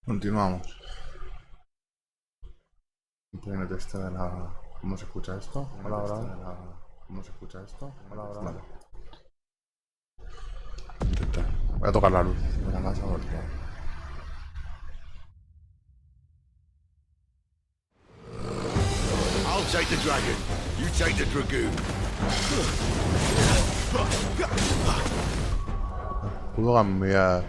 Continuamos. Imagínate este de la... ¿Cómo se escucha esto? Hola, hola. ¿Cómo se escucha esto? Hola, hola. Vale. Intentar. Voy a tocar la luz de la casa porque... I'll take the dragon. You take the dragoon. Puedo cambiar...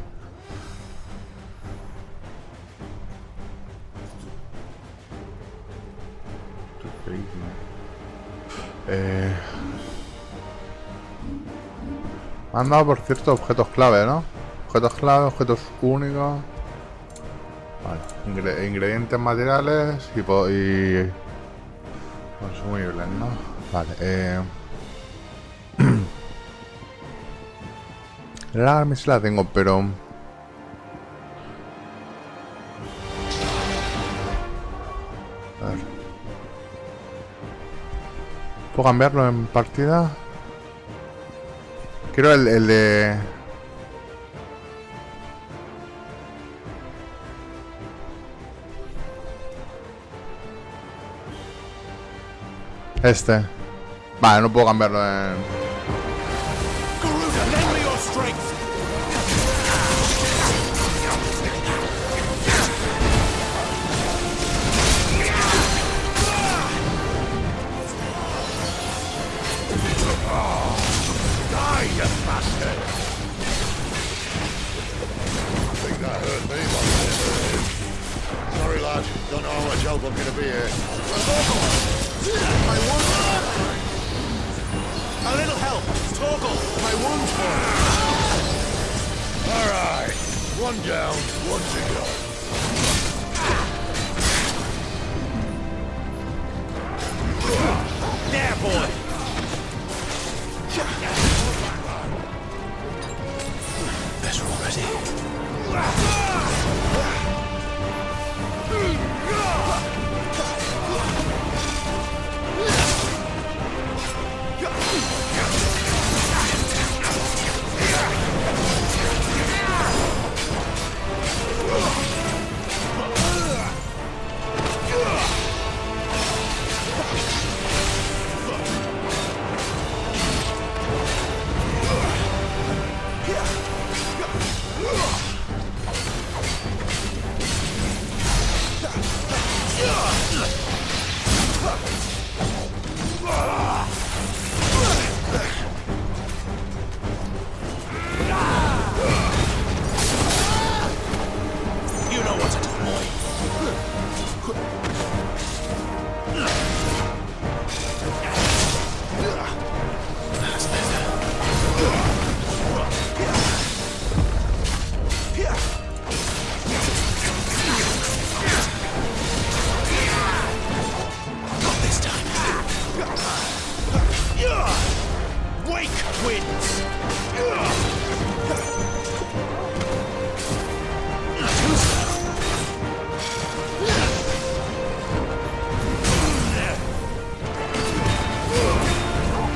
Me han dado, por cierto, objetos clave, ¿no? Objetos clave, objetos únicos... Vale. Ingredientes materiales y consumibles, ¿no? Vale, la arma sí la tengo, pero... A ver. ¿Puedo cambiarlo en partida? Quiero el de... Este. Vale, no puedo cambiarlo en... Garuda, lend me your strength. Die, you bastard! I think that hurt me, but sorry, lad. Don't know how much help I'm gonna be here. My one. A little help, Torgal. My wound's all right, one down, one to go. There, boy. Better already. You know what to do, boy. That's better. Not this time. Wake wins.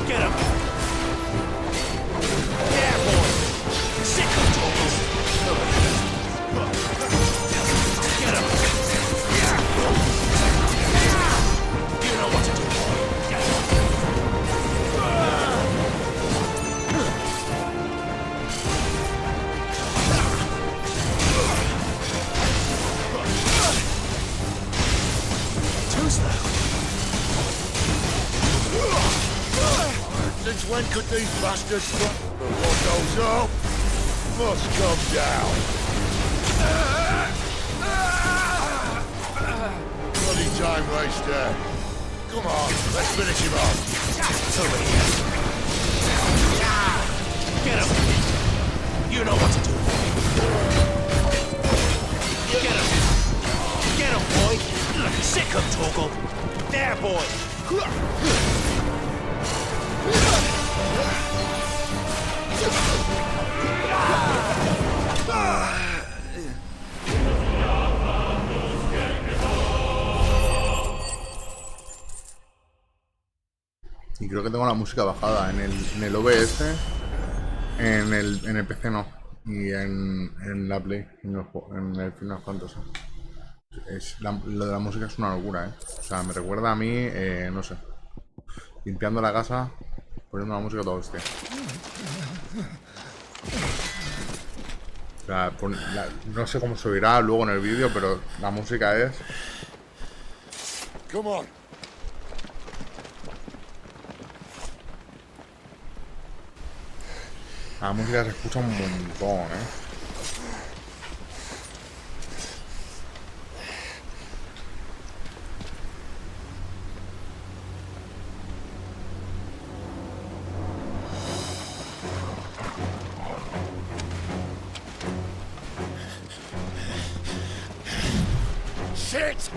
Get him! Yeah, boy! Sick of Torgal! Get him! You know what to do, too slow. Since when could these bastards stop? But what goes up must come down. Bloody time waster. Come on, let's finish him off. Somebody get him. You know what to do. Get him. Get him, boy. Sick of Torgal. There, boy. Y creo que tengo la música bajada en el OBS. En el PC no. Y en la Play, en el Final Fantasy. Lo de la música es una locura, ¿eh? O sea, me recuerda a mí, no sé, limpiando la casa, poniendo la música todo hostia. O sea, no sé cómo se oirá luego en el vídeo, pero la música es... Come on. La música se escucha un montón, ¿eh? Shit!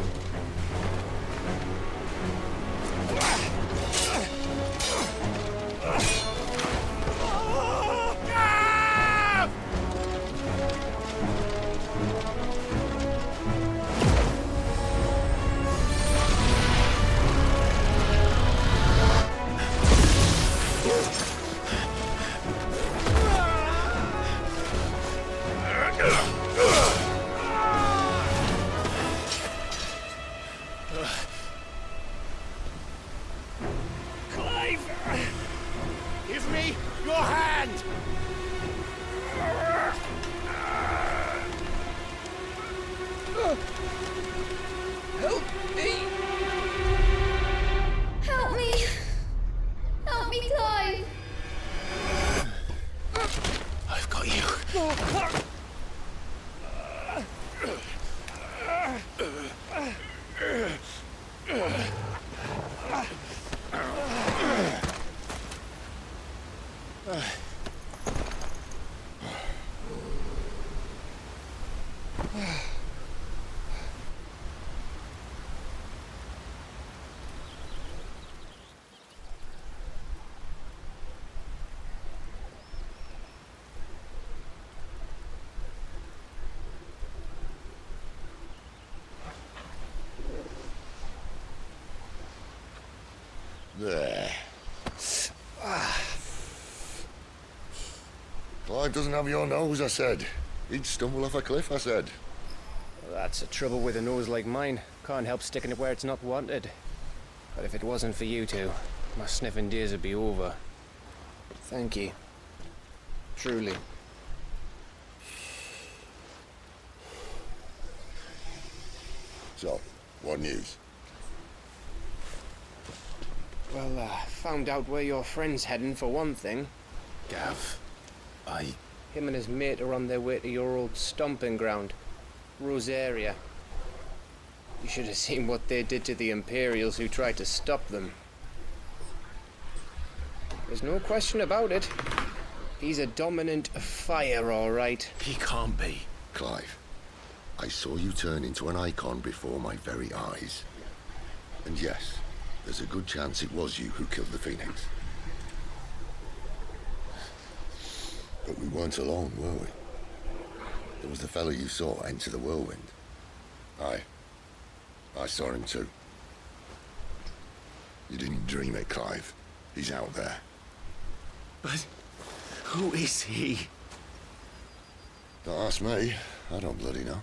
Give me your hand! Help me! Help me! Help me, Clive! I've got you. There. Clive doesn't have your nose, I said. He'd stumble off a cliff, I said. Well, that's the trouble with a nose like mine. Can't help sticking it where it's not wanted. But if it wasn't for you two, my sniffing days would be over. Thank you. Truly. So, what news? Well, found out where your friend's heading for one thing. Gav, Him and his mate are on their way to your old stomping ground, Rosaria. You should have seen what they did to the Imperials who tried to stop them. There's no question about it. He's a dominant fire, all right. he can't be. Clive, I saw you turn into an icon before my very eyes. And yes, there's a good chance it was you who killed the Phoenix. But we weren't alone, were we? There was the fellow you saw enter the whirlwind. I saw him too. You didn't dream it, Clive. He's out there. But who is he? Don't ask me. I don't bloody know.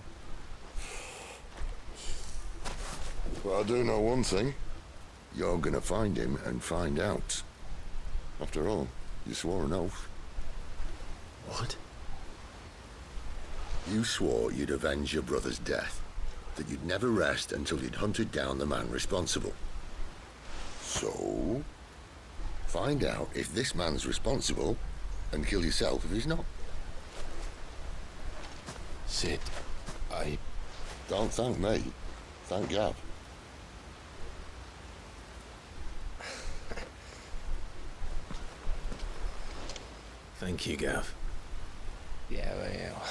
But I do know one thing. You're gonna find him and find out. After all, you swore an oath. What? You swore you'd avenge your brother's death, that you'd never rest until you'd hunted down the man responsible. So, find out if this man's responsible, and kill yourself if he's not. Sid, Don't thank me. Thank Gav. Thank you, Gav. Yeah, well.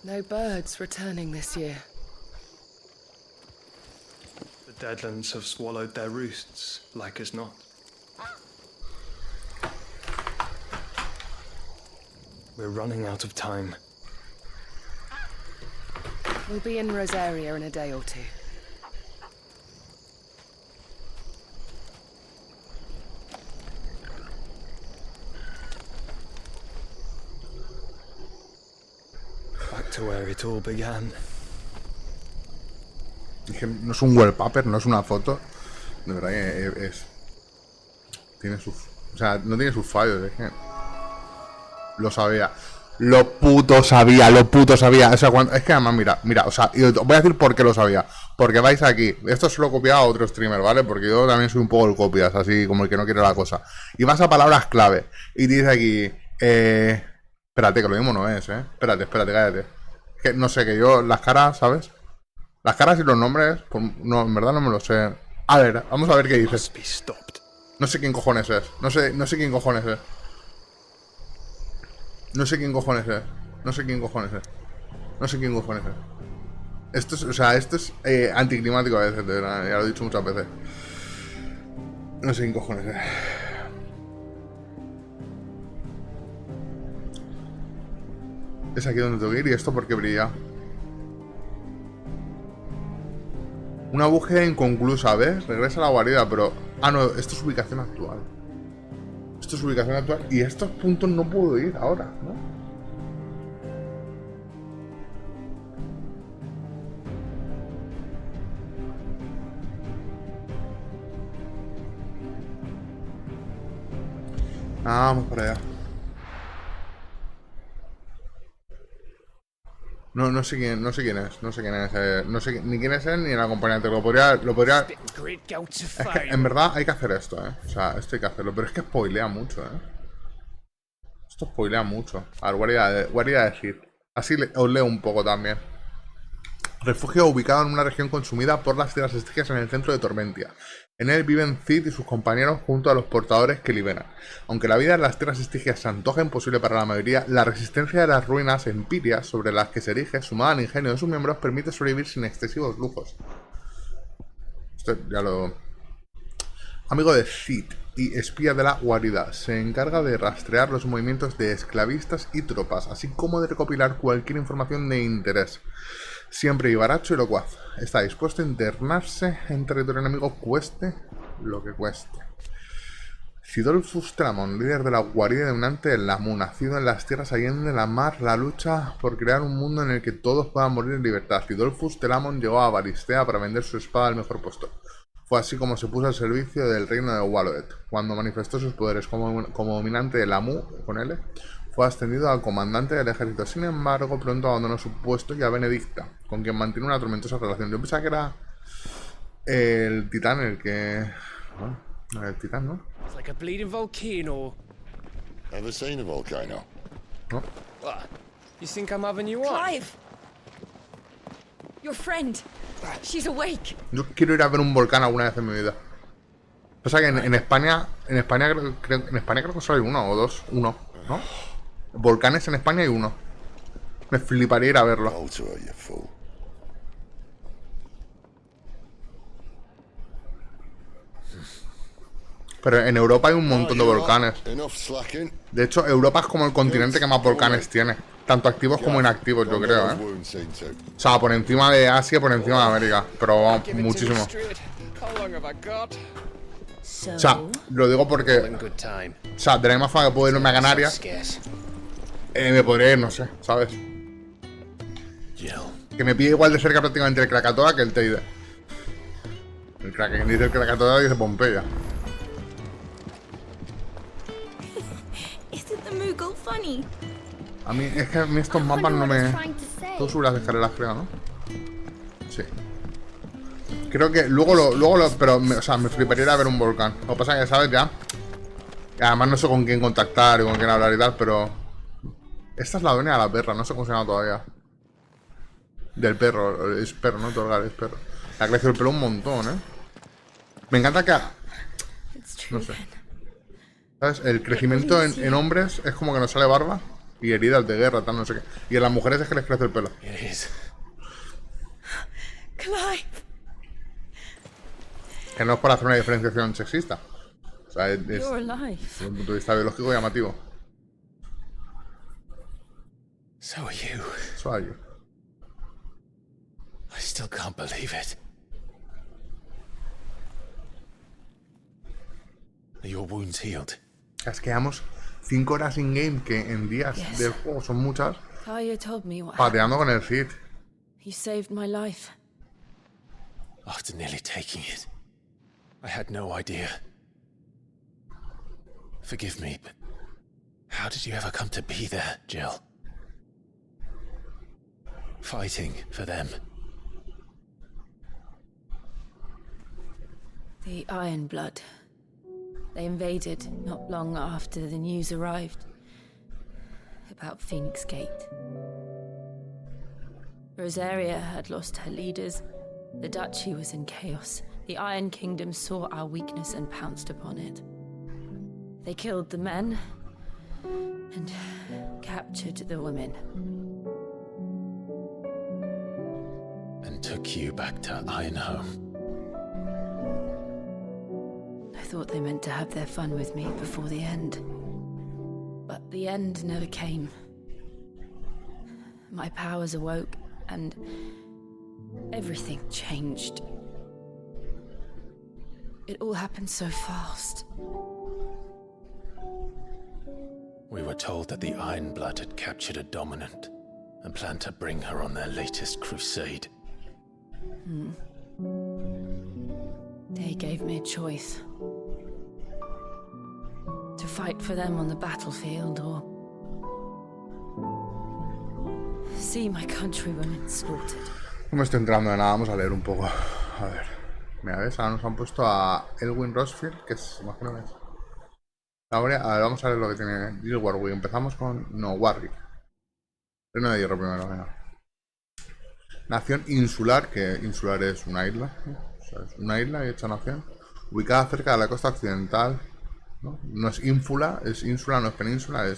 No birds returning this year. The Deadlands have swallowed their roosts, like as not. We're running out of time. We'll be in Rosaria in a day or two. Back to where it all began. Dije, no es un wallpaper, no es una foto. De verdad que es... Tiene sus... O sea, no tiene sus fallos, es que... Lo sabía. Lo puto sabía. O sea, es que además, mira, o sea, y os voy a decir por qué lo sabía. Porque vais aquí. Esto se lo he copiado a otro streamer, ¿vale? Porque yo también soy un poco el copias, así como el que no quiere la cosa. Y vas a palabras clave. Y dice aquí, espérate, que lo mismo no es, Espérate, cállate. Que no sé, que yo, las caras, ¿sabes? Las caras y los nombres, pues, no, en verdad no me lo sé. A ver, vamos a ver qué dices. Must be stopped. No sé quién cojones es. No sé quién cojones es. No sé quién cojones es. Esto es, o sea, esto es anticlimático a veces, de verdad. Ya lo he dicho muchas veces. No sé quién cojones es. Es aquí donde tengo que ir. ¿Y esto por qué brilla? Una búsqueda inconclusa, ¿ves? Regresa a la guarida, pero... Ah, no, esto es ubicación actual. Y estos puntos no puedo ir ahora, ¿no? Ah, vamos para allá. No sé quién es, no sé ni quién es él ni el acompañante. Lo podría... Es que en verdad hay que hacer esto, O sea, esto hay que hacerlo, pero es que spoilea mucho, Esto spoilea mucho. A ver, voy a decir. Así os leo un poco también. Refugio ubicado en una región consumida por las tierras estigias en el centro de Tormentia. En él viven Cid y sus compañeros junto a los portadores que liberan. Aunque la vida en las tierras estigias se antoja imposible para la mayoría, la resistencia de las ruinas empirias sobre las que se erige, sumada al ingenio de sus miembros, permite sobrevivir sin excesivos lujos. Esto ya lo... Amigo de Cid y espía de la guarida, se encarga de rastrear los movimientos de esclavistas y tropas, así como de recopilar cualquier información de interés. Siempre vivaracho y locuaz. Está dispuesto a internarse en territorio enemigo, cueste lo que cueste. Cidolfus Telamon, líder de la guarida de Unante de Lamu, nacido en las tierras allende la mar, la lucha por crear un mundo en el que todos puedan morir en libertad. Cidolfus Telamon llegó a Baristea para vender su espada al mejor postor. Fue así como se puso al servicio del reino de Walloet. Cuando manifestó sus poderes como dominante de Lamu, con L, fue ascendido a comandante del ejército. Sin embargo, pronto abandonó su puesto y a Benedicta, con quien mantiene una tormentosa relación. Yo pensaba que era el titán el que... Bueno, no era el titán, ¿no? It's like a bleeding volcano. Ever seen a volcano? ¿No? What? You think I'm having you on? Clive! Your friend. She's awake. Yo quiero ir a ver un volcán alguna vez en mi vida. Pasa que en España creo que solo hay uno o dos. Uno, ¿no? Volcanes en España hay uno. Me fliparía ir a verlo. Go to her, you fool. Pero en Europa hay un montón de Right, volcanes. Enough slacking. De hecho, Europa es como el continente que más volcanes tiene. Tanto activos como inactivos, yo Go creo, get those wounds seen to. O sea, por encima de Asia, por encima de América. Pero vamos, Give it to me muchísimo. straight. How long have I got? O sea, lo digo In porque... good time. O sea, de la misma forma que puedo irme a Canarias, Scarce. me podría ir, no sé, ¿sabes? Jill. Que me pide igual de cerca prácticamente el Krakatoa que el Teide. Quien dice el Krakatoa dice Pompeya. Isn't the Moogle funny? A mí, es que a mí estos mapas no me... Tú subes las escaleras, creo, ¿no? Sí. Creo que luego lo... Pero, o sea, me fliparía ir a ver un volcán. Lo que pasa es que, ¿sabes? Ya... Y además no sé con quién contactar y con quién hablar y tal, pero... Esta es la dueña de la perra, no sé cómo se llama todavía. Del perro, es perro, no Torgal, es perro. Le ha crecido el pelo un montón, ¿eh? Me encanta que... No sé. ¿Sabes? El crecimiento en hombres es como que nos sale barba y heridas de guerra, tal, no sé qué. Y en las mujeres es que les crece el pelo. It is. Clive! Que no es por hacer una diferenciación sexista. O sea, es You're alive. desde un punto de vista biológico llamativo. So are you. So are you. I still can't believe it. Are your wounds healed? Es que llevamos 5 horas in-game, que en días Yes. del juego son muchas, Kaya told me what pateando happened. con el Cid. You saved my life. After nearly taking it, I had no idea. Forgive me, but how did you ever come to be there, Jill? Fighting for them. The Iron Blood. They invaded not long after the news arrived about Phoenix Gate. Rosaria had lost her leaders. The Duchy was in chaos. The Iron Kingdom saw our weakness and pounced upon it. They killed the men and captured the women. And took you back to Ironhome. I thought they meant to have their fun with me before the end. But the end never came. My powers awoke, and everything changed. It all happened so fast. We were told that the Iron Blood had captured a dominant and planned to bring her on their latest crusade. They gave me a choice. To fight for them on the battlefield or see my countrywomen slaughtered. No me estoy entrando de nada, vamos a leer un poco. A ver. Mira, ¿ves? Ahora nos han puesto a Elwyn Rosfield, que es, imagino que es. Ahora, a ver, vamos a ver lo que tiene Jill Warwick. Empezamos con... No, Warwick. Reino de Hierro primero, venga. Nación insular, que insular es una isla, ¿no? O sea, es una isla hecha nación, ubicada cerca de la costa occidental, ¿no? No es ínfula, es ínsula, no es península,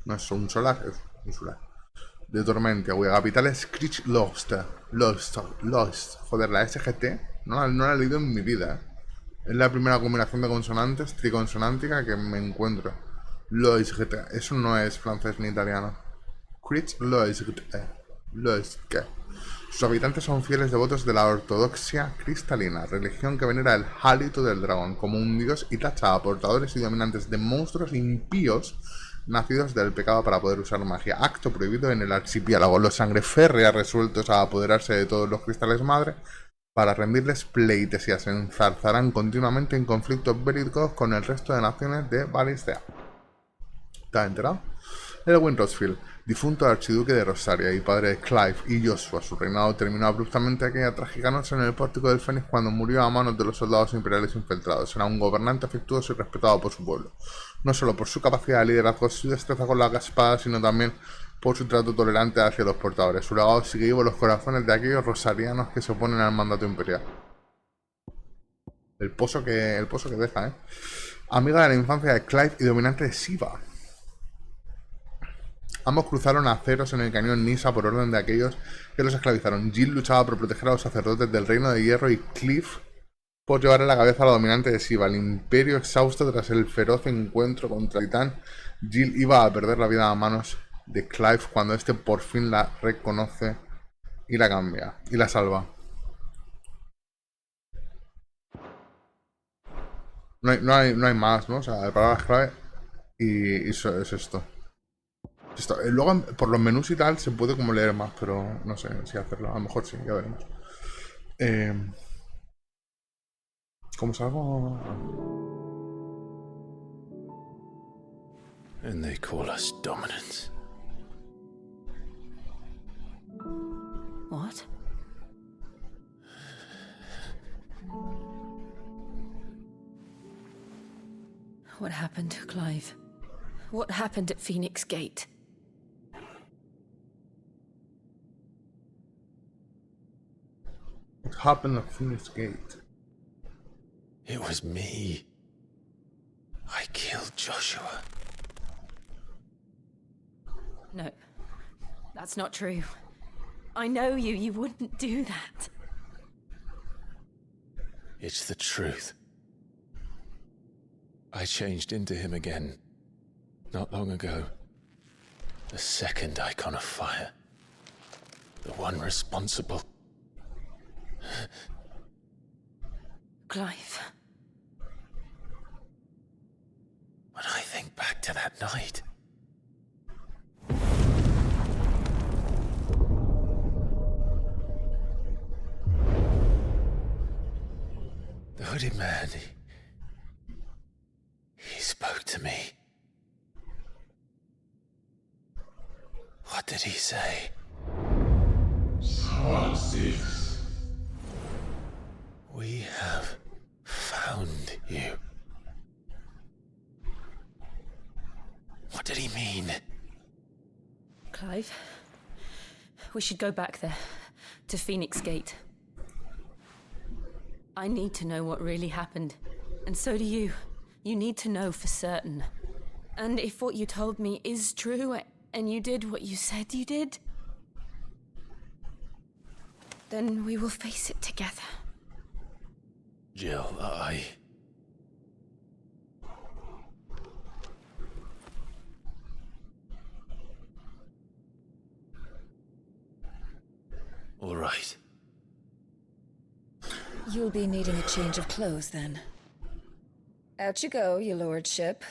no es un solar, es insular. De Tormentia, cuya capital es Critch Lost. Joder, la SGT no la he leído en mi vida, ¿eh? Es la primera combinación de consonantes triconsonántica que me encuentro. Loist, eso no es francés ni italiano. Critch Loist. Sus habitantes son fieles devotos de la ortodoxia cristalina, religión que venera el hálito del dragón como un dios y tacha a portadores y dominantes de monstruos impíos nacidos del pecado para poder usar magia. Acto prohibido en el archipiélago. Los sangreferrea resueltos a apoderarse de todos los cristales madre para rendirles pleitesías, se enzarzarán continuamente en conflictos bélicos con el resto de naciones de Valistea. ¿Te has enterado? Elwyn Rosfield, difunto archiduque de Rosaria y padre de Clive y Joshua. Su reinado terminó abruptamente aquella trágica noche en el pórtico del Fénix cuando murió a manos de los soldados imperiales infiltrados. Era un gobernante afectuoso y respetado por su pueblo, no solo por su capacidad de liderazgo y su destreza con la espada, sino también por su trato tolerante hacia los portadores. Su legado sigue vivo en los corazones de aquellos rosarianos que se oponen al mandato imperial. El pozo que deja, ¿eh? Amiga de la infancia de Clive y dominante de Siva. Ambos cruzaron a ceros en el cañón Nisa por orden de aquellos que los esclavizaron. Jill luchaba por proteger a los sacerdotes del Reino de Hierro y Clive por llevarle la cabeza a la dominante de Siva. El imperio exhausto tras el feroz encuentro contra Titán, Jill iba a perder la vida a manos de Clive cuando este por fin la reconoce y la cambia y la salva. No hay más, ¿no? O sea, palabras clave y eso es esto. Luego por los menús y tal se puede como leer más, pero no sé si hacerlo. A lo mejor sí, ya veremos. ¿Cómo salgo? And they call us dominants. What? What happened to Clive? What happened at Phoenix Gate? What happened at Phoenix Gate? It was me. I killed Joshua. No, that's not true. I know you. You wouldn't do that. It's the truth. I changed into him again, not long ago. The second icon of fire. The one responsible. Clive. When I think back to that night. The hooded man, he spoke to me. What did he say? We have found you. What did he mean? Clive, we should go back there, to Phoenix Gate. I need to know what really happened, and so do you. You need to know for certain. And if what you told me is true, and you did what you said you did, then we will face it together. Jill, All right. You'll be needing a change of clothes then. Out you go, your lordship.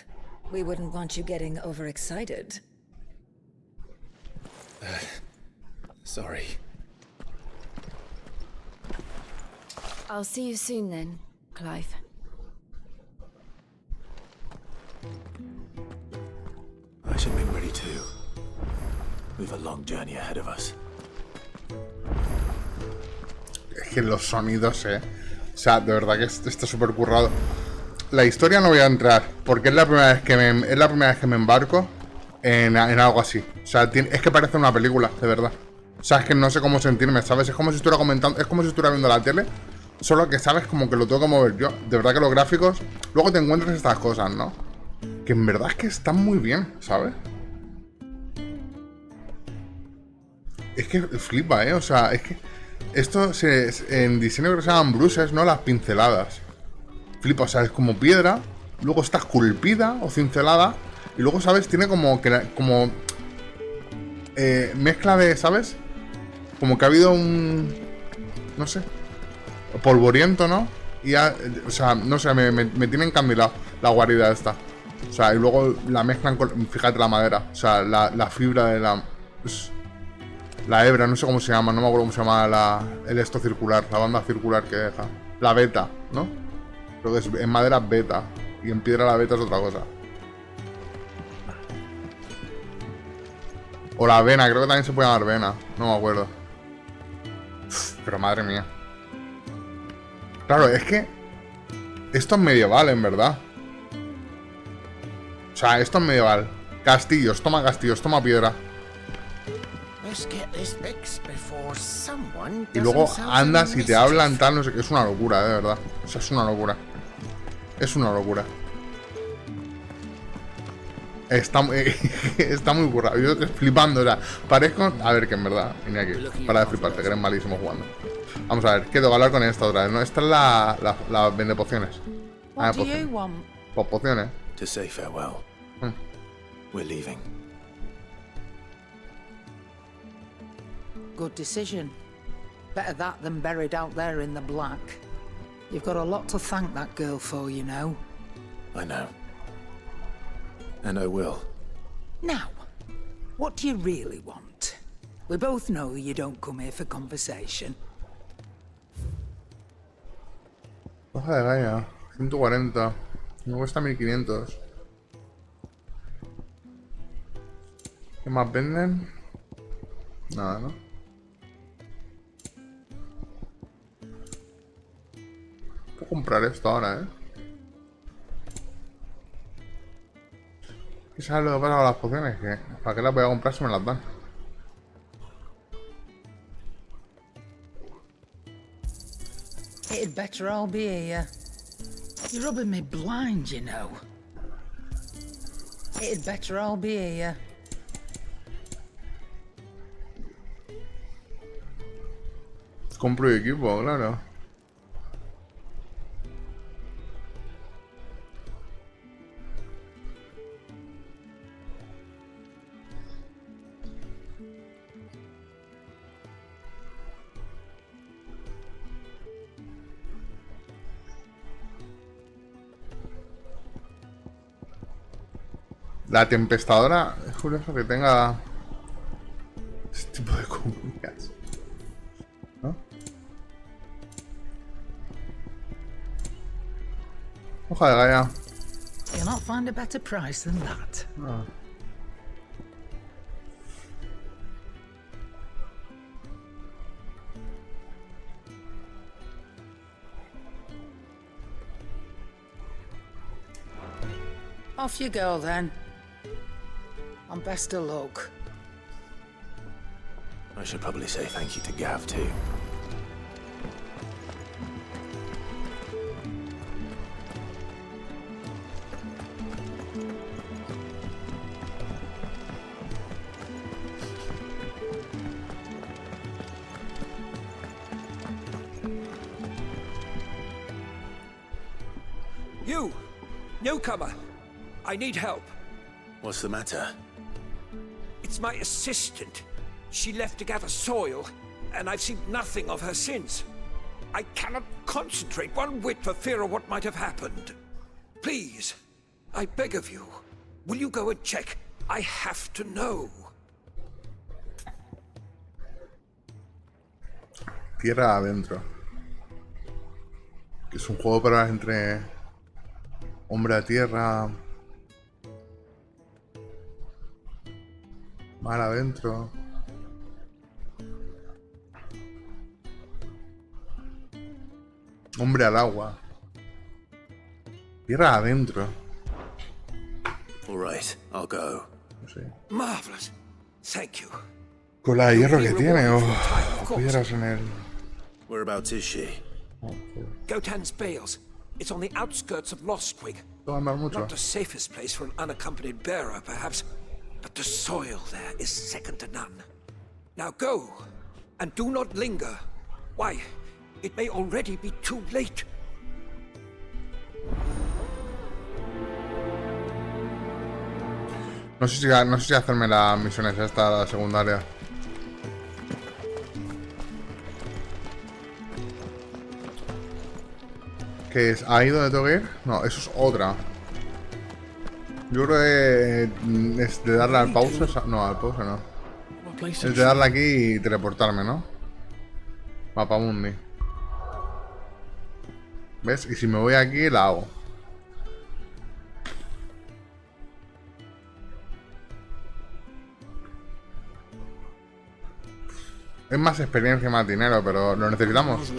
We wouldn't want you getting overexcited. Sorry. I'll see you soon then, Clive. I should make ready too. We've a long journey ahead of us. Es que los sonidos, o sea, de verdad que está súper currado. La historia no voy a entrar, porque es la primera vez que me embarco en algo así. O sea, es que parece una película, de verdad. O sea, es que no sé cómo sentirme, ¿sabes? Es como si estuviera comentando, es como si estuviera viendo la tele, solo que, ¿sabes? Como que lo tengo que mover yo. De verdad que los gráficos, luego te encuentras estas cosas, ¿no? Que en verdad es que están muy bien, ¿sabes? Es que flipa, o sea, es que esto en diseño creo que se llaman bruses, ¿no? Las pinceladas. Flipa, o sea, es como piedra, luego está esculpida o cincelada, y luego, ¿sabes? Tiene como mezcla de, ¿sabes? Como que ha habido un... no sé, polvoriento, ¿no? Y o sea, no sé, me tiene encandilado la guarida esta. O sea, y luego la mezclan con, fíjate, la madera. O sea, la fibra de la hebra, no sé cómo se llama, no me acuerdo cómo se llama el esto circular, la banda circular que deja. La beta, ¿no? Creo que es, en madera beta. Y en piedra la beta es otra cosa. O la vena, creo que también se puede llamar vena. No me acuerdo. Pero madre mía. Claro, es que esto es medieval, en verdad. O sea, esto es medieval. Castillos, toma piedra. Y luego andas y te hablan tal, no sé qué. Es una locura, de verdad. O sea, es una locura. Es una locura. Está muy currado. Yo estoy flipando, o sea, parezco... A ver, que en verdad, vine aquí. Para de fliparte, que eres malísimo jugando. Vamos a ver, que tengo que hablar con esta otra vez, ¿no? Esta es la vende pociones. Ah, pociones. Pues pociones. To say farewell. We're leaving. Good decision. Better that than buried out there in the black. You've got a lot to thank that girl for, you know. I know. And I will. Now, what do you really want? We both know you don't come here for conversation. Hoja de Gaia, 140. Me cuesta 1500. ¿Qué más venden? Nada, ¿no? Puedo comprar esto ahora, ¿Qué sabes lo que pasa con las pociones? Que ¿para qué las voy a comprar si me las dan? It'd better all be here. You're rubbing me blind, you know. It'd better all be here. Compro equipo, claro. La tempestadora es curioso que tenga este tipo de comidas, ¿no? Hoja de Gaia. You'll not find a better price than that. Ah. Off you go then. And best of luck. I should probably say thank you to Gav, too. You! Newcomer! I need help. What's the matter? It's my assistant. She left to gather soil, and I've seen nothing of her since. I cannot concentrate one whit for fear of what might have happened. Please, I beg of you, will you go and check? I have to know. Tierra adentro. Que es un juego para entre hombre a tierra, mar adentro. Hombre al agua. Tierra adentro. All right, I'll go. No sé. Marvelous. Thank you. Con la de hierro que You'll be tiene, o rewarded for your time, of course. pudieras en el... Whereabouts is she? Gotan's Bales. It's on the outskirts of Lostwig. Puedo andar mucho. Not the safest place for an unaccompanied bearer, perhaps, but the soil there is second to none. Now go, and do not linger. Why, it may already be too late. No sé si hacerme las misiones esta, la secundaria. ¿Qué es? ¿Ahí donde tengo que ir? No, eso es otra. Yo creo que es de darle al pausa. No, al pausa no. Es de darle aquí y teleportarme, ¿no? Mapa mundi. ¿Ves? Y si me voy aquí, la hago. Es más experiencia, más dinero, pero lo necesitamos.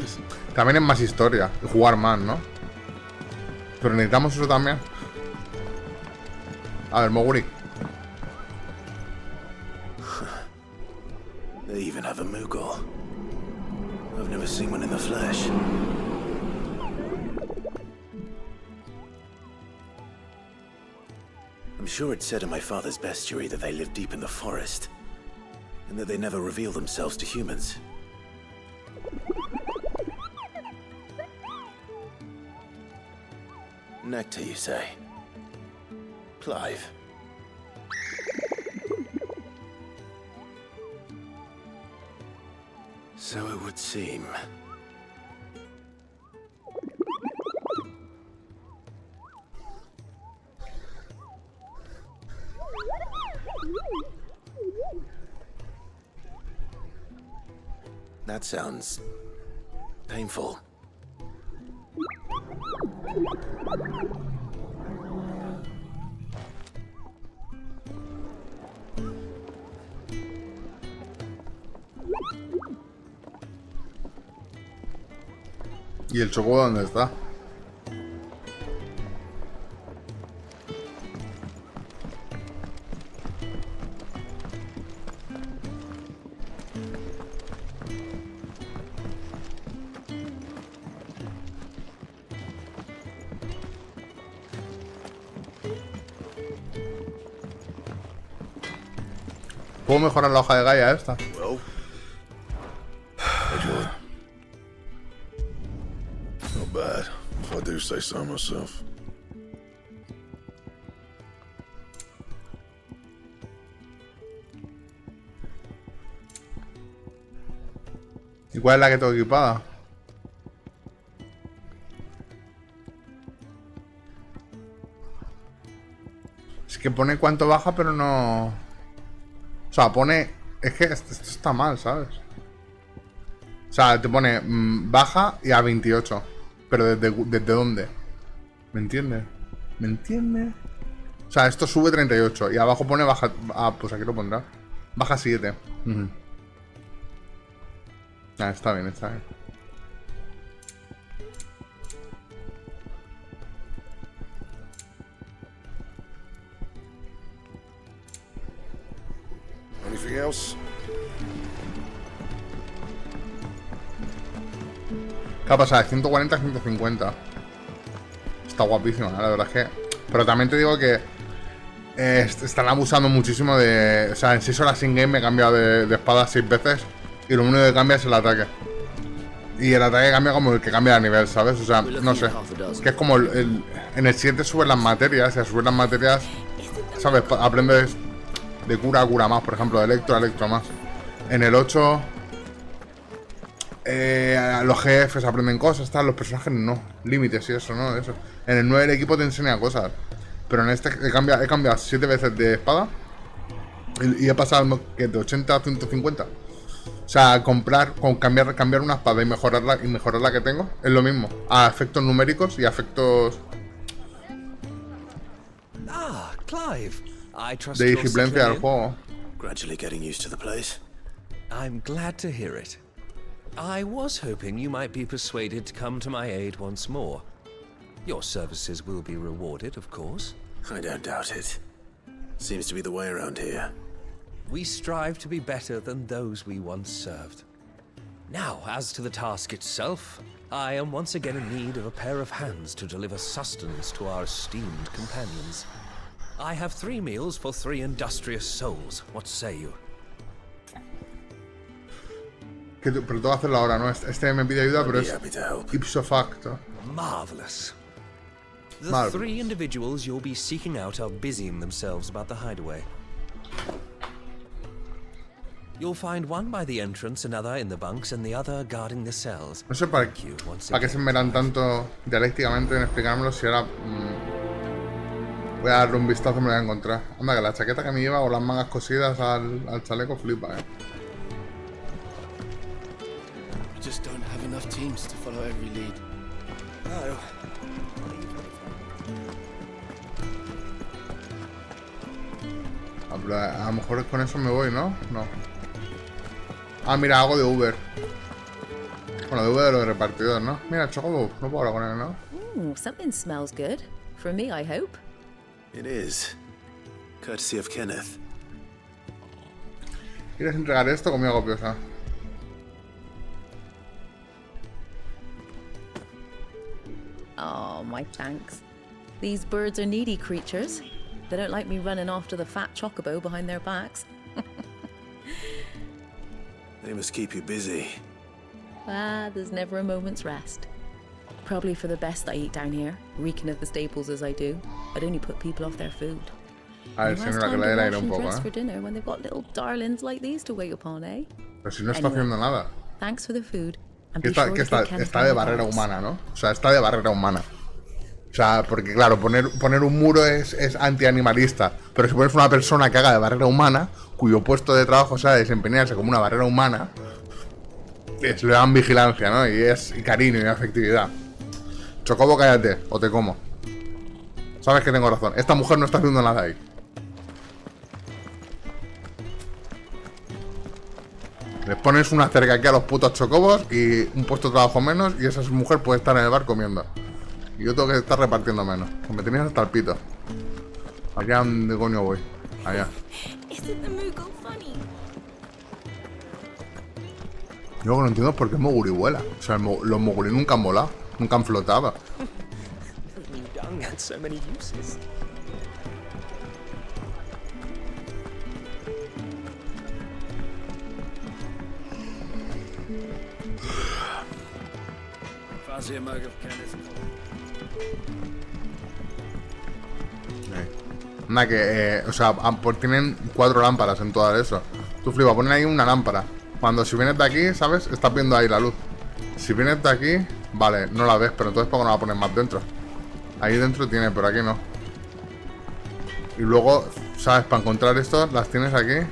También es más historia y jugar más, ¿no? Pero necesitamos eso también. A ver, Moguri. They even have a Moogle. I've never seen one in the flesh. I'm sure it said in my father's bestiary that they live deep in the forest, and that they never reveal themselves to humans. Nectar, you say? Clive. So it would seem. That sounds painful. ¿Y el choco dónde está? ¿Puedo mejorar la hoja de Gaia esta? Well, actually, not bad, if I do say so myself. ¿Y cuál es la que tengo equipada? Es que que pone cuánto baja, pero no... O sea, pone... Es que esto está mal, ¿sabes? O sea, te pone baja y a 28. Pero ¿desde dónde? ¿Me entiendes? ¿Me entiendes? O sea, esto sube 38 y abajo pone baja... Ah, pues aquí lo pondrá. Baja 7. Ah, está bien, está bien. Anything else? ¿Qué ha pasado? De 140 a 150. Está guapísima, la verdad es que... Pero también te digo que están abusando muchísimo de... O sea, en 6 horas in-game me he cambiado de espada 6 veces. Y lo único que cambia es el ataque. Y el ataque cambia como el que cambia de nivel, ¿sabes? O sea, no sé. Que es como en el 7 suben las materias. Y al subir las materias, ¿sabes? Aprendes de cura a cura más. Por ejemplo, de electro a electro más. En el 8... los jefes aprenden cosas, tal, los personajes no. Límites y eso, ¿no? Eso. En el 9 el equipo te enseña cosas. Pero en este he cambiado 7 veces de espada. Y he pasado de 80 a 150. O sea, cambiar una espada y mejorar la que tengo es lo mismo. A efectos numéricos y a efectos Ah, Clive. I trust de you're disciplina del settling in. juego. Gradually getting used to the place. I'm glad to hear it. I was hoping you might be persuaded to come to my aid once more. Your services will be rewarded, of course. I don't doubt it. Seems to be the way around here. We strive to be better than those we once served. Now, as to the task itself, I am once again in need of a pair of hands to deliver sustenance to our esteemed companions. I have 3 meals for 3 industrious souls. What say you? Pero tengo que hacerlo ahora, ¿no? Este me pide ayuda, pero I'd be es happy to help. ipso facto. Marvelous. The Marvelous. 3 individuals you'll be seeking out are busying themselves about the hideaway. You'll find one by the entrance, another in the bunks, and the other guarding the cells. No sé para Thank you once qué se again, esmeran Clive. tanto dialécticamente en explicármelo si ahora voy a darle un vistazo y me lo voy a encontrar. Anda, que la chaqueta que me lleva o las mangas cosidas al chaleco flipa, We just don't have enough teams to follow every lead. No. Ah, pero a lo mejor con eso me voy, ¿no? No. Ah, mira, hago de Uber. Bueno, de Uber de los repartidores, ¿no? Mira, Chocobo, no puedo hablar con él, ¿no? Ooh, something smells good. For me, I hope. It is. Courtesy of Kenneth. ¿Quieres entregar esto? Comida copiosa. Oh, my thanks. These birds are needy creatures. They don't like me running after the fat chocobo behind their backs. They must keep you busy. Ah, there's never a moment's rest. Probably for the best I eat down here, reeking of the staples as I do. I'd only put people off their food. A ver, Who si has no la que time le to dé el aire wash un and poco, dress ¿eh? for dinner when they've got little darlings like these to wait upon, eh? Pero si no está Anyway. haciendo nada. Thanks for the food. And Que be sure to está give Kenneth de my barrera regards. humana, ¿no? O sea, está de barrera humana. O sea, porque claro, poner un muro es antianimalista. Pero si pones una persona que haga de barrera humana, cuyo puesto de trabajo sea desempeñarse como una barrera humana, le dan vigilancia, ¿no? Y cariño y afectividad. Chocobo, cállate, o te como. Sabes que tengo razón. Esta mujer no está haciendo nada ahí. Les pones una cerca aquí a los putos chocobos y un puesto de trabajo menos y esa mujer puede estar en el bar comiendo. Y yo tengo que estar repartiendo menos. Que me tenías hasta el pito. Allá donde coño voy. Allá. Isn't the Moogle funny? Yo lo que no entiendo es por qué Moguri vuela. O sea, los Moguri nunca han volado. Nunca han flotado. Who knew dung had so many uses? Fancy a mug of Kenneth. Anda que, o sea, tienen 4 lámparas en todo eso. Tú flipa, ponen ahí una lámpara. Cuando si vienes de aquí, ¿sabes? Estás viendo ahí la luz. Si vienes de aquí, vale, no la ves, pero entonces ¿por qué no la pones más dentro? Ahí dentro tiene, pero aquí no. Y luego, ¿sabes? Para encontrar esto, las tienes aquí.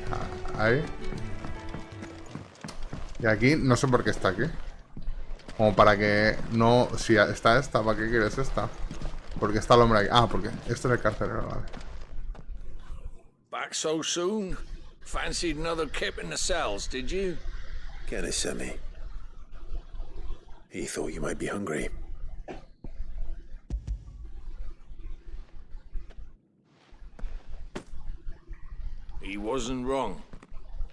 Ahí. Y aquí, no sé por qué está aquí. Como para que no... Si está esta, ¿para qué quieres esta? Porque está el hombre aquí. Ah, porque este es el carcelero, vale. Back so soon? Fancied another kip in the cells, did you? Kenneth sent me. He thought you might be hungry. He wasn't wrong.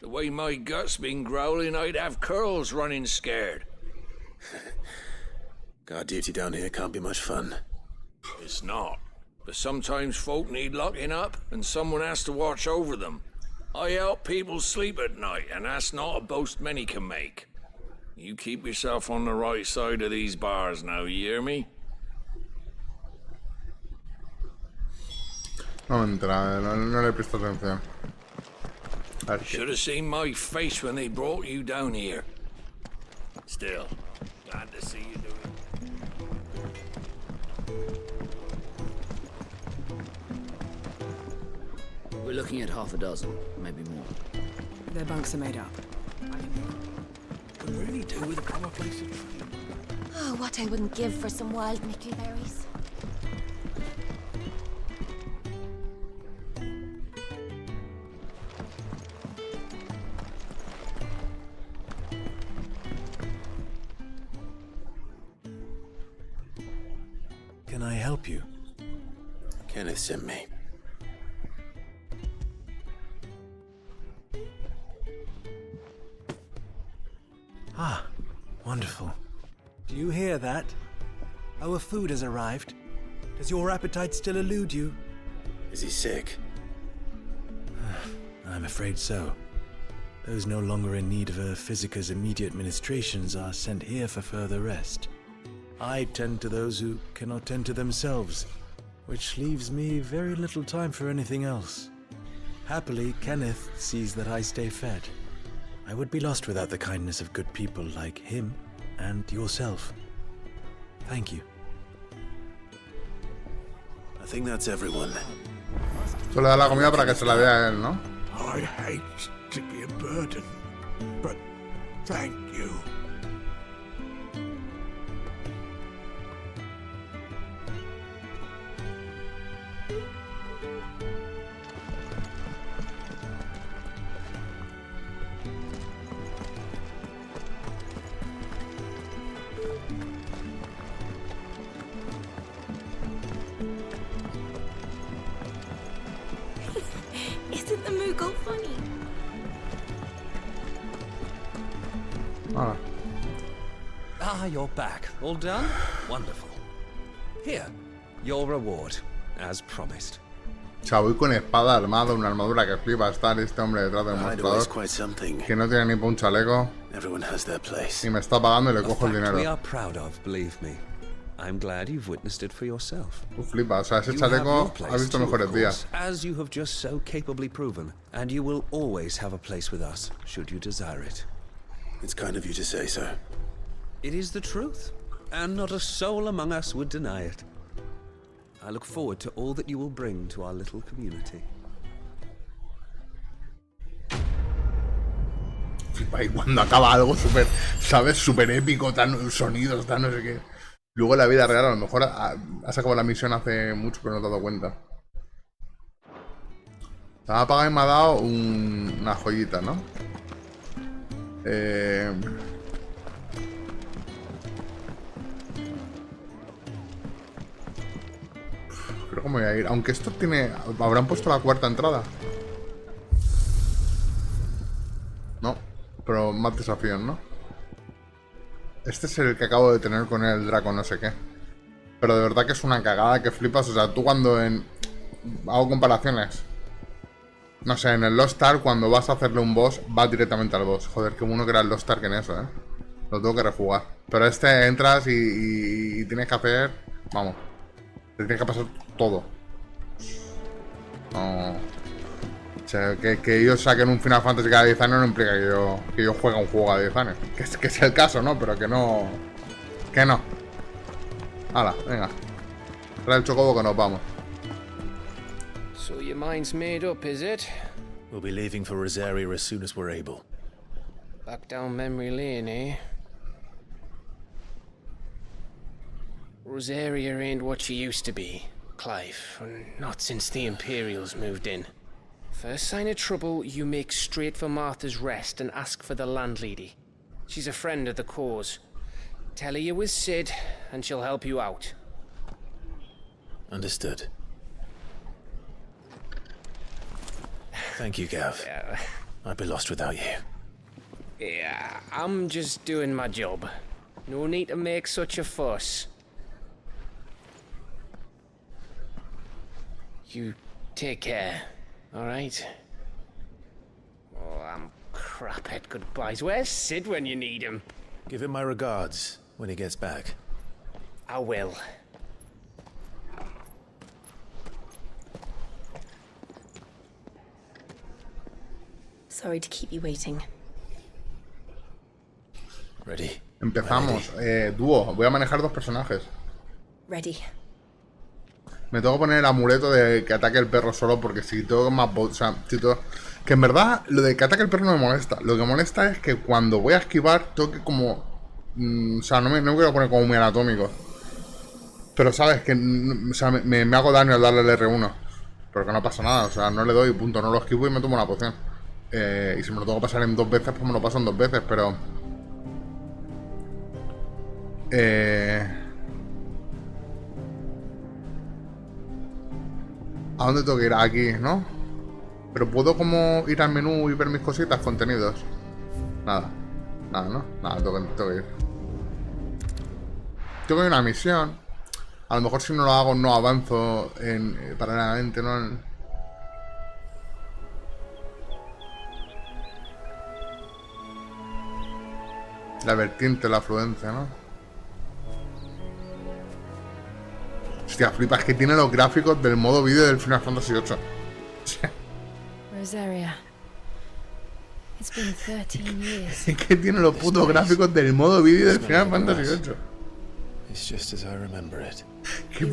The way my gut's been growling, I'd have curls running scared. Guard duty down here can't be much fun. It's not. But sometimes folk need locking up, and someone has to watch over them. I help people sleep at night, and that's not a boast many can make. You keep yourself on the right side of these bars now, you hear me? No entra, no le he prestado atención. A ver, Should have seen my face when they brought you down here. Still, glad to see you doing. We're looking at half a dozen, maybe more. Their bunks are made up. Could really do with a proper place to train. Oh, what I wouldn't give for some wild mickleberries. Can I help you? Kenneth sent me. Ah, wonderful. Do you hear that? Our food has arrived. Does your appetite still elude you? Is he sick? I'm afraid so. Those no longer in need of a physicker's immediate ministrations are sent here for further rest. I tend to those who cannot tend to themselves, which leaves me very little time for anything else. Happily, Kenneth sees that I stay fed. I would be lost without the kindness of good people like him and yourself. Thank you. I think that's everyone. Solo da la comida para que se la dé a él, ¿no? I hate to be a burden, but thank you. Isn't the Moogle funny? Ah, you're back. All done? Wonderful. Here, your reward, as promised. O sea, voy con espada, armado, una armadura que flipa. Estar este hombre detrás del mostrador que no tiene ni pa' un chaleco. Y me está pagando y le cojo el dinero. We are proud of, believe me. I'm glad you've witnessed it for yourself. Tú flipas, o sea, ese chaleco ha visto mejores días. As you have just so capably proven, and you will always have a place with us, should you desire it. It's kind of you to say so. It is the truth, and not a soul among us would deny it. I look forward to all that you will bring to our little community. Flipa, y cuando acaba algo súper, ¿sabes? Súper épico, tan sonidos, tan no sé qué. Luego en la vida real a lo mejor has acabado la misión hace mucho pero no te has dado cuenta. Se me ha apagado y me ha dado una joyita, ¿no? Creo que me voy a ir. Aunque esto tiene... ¿Habrán puesto la cuarta entrada? No. Pero más desafíos, ¿no? Este es el que acabo de tener con el Draco no sé qué. Pero de verdad que es una cagada que flipas. O sea, tú cuando hago comparaciones. No sé, en el Lost Ark cuando vas a hacerle un boss, vas directamente al boss. Joder, qué bueno que era el Lost Ark en eso, ¿eh? Lo tengo que rejugar. Pero este entras y tienes que hacer... Vamos. Te tienes que pasar todo. No... O sea, que ellos saquen un Final Fantasy cada 10 años no implica que yo juegue un juego a 10 años. Que es el caso, ¿no? Pero que no... Que no. Hala, venga. Trae el chocobo que nos vamos. So your mind's made up, is it? We'll be leaving for Rosaria as soon as we're able. Back down memory lane, eh? Rosaria ain't what she used to be, Clive. Not since the Imperials moved in. First sign of trouble, you make straight for Martha's Rest and ask for the landlady. She's a friend of the cause. Tell her you was Sid, and she'll help you out. Understood. Thank you, Gav. Yeah. I'd be lost without you. Yeah, I'm just doing my job. No need to make such a fuss. You take care, alright? Oh, I'm crap at goodbyes. Where's Sid when you need him? Give him my regards when he gets back. I will. Sorry to keep you waiting. Ready. Empezamos. Dúo. Voy a manejar 2 personajes. Ready. Me tengo que poner el amuleto de que ataque el perro solo porque si tengo más... O sea, si tengo... Que en verdad lo de que ataque el perro no me molesta. Lo que molesta es que cuando voy a esquivar tengo que como... o sea, no me quiero poner como muy anatómico. Pero sabes que... o sea, me hago daño al darle el R1. Pero que no pasa nada. O sea, no le doy punto. No lo esquivo y me tomo una poción. Y si me lo tengo que pasar en 2 veces, pues me lo paso en 2 veces. Pero... ¿A dónde tengo que ir? Aquí, ¿no? Pero puedo como ir al menú y ver mis cositas, contenidos. Nada. Nada, ¿no? Nada, tengo que ir. Tengo que ir a una misión. A lo mejor si no lo hago no avanzo paralelamente, ¿no? La vertiente, la afluencia, ¿no? Hostia, flipas que tiene los gráficos del modo vídeo del Final Fantasy VIII. Rosaria. It's been 13 years. Es que tiene los putos gráficos del modo vídeo del Final Fantasy VIII. It's just as I remember it. Qué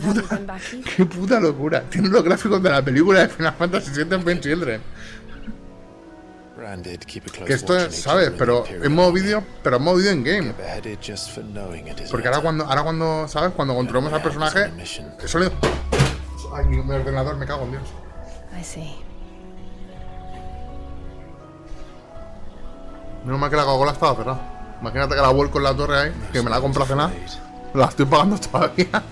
puta locura. Tiene los gráficos de la película de Final Fantasy VII en Children. Que esto es, ¿sabes? Pero en modo vídeo, en game. Porque ahora cuando, ¿sabes? Cuando controlamos al personaje, eso le... Ay, mi ordenador, me cago en Dios. I see. Menos mal que la Coca-Cola estaba cerrada. Imagínate que la vuelco en la torre ahí, que me la compra cenar. La estoy pagando todavía.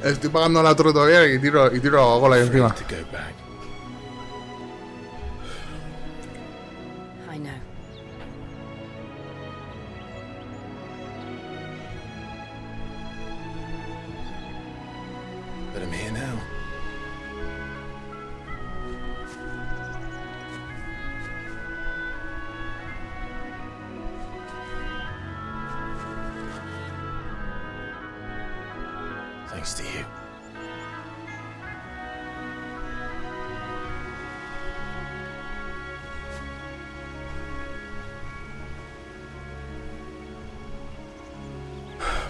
Estoy pagando la torre todavía y tiro la Coca-Cola ahí encima. I know. But I'm here now. Thanks to you.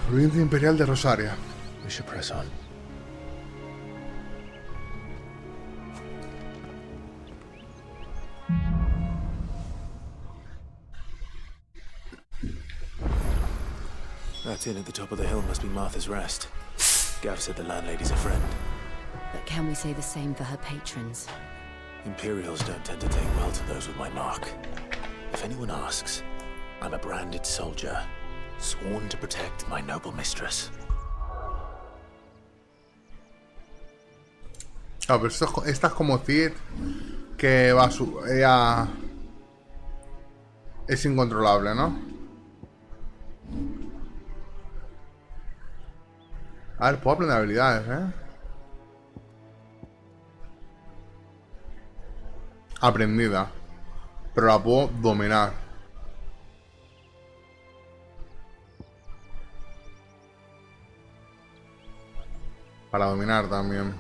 Provincia Imperial de Rosaria. We should press on. That inn at the top of the hill must be Martha's Rest. Gav said the landlady's a friend. But can we say the same for her patrons? Imperials don't tend to take well to those with my mark. If anyone asks, I'm a branded soldier, sworn to protect my noble mistress. Ah, pero esta es como Cid, que va ella es incontrolable, ¿no? A ver, puedo aprender habilidades, ¿eh? Aprendida. Pero la puedo dominar. Para dominar también.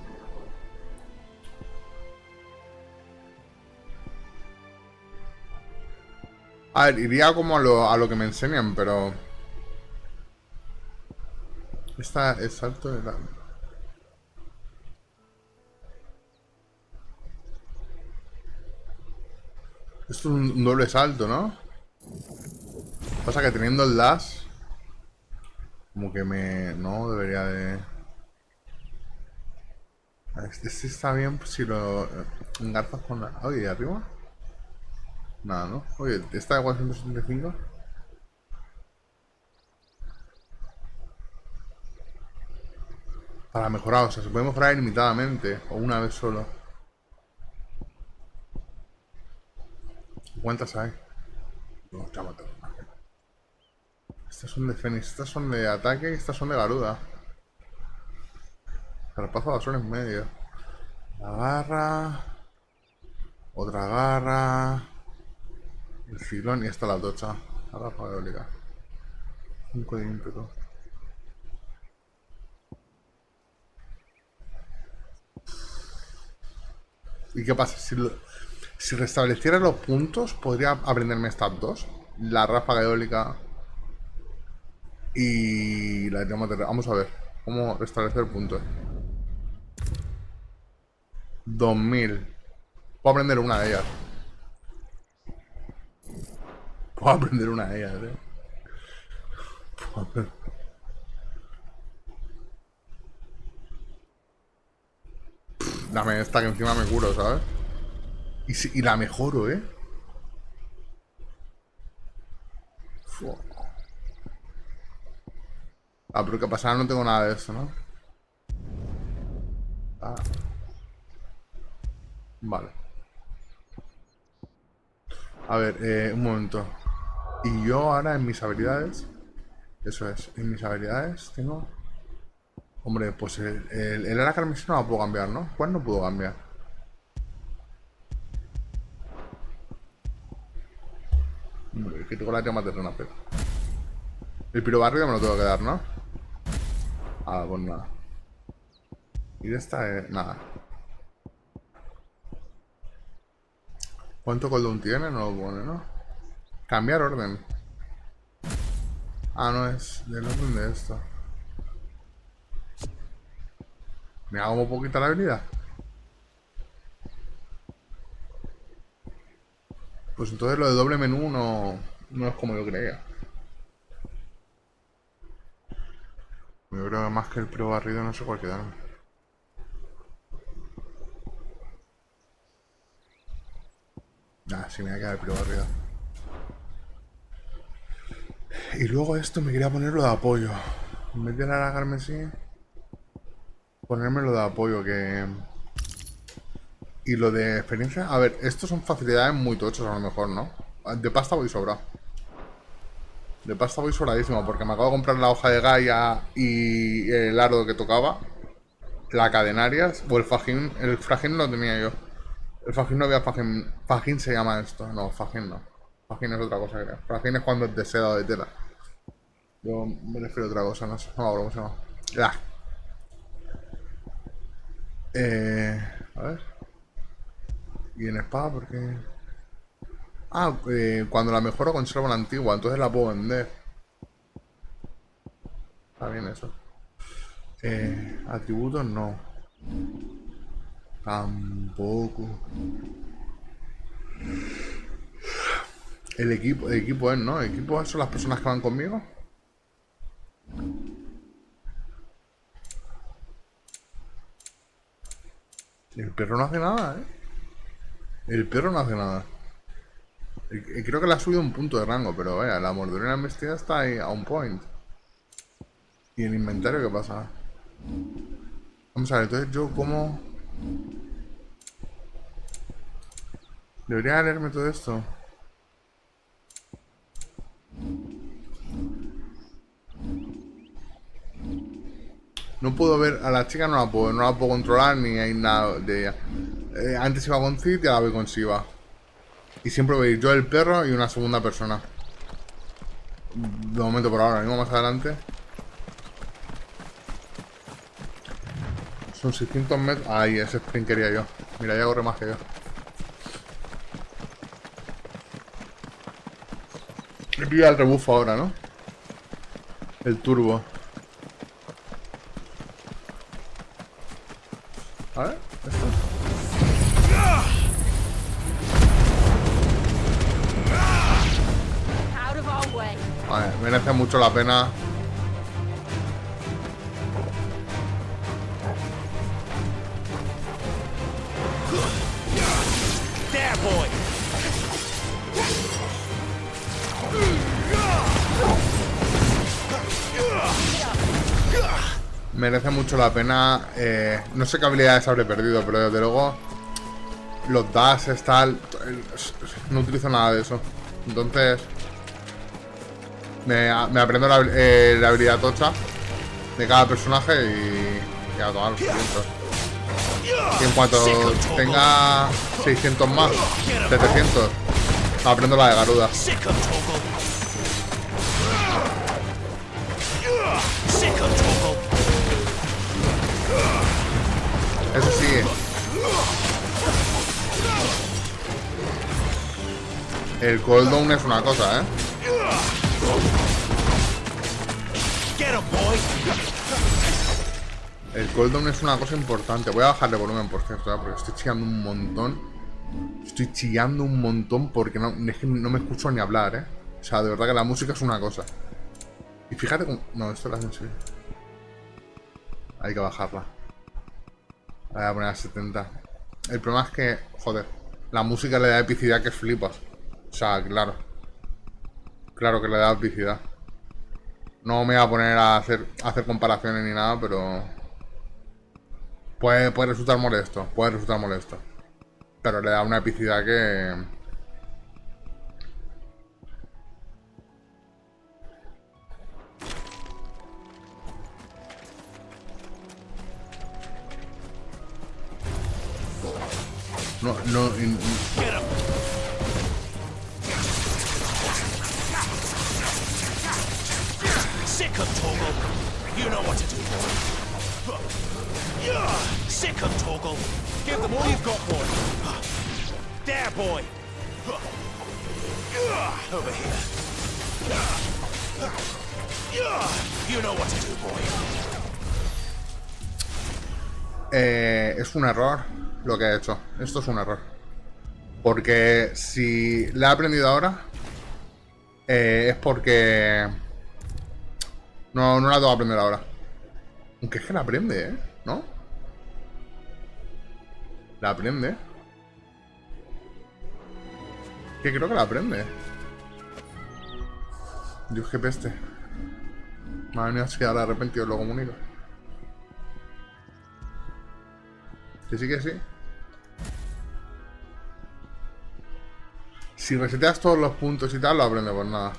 A ver, iría como a lo que me enseñan, pero... Esta es salto de la... Esto es un doble salto, ¿no? Pasa que teniendo el dash, como que me... No, debería de... Este está bien si lo engarzas con la... Oye, ¿y arriba? Nada, ¿no? Oye, ¿está de 475? Para mejorar, o sea, se puede mejorar ilimitadamente o una vez solo. ¿Cuántas hay? No, chámate. Estas son de Fénix, estas son de ataque y estas son de Garuda. Zarpazo basura en medio. La garra. Otra garra. El filón y esta la tocha. La ráfaga eólica. 5 de ímpetu. ¿Y qué pasa? Si restableciera los puntos, podría aprenderme estas dos. La ráfaga eólica y la llama terrestre. Vamos a ver cómo restablecer puntos. 2000. Puedo aprender una de ellas. Puedo aprender una de ellas, Dame esta que encima me curo, ¿sabes? Y la mejoro, ¿eh? Fua. Ah, pero que pasará, no tengo nada de eso, ¿no? Ah. Vale. A ver, un momento. Y yo ahora en mis habilidades... Eso es, en mis habilidades tengo... Hombre, pues el ala carmesí no la puedo cambiar, ¿no? ¿Cuál no puedo cambiar? Hombre, que tengo la llama terrena, pero... El pirobarrio me lo tengo que dar, ¿no? Ah, pues nada. Y de esta, nada. ¿Cuánto cooldown tiene? No lo pone, ¿no? Cambiar orden. Ah, no es del orden de esto. Me hago un poquito la habilidad. Pues entonces lo de doble menú no es como yo creía. Yo creo que más que el pro barrido no sé cuál quedarme. Nah, sí me voy a quedar el pro barrido. Y luego esto me quería poner lo de apoyo. En vez de alargarme así, ponerme lo de apoyo que... Y lo de experiencia... A ver, estos son facilidades muy tochas a lo mejor, ¿no? De pasta voy sobrado. De pasta voy sobradísimo porque me acabo de comprar la hoja de Gaia y el ardo que tocaba. La cadenarias o el fajín. El fajín lo tenía yo. El fajín no había fajín. Fajín se llama esto. No, fajín no. Fajín es otra cosa, creo. Fajín es cuando es de seda o de tela. Yo me refiero a otra cosa, no sé. No me acuerdo cómo se llama. Ya. A ver. Y en espada, porque... Ah, cuando la mejoro conservo la antigua, entonces la puedo vender. Está bien eso. Atributos no. Tampoco. El equipo es, ¿no? El equipo son las personas que van conmigo. El perro no hace nada, ¿eh? El perro no hace nada. Creo que le ha subido un punto de rango, pero vaya, la mordedura y la embestida está ahí a un point. ¿Y el inventario qué pasa? Vamos a ver, entonces yo como... Debería leerme todo esto. No puedo ver a la chica, no la puedo controlar ni hay nada de ella. Antes iba con Cid y ahora voy con Siva. Y siempre voy a ir yo, el perro y una segunda persona. De momento por ahora, mismo más adelante. Son 600 metros. Ay, ese sprint quería yo. Mira, ya corre más que yo. Le pilla el rebufo ahora, ¿no? El turbo. A ver, esto. Vale, merece mucho la pena. There, boy. Merece mucho la pena. No sé qué habilidades habré perdido, pero desde luego los dashes, tal, no utilizo nada de eso. Entonces me aprendo la habilidad tocha de cada personaje y a tomar los puntos. Y en cuanto tenga 600 más, 700, aprendo la de Garuda. Eso sí. El cooldown es una cosa, ¿eh? El cooldown es una cosa importante. Voy a bajarle volumen, por cierto, ¿eh? Porque estoy chillando un montón. Estoy chillando un montón porque es que no me escucho ni hablar, ¿eh? O sea, de verdad que la música es una cosa. Y fíjate cómo... No, esto lo hacen serio. Hay que bajarla. Voy a poner a 70. El problema es que, joder, la música le da epicidad que flipas. O sea, claro. Claro que le da epicidad. No me voy a poner a hacer comparaciones ni nada, pero... Puede resultar molesto. Puede resultar molesto. Pero le da una epicidad que... No. Sick of Toggle. You know what to do, boy. Sick of Toggle. Give them all you've got, boy. There, boy. Over here. You know what to do, boy. Es un error lo que he hecho. Esto es un error. Porque si la he aprendido ahora, es porque no la tengo que aprender ahora. Aunque es que la aprende, ¿eh? ¿No? La aprende. Que creo que la aprende. Dios, qué peste. Madre mía, si ahora de repente os lo comunico. Que sí, que sí. Si reseteas todos los puntos y tal, lo aprende, pues nada.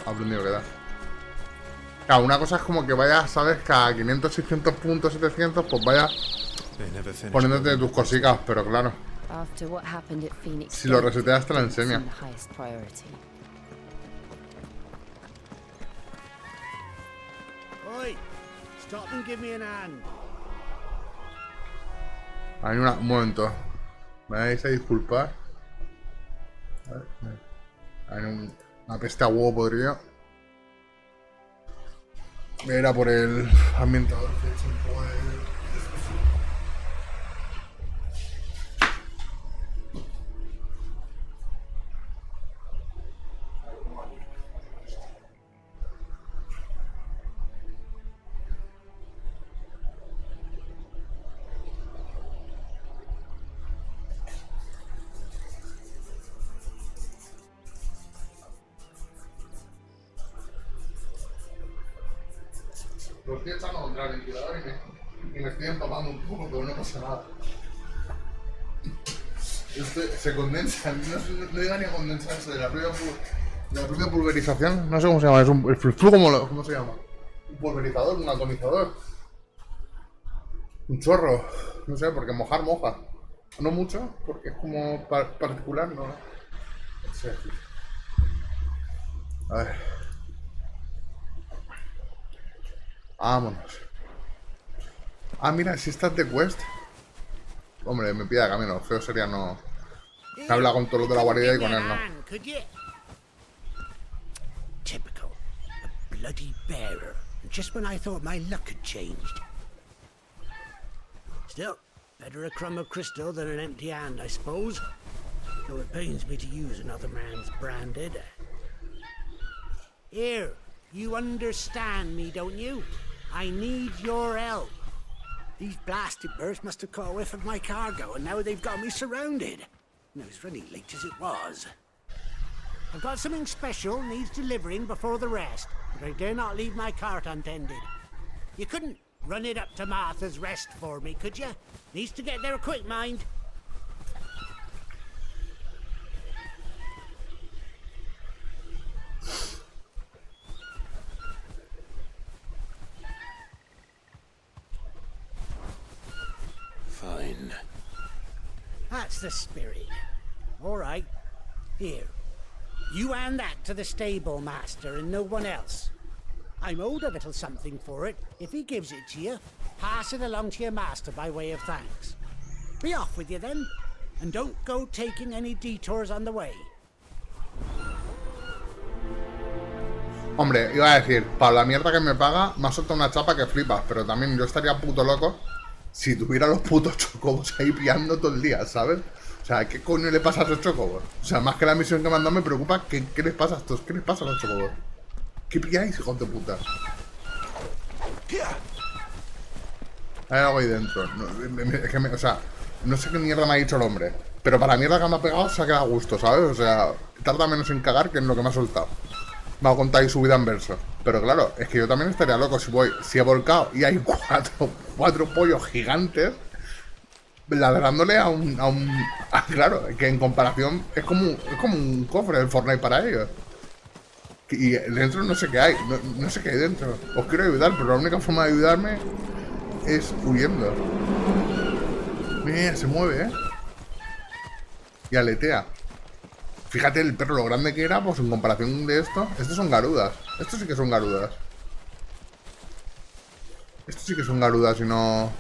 Ha aprendido que da. Claro, una cosa es como que vayas, ¿sabes? Cada 500, 600 puntos, 700, pues vayas poniéndote tus cositas, pero claro. Si lo reseteas te la enseña. Oi, stop and give me an hand. Hay un momento. Me vais a disculpar. Hay una peste a huevo podrido. Era por el ambientador que he hecho un poco de... Lo estoy echando contra el ventilador y me estoy empapando un poco, pero no pasa nada. Se condensa, no llega ni a condensarse de la propia pulverización. No sé cómo se llama, es el flujo, ¿cómo se llama? Un pulverizador, un atomizador. Un chorro, no sé, porque mojar moja. No mucho, porque es como particular, no. No sé. A ver. Vámonos. Ah, mira, si estás de quest. Hombre, me pide camino. Feo sería no... Habla con todos los de la guardia y con él no. Typical. A bloody bearer. Just when I thought my luck had changed. Still, better a crumb of crystal than an empty hand, I suppose. Though it pains me to use another man's branded. Here, you understand me, don't you? I need your help. These blasted birds must have caught a whiff of my cargo, and now they've got me surrounded. And I was running late as it was. I've got something special needs delivering before the rest, but I dare not leave my cart untended. You couldn't run it up to Martha's Rest for me, could you? Needs to get there quick, mind. Fine. That's the spirit. All right. Here. You hand that to the stable master and no one else. I'm owed a little something for it. If he gives it to you, pass it along to your master by way of thanks. Be off with you then, and don't go taking any detours on the way. Hombre, iba a decir, para la mierda que me paga, me ha soltado una chapa que flipas, pero también yo estaría puto loco si tuviera los putos chocobos ahí pillando todo el día, ¿sabes? O sea, ¿qué coño le pasa a esos chocobos? O sea, más que la misión que me han dado me preocupa ¿qué les pasa a estos? ¿Qué les pasa a los chocobos? ¿Qué pilláis, hijos de puta? Hay algo ahí dentro. No, o sea, no sé qué mierda me ha dicho el hombre, pero para la mierda que me ha pegado se ha quedado a gusto, ¿sabes? O sea, tarda menos en cagar que en lo que me ha soltado. Me ha contado ahí su vida en verso. Pero claro, es que yo también estaría loco si he volcado y hay cuatro pollos gigantes ladrándole a un claro, que en comparación es como un cofre del Fortnite para ellos. Y dentro no sé qué hay, no sé qué hay dentro. Os quiero ayudar, pero la única forma de ayudarme es huyendo. Mira, se mueve, y aletea. Fíjate el perro lo grande que era, pues en comparación de esto. Estos son garudas. Estos sí que son garudas. Estos sí que son garudas y no...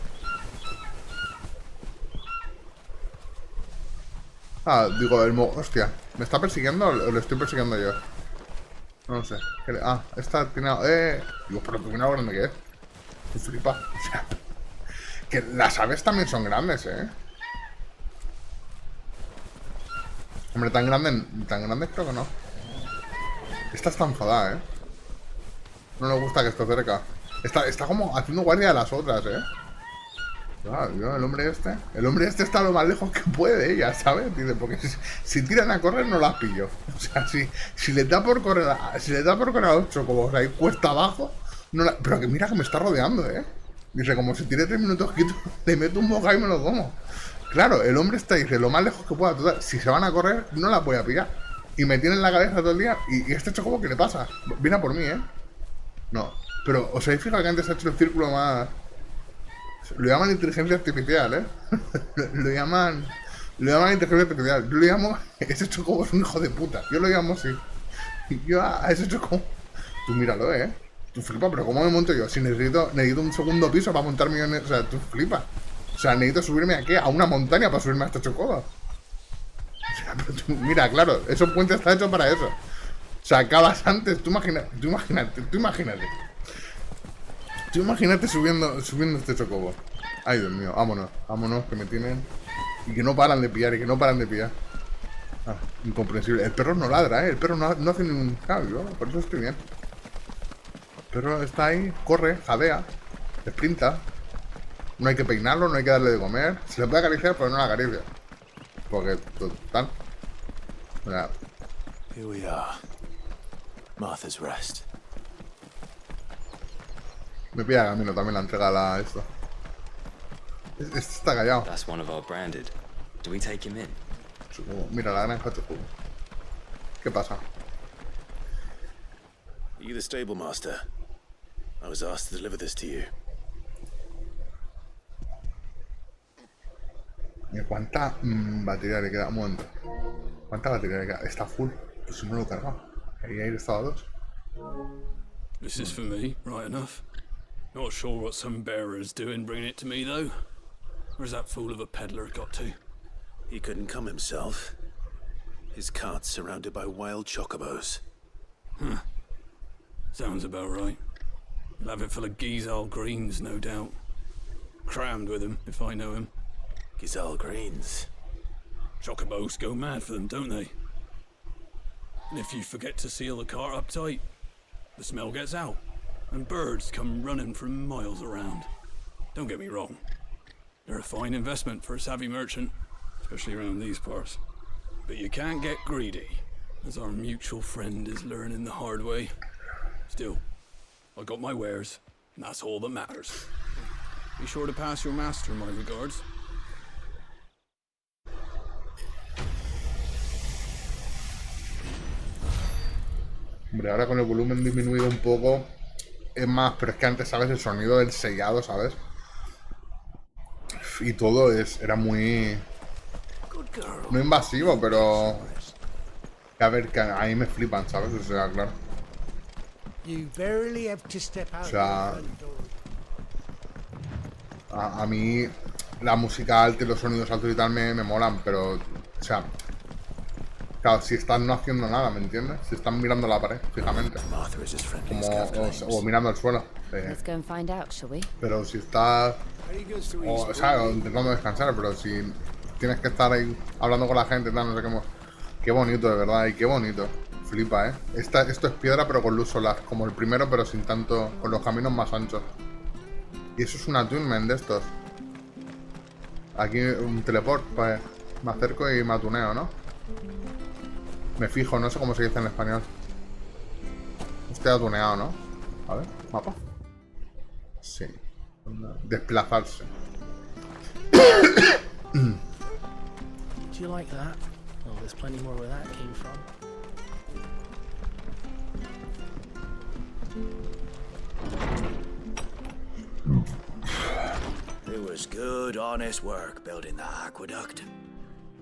Ah, digo, hostia, ¿me está persiguiendo o lo estoy persiguiendo yo? No lo sé. Esta tiene... Digo, pero tú mira lo grande que es. Tú flipa. O sea... Que las aves también son grandes, Hombre, tan grandes creo que no. Esta está enfadada, No le gusta que esté cerca. Está como haciendo guardia de las otras, Claro, el hombre este está lo más lejos que puede ella, ¿sabes? Dice, porque si tiran a correr no las pillo. O sea, si le da por correr a 8 como ahí cuesta abajo, no la, pero que mira que me está rodeando, Dice, como si tire 3 minutos quito, le meto un bocado y me lo como. Claro, el hombre está, dice, lo más lejos que pueda. Total, si se van a correr, no la voy a pillar. Y me tiene en la cabeza todo el día. Y este chocobo, ¿qué le pasa? Viene a por mí, No, pero os habéis fijado que antes ha hecho el círculo más... Lo llaman inteligencia artificial, lo llaman inteligencia artificial. Yo lo llamo... Ese chocobo es un hijo de puta. Yo lo llamo así. Yo a ese chocobo... Tú míralo, Tú flipas, pero ¿cómo me monto yo? Si necesito un segundo piso para montar millones... O sea, tú flipas. O sea, necesito subirme aquí a una montaña para subirme a este chocobo. O sea, pero tú, mira, claro, ese puente está hecho para eso. O sea, acabas antes, tú imagínate subiendo este chocobo. Ay, Dios mío, vámonos, que me tienen. Y que no paran de pillar, incomprensible. El perro no ladra, el perro no hace ningún cambio, por eso estoy bien. El perro está ahí, corre, jadea, sprinta. No hay que peinarlo, no hay que darle de comer. Se le puede acariciar, pero no la acaricia. Porque, total. Mira. Here we are. Martha's Rest. Me pilla camino también la entrega esto. Este está callado. That's one of our branded. Do we take him in? Mira la granja de juego. ¿Qué pasa? Are you the stable master? I was asked to deliver this to you. ¿Cuánta batería le queda? Un momento. ¿Cuánta batería le queda? Está full. Pues si no lo he cargado. Ahí estaba 2. This is for me, right enough. Not sure what some bearer's doing bringing it to me, though. Where's that fool of a peddler got to? He couldn't come himself. His cart's surrounded by wild chocobos. Huh. Sounds about right. He'll have it full of Gizal greens, no doubt. Crammed with him, if I know him. Gizal greens. Chocobos go mad for them, don't they? And if you forget to seal the cart up tight, The smell gets out, and birds come running from miles around. Don't get me wrong. They're a fine investment for a savvy merchant, especially around these parts. But you can't get greedy, as our mutual friend is learning the hard way. Still, I got my wares, and that's all that matters. Be sure to pass your master my regards. Hombre, ahora con el volumen disminuido un poco es más, pero es que antes, ¿sabes? El sonido del sellado, ¿sabes? Y todo era muy... no invasivo, pero... a ver, que a mí me flipan, ¿sabes? O sea, claro. O sea... a mí la música alta y los sonidos altos y tal me molan, pero... o sea... claro, si están no haciendo nada, ¿me entiendes? Si están mirando la pared, fijamente. Como... o mirando el suelo. Let's go and find out, shall we? Pero si estás... o sea, intentando descansar, pero si tienes que estar ahí hablando con la gente, tal, no sé qué... qué bonito, de verdad, y qué bonito. Flipa, ¿eh? Esto es piedra, pero con luz solar. Como el primero, pero sin tanto... con los caminos más anchos. Y eso es un attunement de estos. Aquí un teleport, pues... me acerco y me atuneo, ¿no? Me fijo, no sé cómo se dice en español. Estoy atuneado, ¿no? A ver, mapa. Sí. Desplazarse. Do you like that? Well, there's plenty more where that came from. It was good, honest work building that aqueduct.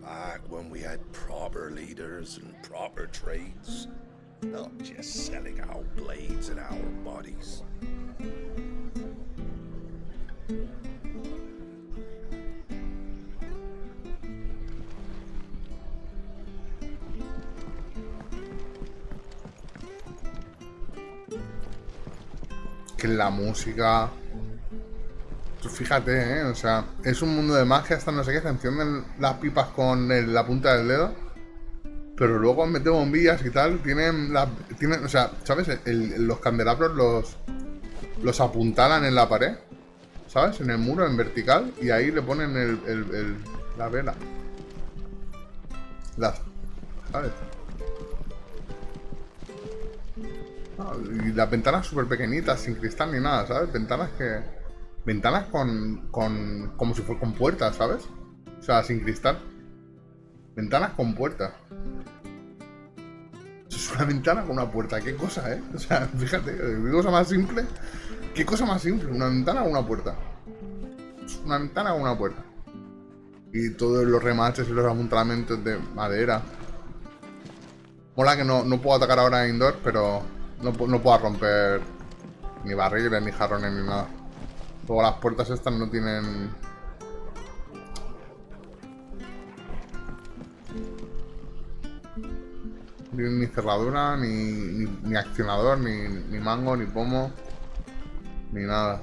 Back when we had proper leaders and proper trades. Not just selling our blades and our bodies. Que la música... tú fíjate, o sea, es un mundo de magia hasta no sé qué, se encienden las pipas con la punta del dedo, pero luego mete bombillas y tal, tienen, o sea, ¿sabes? Los candelabros los apuntalan en la pared, ¿sabes? En el muro, en vertical, y ahí le ponen la vela. ¿Sabes? Y las ventanas súper pequeñitas, sin cristal ni nada, ¿sabes? Ventanas con como si fuera con puertas, ¿sabes? O sea, sin cristal. Ventanas con puertas. Es una ventana con una puerta, qué cosa, ¿eh? O sea, fíjate, qué cosa más simple. Qué cosa más simple, una ventana con una puerta. Una ventana con una puerta. Y todos los remaches y los apuntalamientos de madera. Mola que no puedo atacar ahora a Indoor, pero no puedo romper ni barriles, ni jarrones, ni nada. Luego las puertas estas no tienen... no tienen ni cerradura, ni accionador, ni mango, ni pomo, ni nada.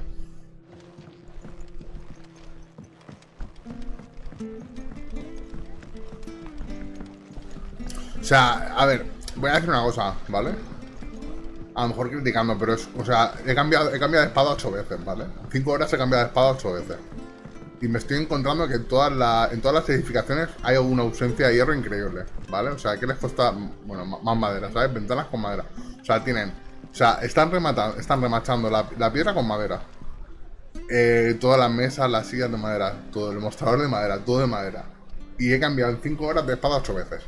O sea, a ver, voy a decir una cosa, ¿vale? A lo mejor criticando, pero es... o sea, he cambiado de espada 8 veces, ¿vale? En 5 horas he cambiado de espada 8 veces. Y me estoy encontrando que en todas las edificaciones hay una ausencia de hierro increíble, ¿vale? O sea, que les cuesta, bueno, más madera, ¿sabes? Ventanas con madera. O sea, están remachando la piedra con madera. Todas las mesas, las sillas de madera, todo el mostrador de madera, todo de madera. Y he cambiado en 5 horas de espada 8 veces.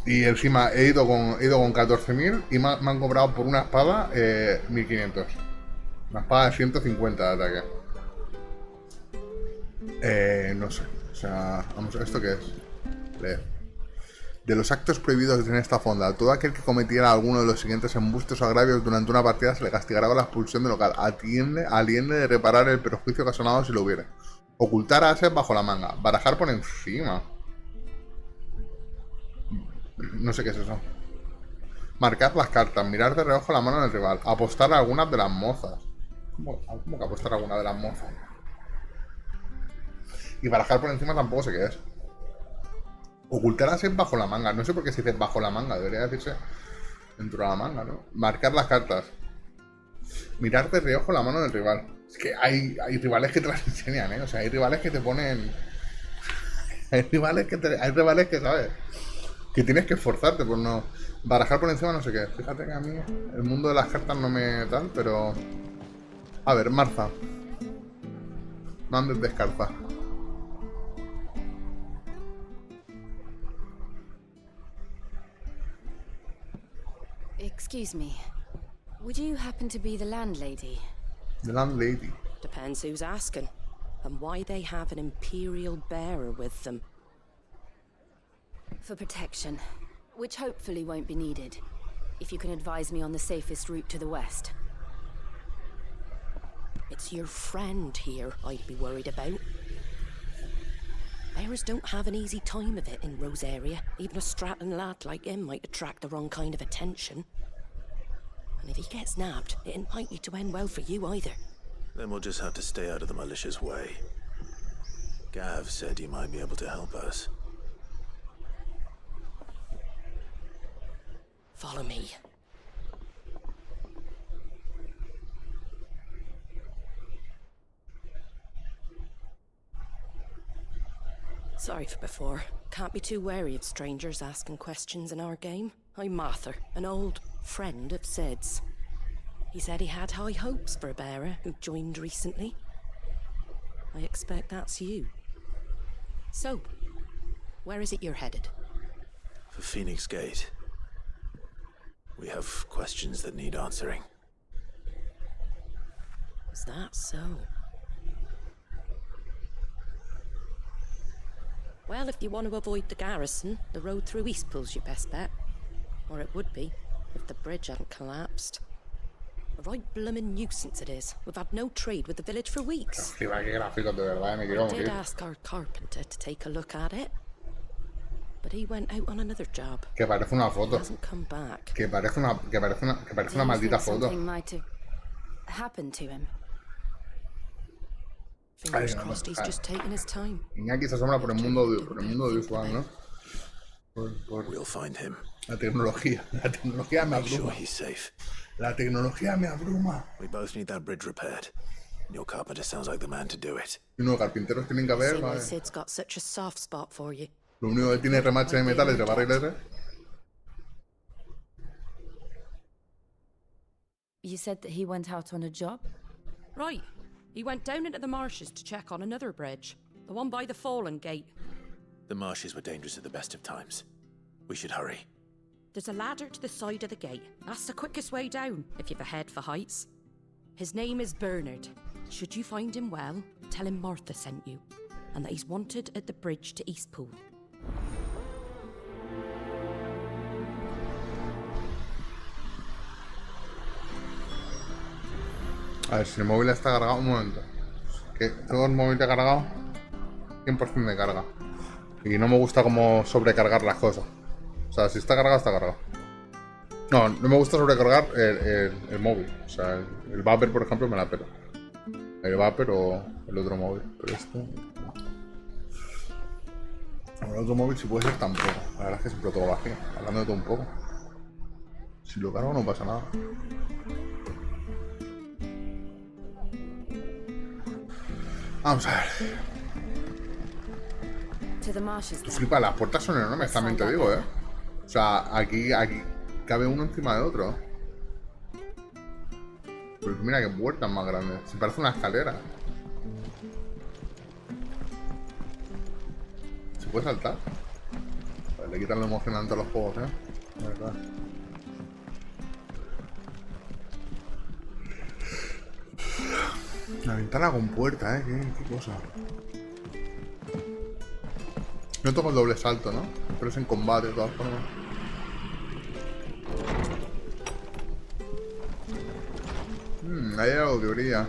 Y encima he ido con 14.000 y me han cobrado por una espada 1.500. Una espada de 150 de ataque. No sé. O sea, vamos, ¿esto qué es? Leer. De los actos prohibidos en esta fonda, todo aquel que cometiera alguno de los siguientes embustes o agravios durante una partida se le castigará con la expulsión del local. Aliende de reparar el perjuicio ocasionado si lo hubiere. Ocultar ases bajo la manga. Barajar por encima. No sé qué es eso. Marcar las cartas. Mirar de reojo la mano del rival. Apostar a algunas de las mozas. ¿Cómo que apostar a alguna de las mozas? Y barajar por encima tampoco sé qué es. Ocultar ases bajo la manga. No sé por qué se dice bajo la manga. Debería decirse dentro de la manga, ¿no? Marcar las cartas. Mirar de reojo la mano del rival. Es que hay rivales que te las enseñan, ¿eh? O sea, hay rivales que te ponen... hay rivales que, ¿sabes? Que tienes que esforzarte por no... Barajar por encima no sé qué. Fíjate que a mí el mundo de las cartas no me tal, pero... A ver, Marza. No andes descalza. Excuse me. Would you happen to be the landlady? The landlady. Depends who's asking, and why they have an Imperial bearer with them. For protection, which hopefully won't be needed. If you can advise me on the safest route to the west. It's your friend here I'd be worried about. Bearers don't have an easy time of it in Rose area. Even a Stratton lad like him might attract the wrong kind of attention. And if he gets nabbed, it ain't likely to end well for you either. Then we'll just have to stay out of the malicious way. Gav said you might be able to help us. Follow me. Sorry for before. Can't be too wary of strangers asking questions in our game. I'm Martha, an old friend of Sid's. He said he had high hopes for a bearer who joined recently. I expect that's you. So, where is it you're headed? For Phoenix Gate. We have questions that need answering. Is that so? Well, if you want to avoid the garrison, the road through Eastpool's your best bet. Or it would be, if the bridge hadn't collapsed. A right bloomin' nuisance it is. We've had no trade with the village for weeks. Qué gráficos, de verdad, me quiero I did morir. ask our carpenter to take a look at it. But he went out on another job. Que parece una foto. Hasn't come back. Que parece una Do you maldita think foto. something might have happened to him? Fingers crossed he's just taking his time. Iñaki se asombra por el mundo visual, ¿no? We'll find him. La tecnología me Make sure abruma. he's safe. La tecnología me abruma. We both need that bridge repaired. Your carpenter sounds like the man to do it. Y unos carpinteros tienen que See haber, why ¿vale? Sid's got such a soft spot for you. Lo único que tiene remache de metal entre barra y letra. You said that he went out on a job? Right. He went down into the marshes to check on another bridge. The one by the Fallen Gate. The marshes were dangerous at the best of times. We should hurry. There's a ladder to the side of the gate. That's the quickest way down, if you've a head for heights. His name is Bernard. Should you find him well, tell him Martha sent you, and that he's wanted at the bridge to Eastpool. A ver, si el móvil está cargado, un momento. Que tengo el móvil cargado 100% de carga. Y no me gusta como sobrecargar las cosas. O sea, si está cargado, está cargado. No, no me gusta sobrecargar el móvil. O sea, el Vapor, por ejemplo, me la pela. El Vapor o el otro móvil. Pero este... El otro móvil, si puede ser, tampoco. La verdad es que siempre todo vacío. Hablando de todo un poco. Si lo cargo no pasa nada. Vamos a ver. To the marshes then. Flipa, las puertas son enormes, también te digo, ¿eh? O sea, aquí cabe uno encima de otro. Pero mira qué puertas más grandes. Se parece una escalera. ¿Se puede saltar? Vale, le quitan lo emocionante a los juegos, ¿eh? La verdad. La ventana con puerta, ¿eh? ¿Qué cosa? No toco el doble salto, ¿no? Pero es en combate, de todas formas. Hay algo que brilla.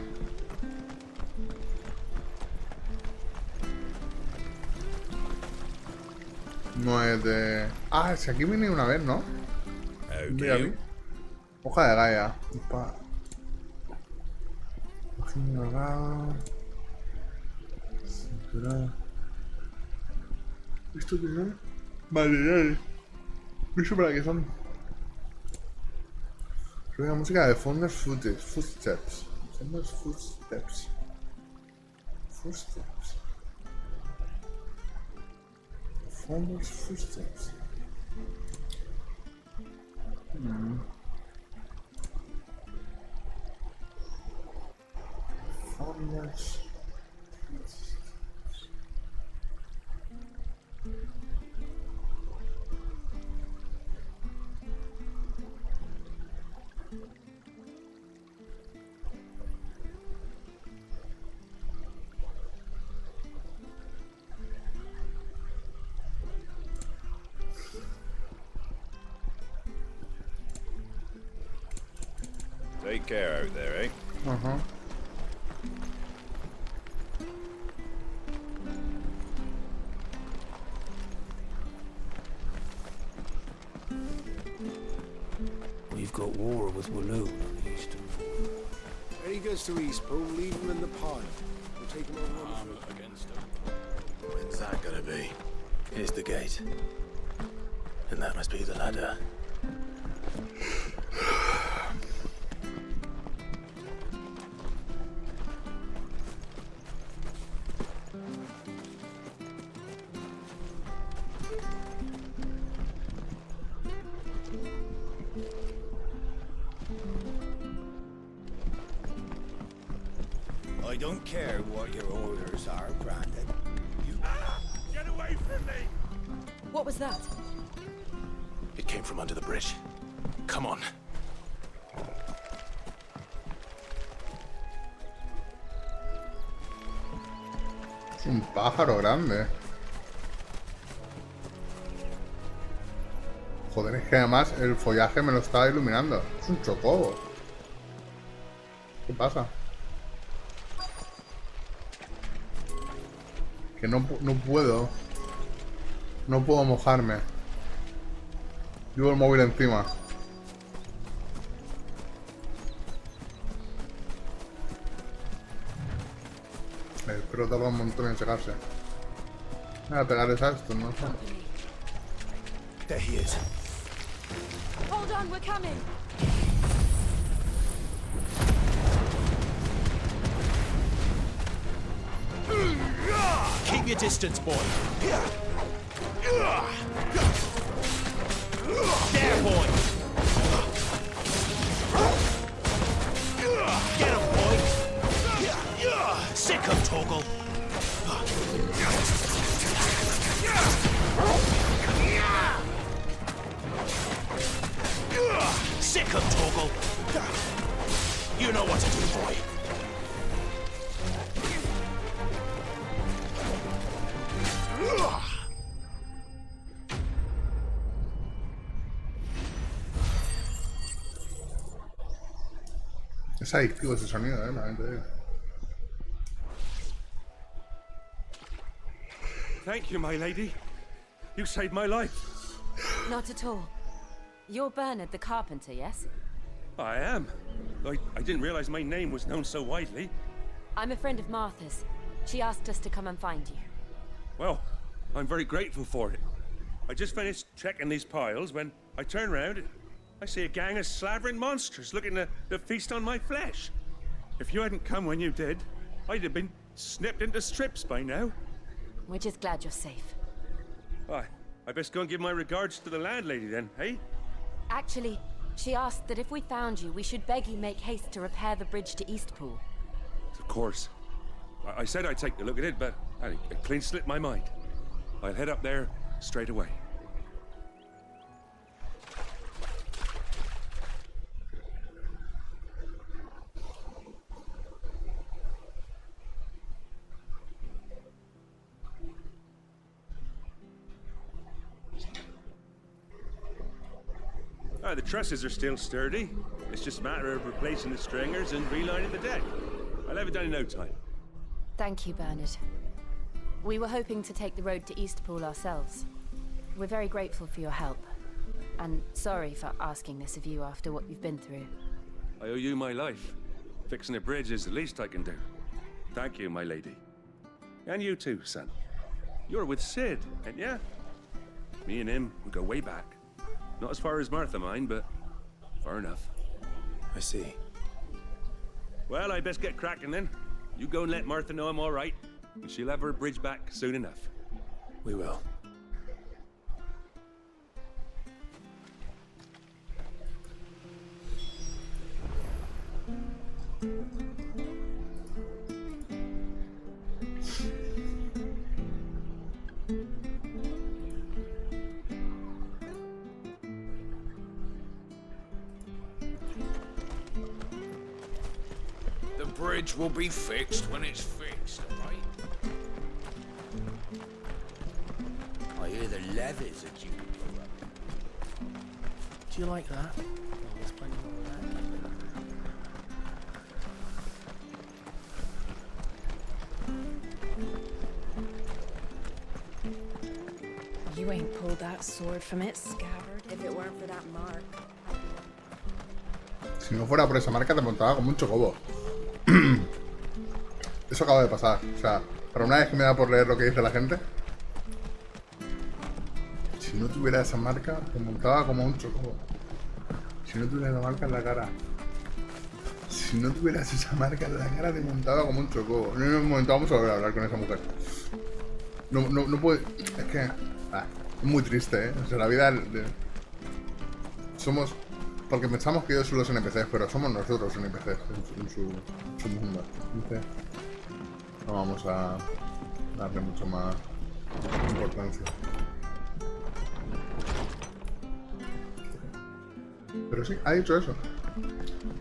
No es de... Ah, si aquí vine una vez, ¿no? Mira aquí. Hoja de Gaia. Página dorada. Cinturón. ¿Esto qué es? Materiales. No sé para qué son. La música de Founder's Footsteps. Founder's Footsteps. Footsteps. Founder's Footsteps. Founder's Footsteps. Take care out there, eh? Uh-huh. We've got war with Walloon on the eastern. When he goes to Eastpool, leave him in the pond. We'll take him over on I'm foot. against him. When's that gonna be? Here's the gate. And that must be the ladder. I don't care what your orders are, Brandon. Get away from me! What was that? It came from under the bridge. Come on. Es un pájaro grande. Joder, es que además el follaje me lo está iluminando. Es un chocobo. ¿Qué pasa? Que no puedo. No puedo mojarme. Llevo el móvil encima. Pero tarda un montón en secarse. Voy a pegarles a esto, no sé. There he is. Hold on, we're coming. Keep your distance, boy. There, boy. Get him, boy. Sick of Toggle. Sick of Toggle. You know what to do, boy. Es adictivo ese sonido, también te digo. Thank you, my lady. You saved my life. Not at all. You're Bernard the carpenter, yes? I am. I didn't realize my name was known so widely. I'm a friend of Martha's. She asked us to come and find you. Well, I'm very grateful for it. I just finished checking these piles when I turn around. I see a gang of slavering monsters looking to feast on my flesh. If you hadn't come when you did, I'd have been snipped into strips by now. We're just glad you're safe. I best go and give my regards to the landlady then, eh? Actually, she asked that if we found you, we should beg you make haste to repair the bridge to Eastpool. Of course. I said I'd take a look at it, but it clean slipped my mind. I'll head up there straight away. The trusses are still sturdy. It's just a matter of replacing the stringers and relining the deck. I'll have it done in no time. Thank you, Bernard. We were hoping to take the road to Eastpool ourselves. We're very grateful for your help. And sorry for asking this of you after what you've been through. I owe you my life. Fixing a bridge is the least I can do. Thank you, my lady. And you too, son. You're with Sid, ain't ya? Me and him, we go way back. Not as far as Martha, mind, but far enough. I see. Well, I best get cracking then. You go and let Martha know I'm all right, and she'll have her bridge back soon enough. We will. The bridge will be fixed when it's fixed, all right? I hear the levies are due to go up. Do you like that? Oh, there's plenty more of that. You ain't pulled that sword from its scabbard. If it weren't for that mark. Si no fuera por esa marca te montaba como un chocobo. Eso acaba de pasar. O sea, para una vez que me da por leer lo que dice la gente, si no tuviera esa marca te montaba como un chocobo. Si no tuviera la marca en la cara. Si no tuvieras esa marca en la cara te montaba como un chocobo. En un momento vamos a volver a hablar con esa mujer. No puede... Es que... es muy triste, ¿eh? O sea, la vida... Somos... Porque pensamos que ellos son los NPCs, pero somos nosotros NPCs en su mundo. Entonces, no vamos a darle mucho más importancia. Pero sí, ha dicho eso.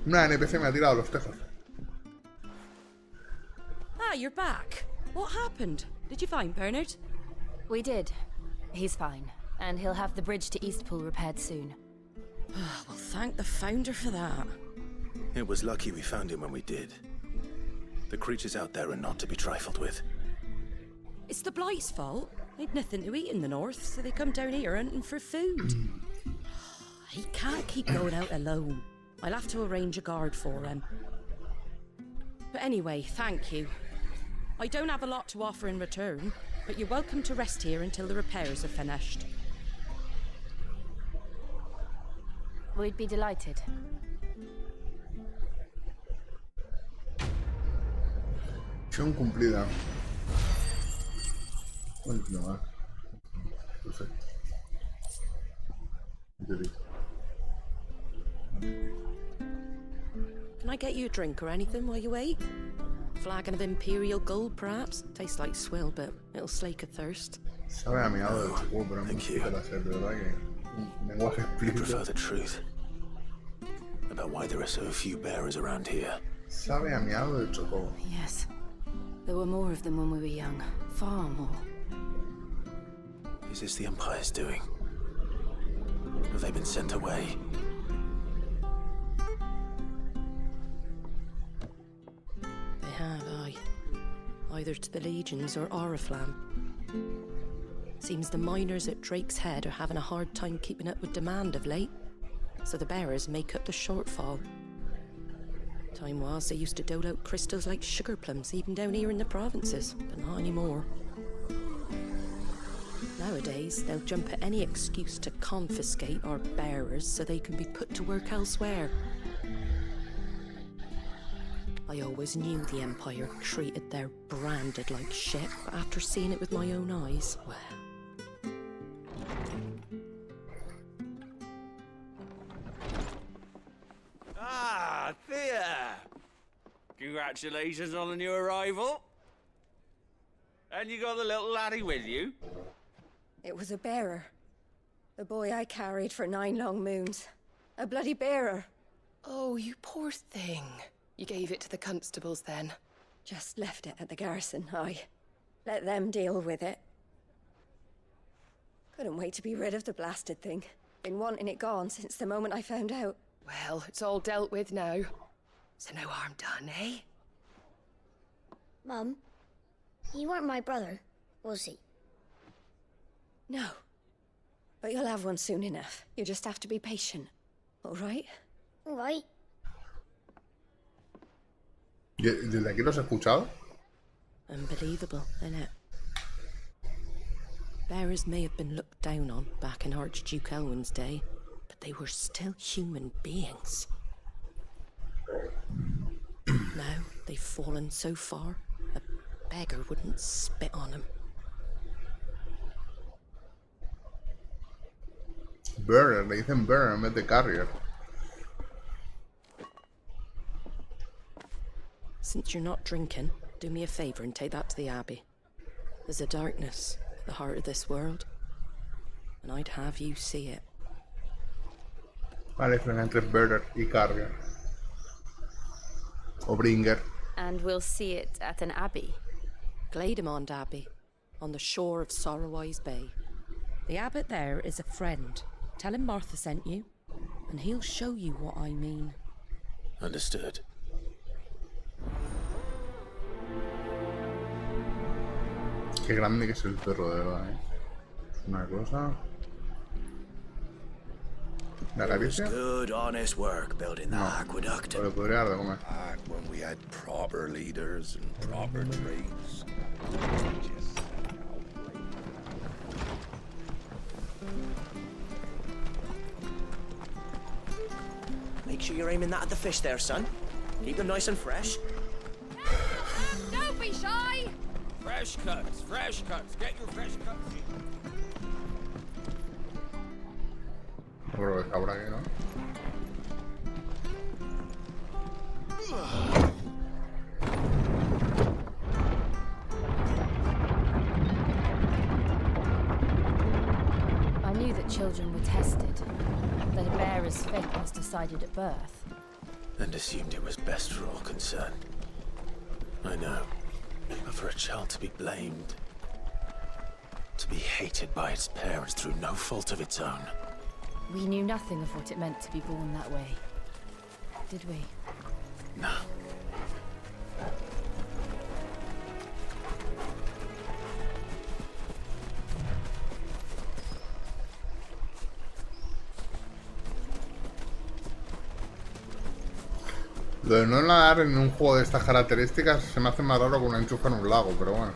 Una NPC me ha tirado los tejos. Ah, you're back. What happened? Did you find Bernard? We did. He's fine, and he'll have the bridge to Eastpool repaired soon. Well, thank the Founder for that. It was lucky we found him when we did. The creatures out there are not to be trifled with. It's the Blight's fault. They'd nothing to eat in the north, so they come down here hunting for food. He can't keep going out alone. I'll have to arrange a guard for him. But anyway, thank you. I don't have a lot to offer in return, but you're welcome to rest here until the repairs are finished. We'd be delighted. Misión cumplida. Bueno, no más. Perfecto. Can I get you a drink or anything while you wait? Flagon of Imperial Gold, perhaps? Tastes like swill, but it'll slake a thirst. Sabe a miado del chocobo, pero no me quita la sed, de verdad que un lenguaje You explícito. prefer the truth about why there are so few bearers around here. Sabe a miado del chocobo. Yes. There were more of them when we were young. Far more. Is this the Empire's doing? Have they been sent away? They have, aye. Either to the Legions or Oriflamme. Seems the miners at Drake's Head are having a hard time keeping up with demand of late, so the bearers make up the shortfall. Time was they used to dole out crystals like sugar plums even down here in the provinces, but not anymore. Nowadays, they'll jump at any excuse to confiscate our bearers so they can be put to work elsewhere. I always knew the Empire treated their branded like shit, but after seeing it with my own eyes, well... Ah, Thea! Congratulations on the new arrival. And you got the little laddie with you? It was a bearer. The boy I carried for 9 long moons. A bloody bearer. Oh, you poor thing. You gave it to the constables then? Just left it at the garrison, aye. Let them deal with it. Couldn't wait to be rid of the blasted thing. Been wanting it gone since the moment I found out. Well, it's all dealt with now. So no harm done, eh? Mum, he weren't my brother, was he? No. But you'll have one soon enough. You just have to be patient. All right? All right. ¿Desde aquí los he escuchado? Unbelievable, innit? Bearers may have been looked down on back in Archduke Elwin's day, but they were still human beings. Now they've fallen so far, a beggar wouldn't spit on them. Bearer, le dicen bearer en vez de carrier. Since you're not drinking, do me a favor and take that to the Abbey. There's a darkness at the heart of this world, and I'd have you see it. Vale, diferencia entre bearer y carrier. O bringer. And we'll see it at an abbey. Glademond Abbey, on the shore of Sorrowwise Bay. The abbot there is a friend. Tell him Martha sent you, and he'll show you what I mean. Understood. Qué grande que es el perro, de verdad, Una cosa. ¿La It was caricia? good, honest work building the No. aqueduct. O le podría dar de comer. Back when we had proper leaders and proper trades. Make sure you're aiming that at the fish there, son. Keep them nice and fresh. Don't be shy! Fresh cuts, fresh cuts. Get your fresh cuts in. No creo que cabra aquí, ¿no? I knew that children were tested, that a bearer's fate was decided at birth. And assumed it was best for all concerned. I know. But for a child to be blamed, to be hated by its parents through no fault of its own. We knew nothing of what it meant to be born that way, did we? No. Lo de no nadar en un juego de estas características se me hace más raro con una enchufa en un lago, pero bueno.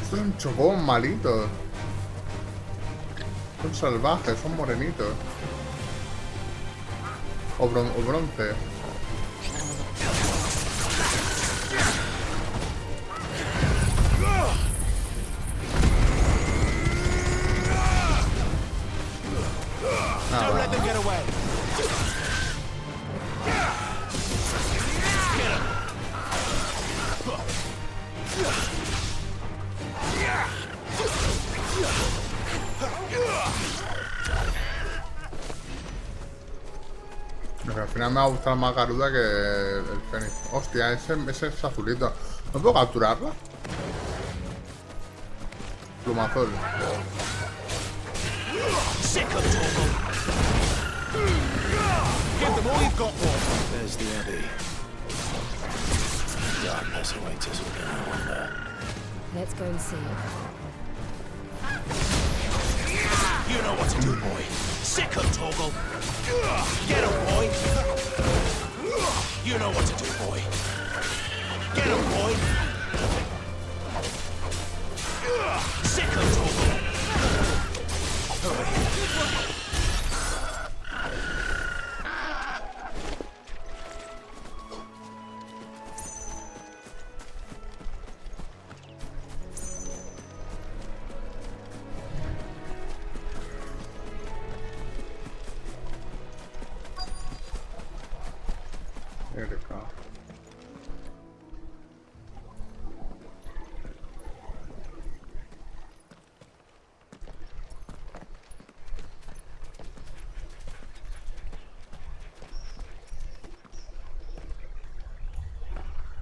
Son chocón malitos. Son salvajes, son morenitos. O bronce. Don't let them get away. Pero al final me va a gustar más Garuda que el Fénix. Hostia, ese es azulito. ¿No puedo capturarlo? Plumazol. Sick of Torgal. Give them all you've got, boy. There's the Abbey. Darkness awaits us within, I wonder. Let's go and see it. You know what to do, boy. Sick of Torgal. Get him, boy. You know what to do, boy. Get him, boy. Sick of Torgal.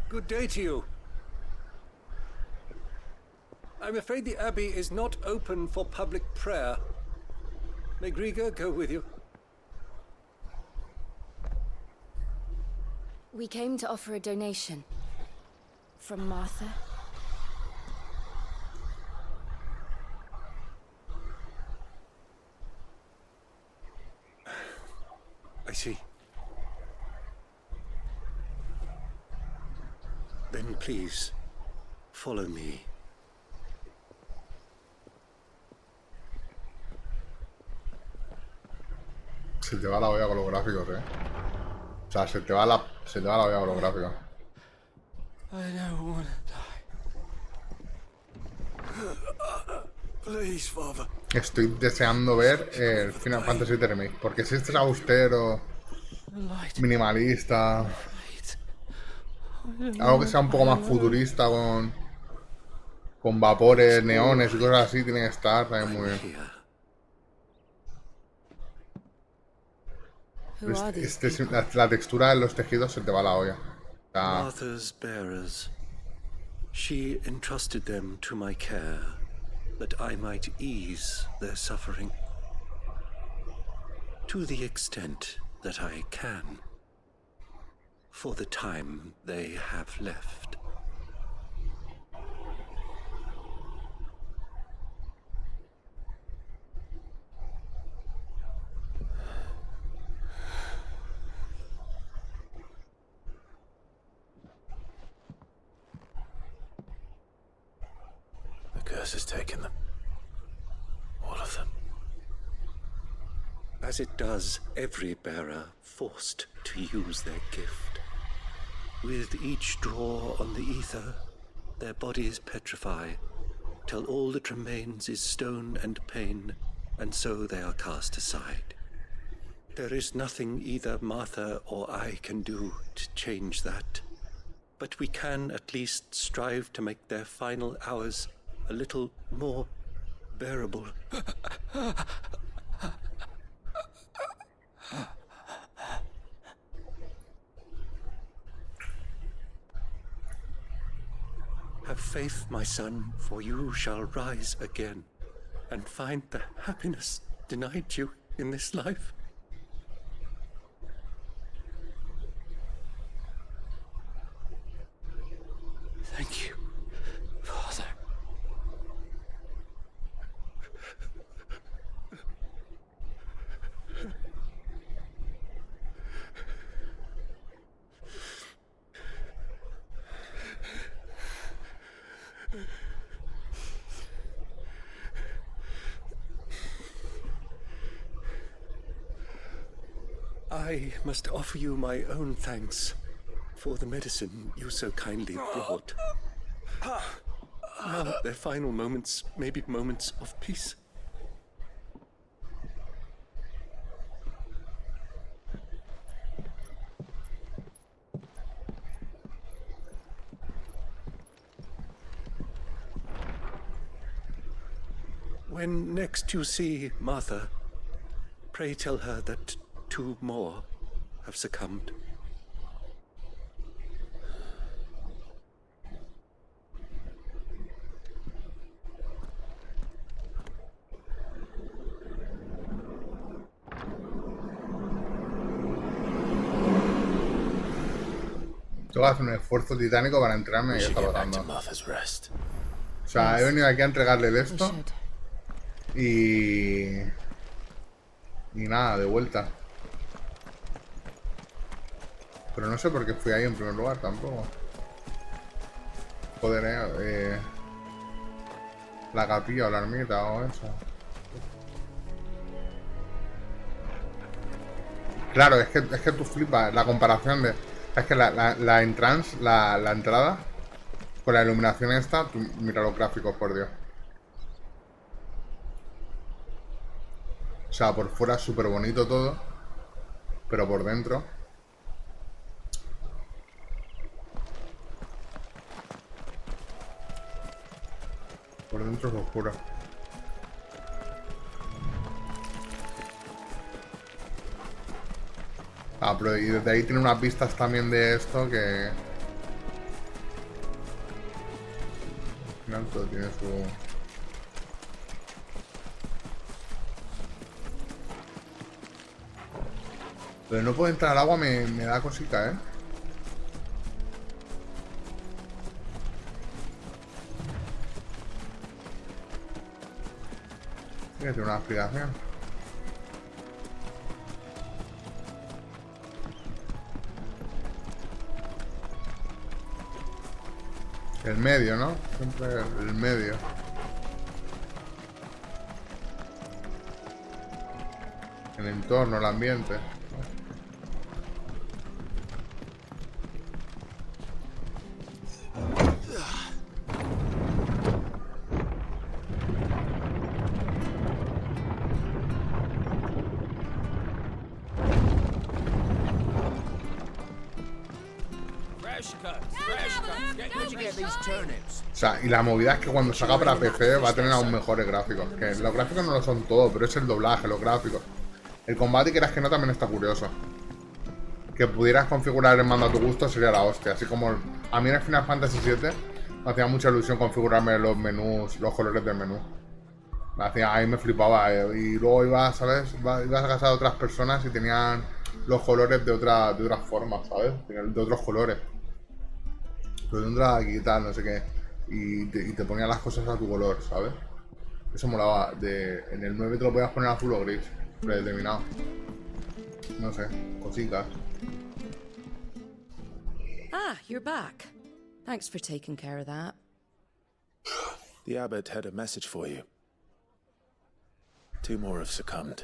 Good day to you. I'm afraid the Abbey is not open for public prayer. May Griga go with you? We came to offer a donation. From Martha. I see. Then please, follow me. Se te va la olla con los gráficos, O sea, se te va la olla con los gráficos. I don't want to die. Please, Father. Estoy deseando ver el Final Fantasy VII Remake. Porque si este es austero, minimalista, algo que sea un poco más futurista con vapores, neones y cosas así, tiene que estar también muy bien. La textura de los tejidos se te va la olla. Martha's bearers. She entrusted them to my care, that I might ease their suffering. To the extent that I can. For the time they have left. The curse has taken them. All of them. As it does every bearer forced to use their gift. With each draw on the ether, their bodies petrify, till all that remains is stone and pain, and so they are cast aside. There is nothing either Martha or I can do to change that, but we can at least strive to make their final hours a little more bearable. Have faith, my son, for you shall rise again and find the happiness denied you in this life. Thank you, Father. I must offer you my own thanks for the medicine you so kindly brought. Now their final moments may be moments of peace. When next you see Martha, pray tell her that 2 more have succumbed. Tengo que hacer un esfuerzo titánico para entrarme y ya está pasando. O sea, he venido aquí a entregarle el esto y nada, de vuelta. Pero no sé por qué fui ahí en primer lugar tampoco. Joder, la capilla o la ermita o eso. Claro, es que tú flipas la comparación de... Es que la entrance, la entrada, con la iluminación esta, tú mira los gráficos, por Dios. O sea, por fuera es súper bonito todo, pero por dentro... Por dentro es oscuro. Ah, pero y desde ahí tiene unas vistas también de esto que... Al final todo tiene su... Pero no puedo entrar al agua, me da cosita, ¿eh? Tiene que tener una explicación. El medio, ¿no? Siempre el medio. El entorno, el ambiente. O sea, y la movida es que cuando salga para PC va a tener aún mejores gráficos. Que los gráficos no lo son todo, pero es el doblaje, los gráficos. El combate, quieras que no, también está curioso. Que pudieras configurar el mando a tu gusto sería la hostia. Así como a mí en el Final Fantasy VII me hacía mucha ilusión configurarme los menús, los colores del menú. Ahí me flipaba. Y luego ibas, ¿sabes? Ibas a casa de otras personas y tenían los colores de otras formas, ¿sabes? De otros colores. Pues de un drag y tal, no sé qué. Y te ponía las cosas a tu color, ¿sabes? Eso molaba. En el 9 te lo podías poner azul o gris, predeterminado. No sé, cositas. Ah, you're back. Thanks for taking care of that. The abbot had a message for you. 2 more have succumbed.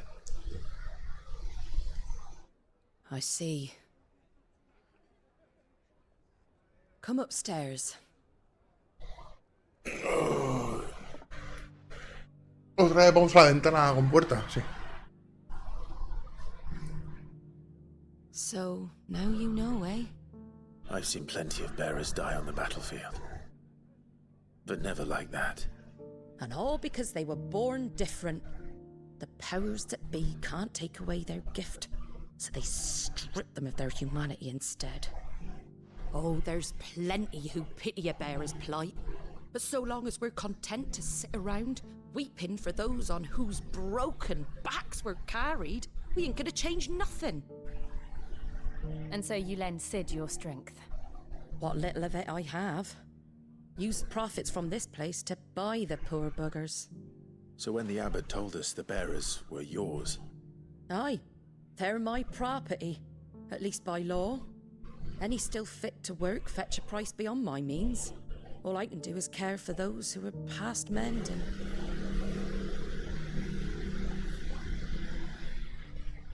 I see. Come upstairs. Otra vez vamos a la ventana con puerta, sí. So, now you know, eh? I've seen plenty of bearers die on the battlefield. But never like that. And all because they were born different. The powers that be can't take away their gift, so they strip them of their humanity instead. Oh, there's plenty who pity a bearer's plight. But so long as we're content to sit around, weeping for those on whose broken backs we're carried, we ain't gonna change nothing. And so you lend Sid your strength? What little of it I have. Use profits from this place to buy the poor buggers. So when the abbot told us the bearers were yours... Aye, they're my property, at least by law. Any still fit to work fetch a price beyond my means. All I can do is care for those who are past mending.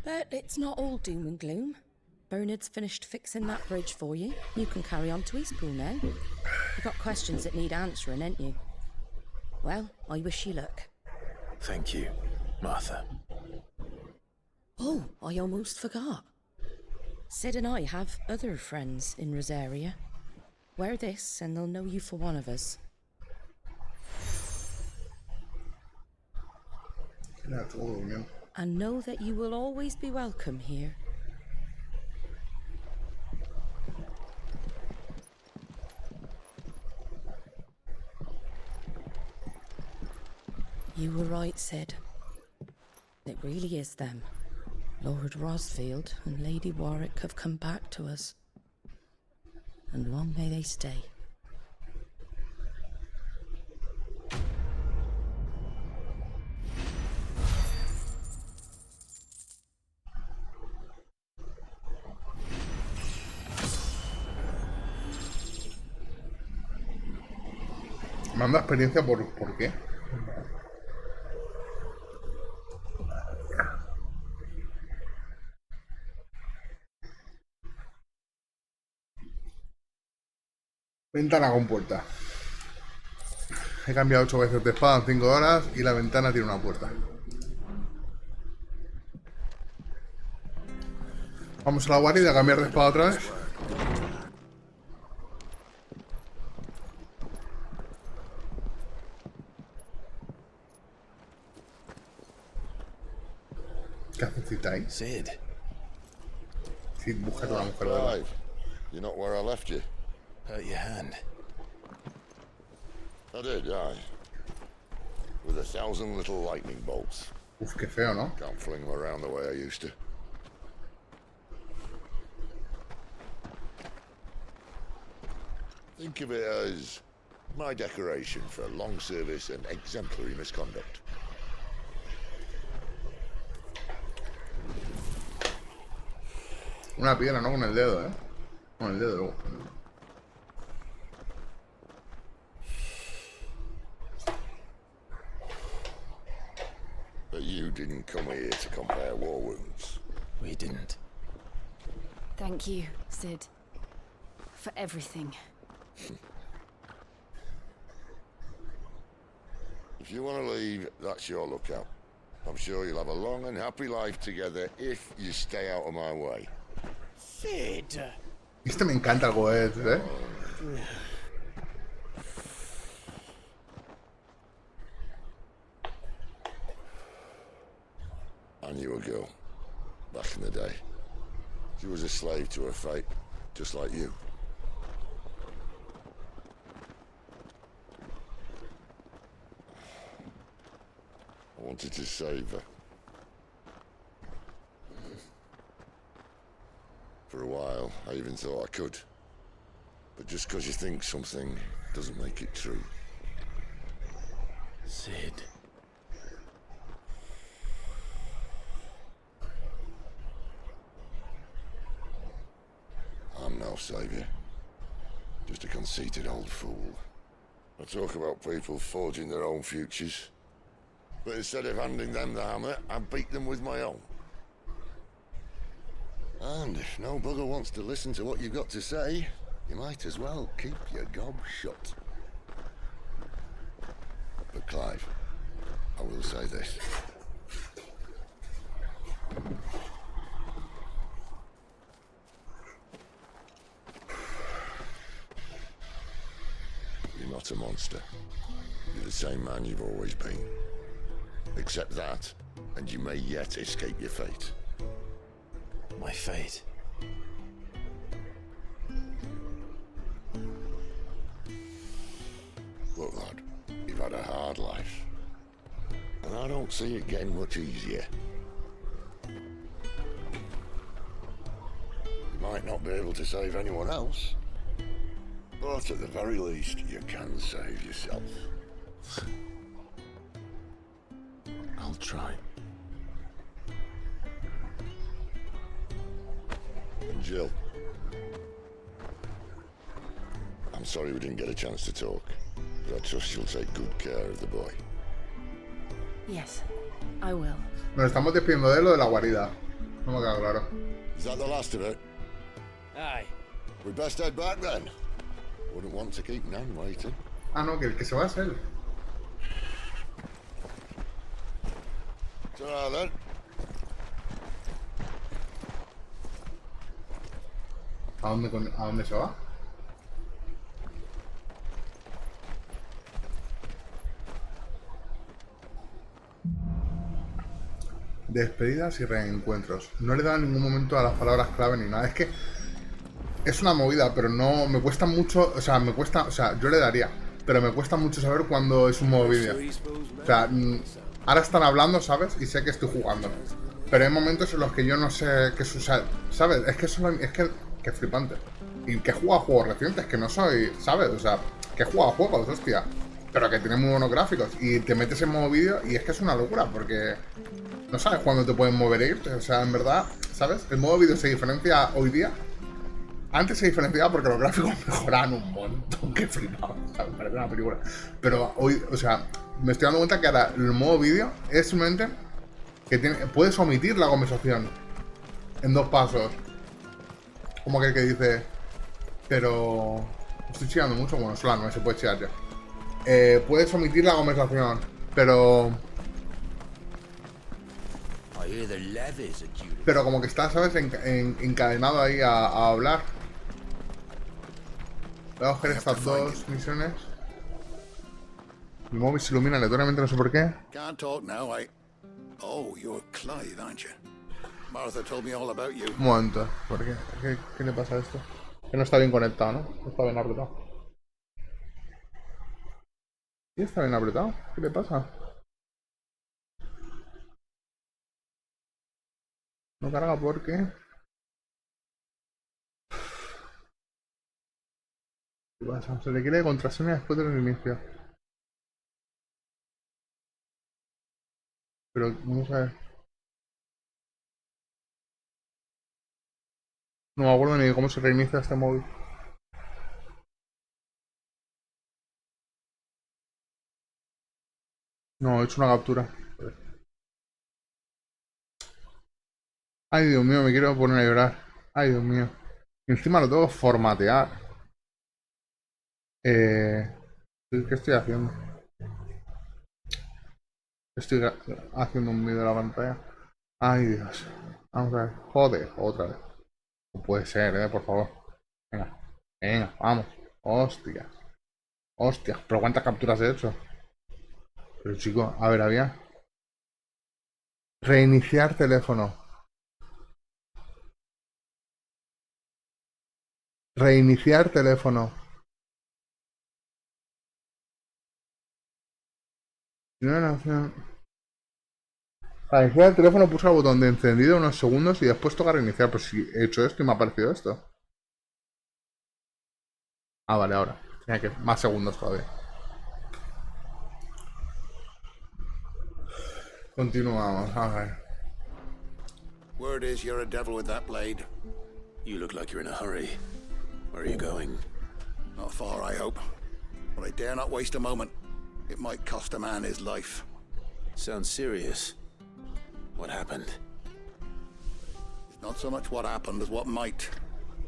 But it's not all doom and gloom. Bernard's finished fixing that bridge for you. You can carry on to Eastpool now. You've got questions that need answering, ain't you? Well, I wish you luck. Thank you, Martha. Oh, I almost forgot. Sid and I have other friends in Rosaria. Wear this and they'll know you for one of us. And know that you will always be welcome here. You were right, Sid. It really is them. Lord Rosfield and Lady Warwick have come back to us. And long may they stay. Manda experiencia ¿por qué? Ventana con puerta. He cambiado 8 veces de espada en 5 horas y la ventana tiene una puerta. Vamos a la guarida a cambiar de espada otra vez. ¿Qué haces cita ahí? Sid. Sid, búscate una mujer. Clive, you're not where I left you. Hurt your hand. I did, aye. With 1,000 little lightning bolts. Uf, qué feo, ¿no? Can't fling them around the way I used to. Think of it as my decoration for long service and exemplary misconduct. Una piedra, ¿no? Con el dedo, ¿eh? Con el dedo luego. didn't come here to compare war wounds. We didn't. Thank you, Sid. For everything. If you want to leave, that's your lookout. I'm sure you'll have a long and happy life together if you stay out of my way. Sid! Este me encanta el Goethe, ¿eh? I knew a girl, back in the day. She was a slave to her fate, just like you. I wanted to save her. For a while, I even thought I could. But just because you think something doesn't make it true. Sid. I'm no savior. Just a conceited old fool. I talk about people forging their own futures. But instead of handing them the hammer, I beat them with my own. And if no bugger wants to listen to what you've got to say, you might as well keep your gob shut. But Clive, I will say this. You're not a monster. You're the same man you've always been. Accept that, and you may yet escape your fate. My fate. Look, lad, you've had a hard life. And I don't see it getting much easier. You might not be able to save anyone else, but at the very least, you can save yourself. I'll try. And Jill, I'm sorry we didn't get a chance to talk, but I trust you'll take good care of the boy. Yes, I will. Nos estamos despidiendo de lo de la guarida. No me queda claro. Is that the last of it? Aye. We best head back then. Wouldn't want to keep Nan waiting. Ah, no, que el que se va es él. Ta-ra then. ¿A dónde se va? Despedidas y reencuentros. No le da en ningún momento a las palabras clave ni nada. Es que es una movida, pero no me cuesta mucho. O sea, yo le daría, pero me cuesta mucho saber cuándo es un modo vídeo. O sea, ahora están hablando, ¿sabes? Y sé que estoy jugando. Pero hay momentos en los que yo no sé qué es usar, ¿sabes? Es que es flipante. Y que juega a juegos recientes, que no soy, ¿sabes? O sea, que juega a juegos, hostia. Pero que tiene muy buenos gráficos. Y te metes en modo vídeo y es que es una locura, porque no sabes cuándo te pueden mover e irte. O sea, en verdad, ¿sabes? El modo vídeo se diferencia hoy día. Antes se diferenciaba porque los gráficos mejoraban un montón, que flipaba, ¿sabes? Parece una película. Pero hoy, o sea, me estoy dando cuenta que ahora el modo vídeo es simplemente que puedes omitir la conversación en 2 pasos. Como aquel que dice, pero estoy chillando mucho, bueno, solo no se puede chillar ya. Puedes omitir la conversación, pero como que estás, ¿sabes? Encadenado ahí a hablar. Voy a coger estas 2 misiones. Mi móvil se ilumina aleatoriamente, no sé por qué. Can't talk now, Oh, you're Clive, aren't you? Martha told me all about you. Un momento, ¿por qué? ¿Qué le pasa a esto? Que no está bien conectado, ¿no? No está bien apretado. ¿Sí está bien apretado? ¿Qué le pasa? No carga porque... ¿Qué pasa? Se requiere contraseña después del inicio. Pero vamos a ver. No me acuerdo ni de cómo se reinicia este móvil. No, he hecho una captura. Ay, Dios mío, me quiero poner a llorar. Ay, Dios mío. Y encima lo tengo que formatear. ¿Qué estoy haciendo? Estoy haciendo un vídeo de la pantalla. Ay, Dios. Vamos a ver. Joder, otra vez. No puede ser, por favor. Venga, venga, vamos. Hostia. Hostia, pero ¿cuántas capturas he hecho? Pero chico, a ver, había. Reiniciar teléfono. Reiniciar teléfono. Primera opción. Para iniciar el teléfono puse el botón de encendido unos segundos y después toca reiniciar. Pues si he hecho esto y me ha aparecido esto. Ah, vale, ahora. Tenía que más segundos todavía. Continuamos, a ver. Word is you're a devil with that blade. You look like you're in a hurry. Where are you going? Not far, I hope. But I dare not waste a moment. It might cost a man his life. Sounds serious. What happened? It's not so much what happened as what might.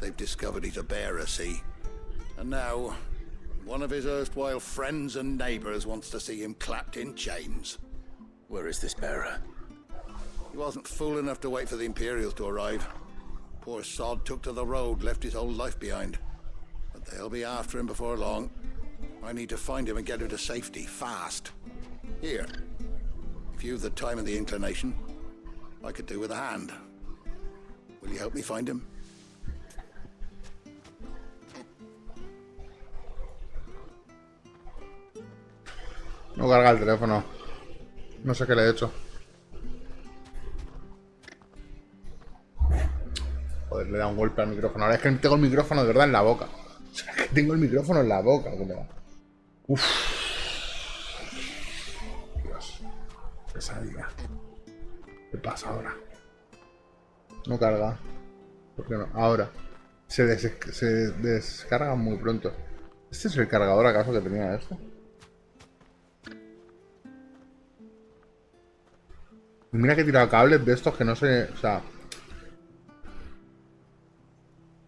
They've discovered he's a bearer, see? And now, one of his erstwhile friends and neighbors wants to see him clapped in chains. Where is this bearer? He wasn't fool enough to wait for the Imperials to arrive. Poor sod took to the road, left his whole life behind. But they'll be after him before long. I need to find him and get him to safety, fast. Here, if you've the time and the inclination, I could do with a hand. Will you help me find him? No carga el teléfono. No sé qué le he hecho. Joder, le he dado un golpe al micrófono. Ahora es que tengo el micrófono de verdad en la boca. O sea, es que tengo el micrófono en la boca. Uff. Dios. Pesadilla. ¿Qué pasa ahora? No carga. ¿Por qué no? Ahora. Se descarga muy pronto. ¿Este es el cargador acaso que tenía esto? Y mira que he tirado cables de estos que no sé... O sea...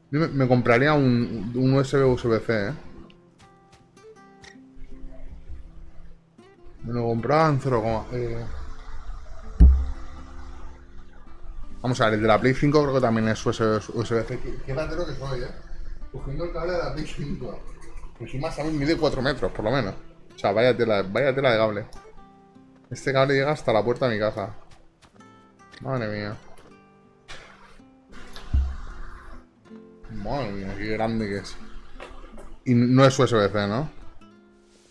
Yo me compraría un USB-C, ¿eh? Me lo compraba en 0, Vamos a ver, el de la Play 5 creo que también es USB-C. Qué ratero que soy, cogiendo el cable de la Play 5. Encima sabe mide 4 metros, por lo menos. O sea, vaya tela de cable. Este cable llega hasta la puerta de mi casa. Madre mía. Madre mía, qué grande que es. Y no es USB-C, ¿no?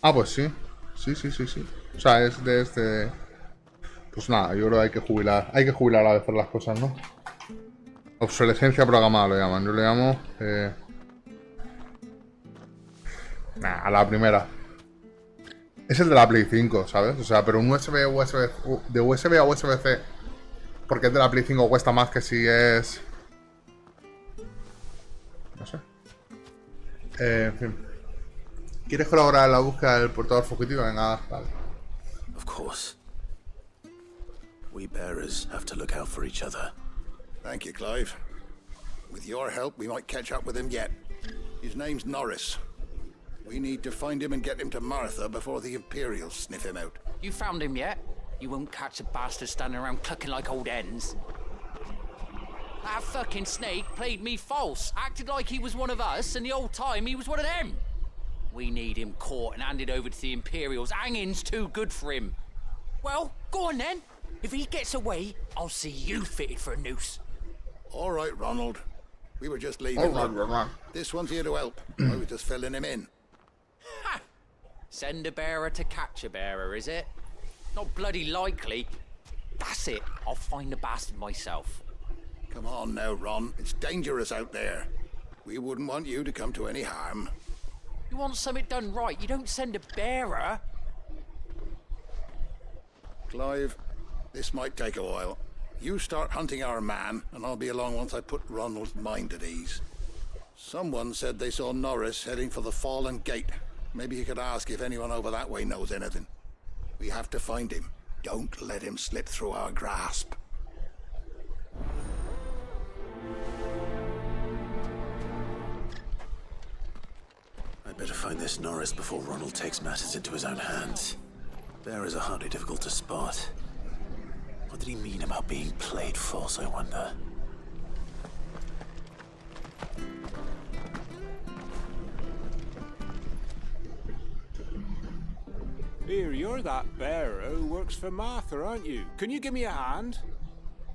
Ah, pues sí. Sí. O sea, es de este... Pues nada, yo creo que hay que jubilar. Hay que jubilar a veces las cosas, ¿no? Obsolescencia programada lo llaman. Yo le llamo... a la primera. Es el de la Play 5, ¿sabes? O sea, pero un de USB a USB-C, porque es de la Play 5 cuesta más que si es... No sé. En fin. ¿Quieres colaborar en la búsqueda del portador fugitivo? Venga, vale. Of course. We bearers have to look out for each other. Thank you, Clive. With your help, we might catch up with him yet. His name's Norris. We need to find him and get him to Martha before the Imperials sniff him out. You found him yet? You won't catch a bastard standing around clucking like old hens. That fucking snake played me false, acted like he was one of us, and the whole time he was one of them. We need him caught and handed over to the Imperials. Hanging's too good for him. Well, go on then. If he gets away, I'll see you fitted for a noose. All right, Ronald. We were just leaving. All right, Ronald. This one's here to help. I was just filling him in. Ha! Send a bearer to catch a bearer, is it? Not bloody likely. That's it. I'll find the bastard myself. Come on now, Ron. It's dangerous out there. We wouldn't want you to come to any harm. You want something done right, you don't send a bearer. Clive, this might take a while. You start hunting our man, and I'll be along once I put Ronald's mind at ease. Someone said they saw Norris heading for the Fallen Gate. Maybe you could ask if anyone over that way knows anything. We have to find him. Don't let him slip through our grasp. Better find this Norris before Ronald takes matters into his own hands. Bearers are hardly difficult to spot. What did he mean about being played false, I wonder? Here, you're that bearer who works for Martha, aren't you? Can you give me a hand?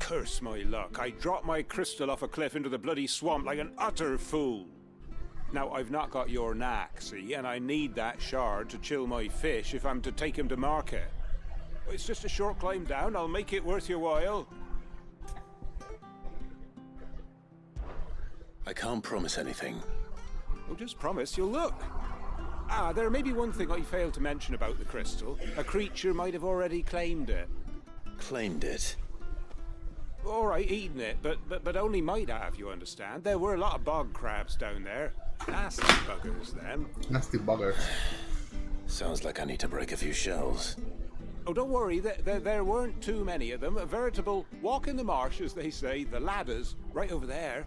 Curse my luck. I dropped my crystal off a cliff into the bloody swamp like an utter fool. Now, I've not got your knack, see, and I need that shard to chill my fish if I'm to take him to market. It's just a short climb down. I'll make it worth your while. I can't promise anything. Oh, just promise you'll look. Ah, there may be one thing I failed to mention about the crystal. A creature might have already claimed it. Claimed it? All right, eaten it, but only might have, you understand. There were a lot of bog crabs down there. Nasty buggers, them. Nasty buggers. Sounds like I need to break a few shells. Oh, don't worry, there weren't too many of them. A veritable walk in the marsh, as they say, the ladders, right over there.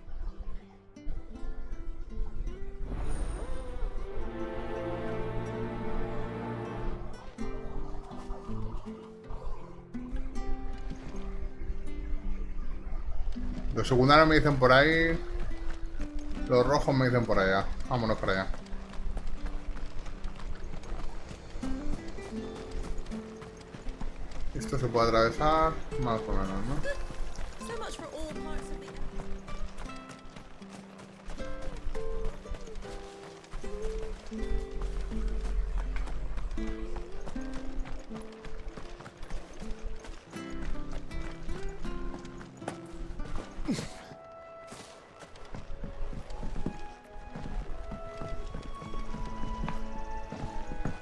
Los secundarios me dicen por ahí. Los rojos me dicen por allá. Vámonos para allá. Esto se puede atravesar más o menos, ¿no?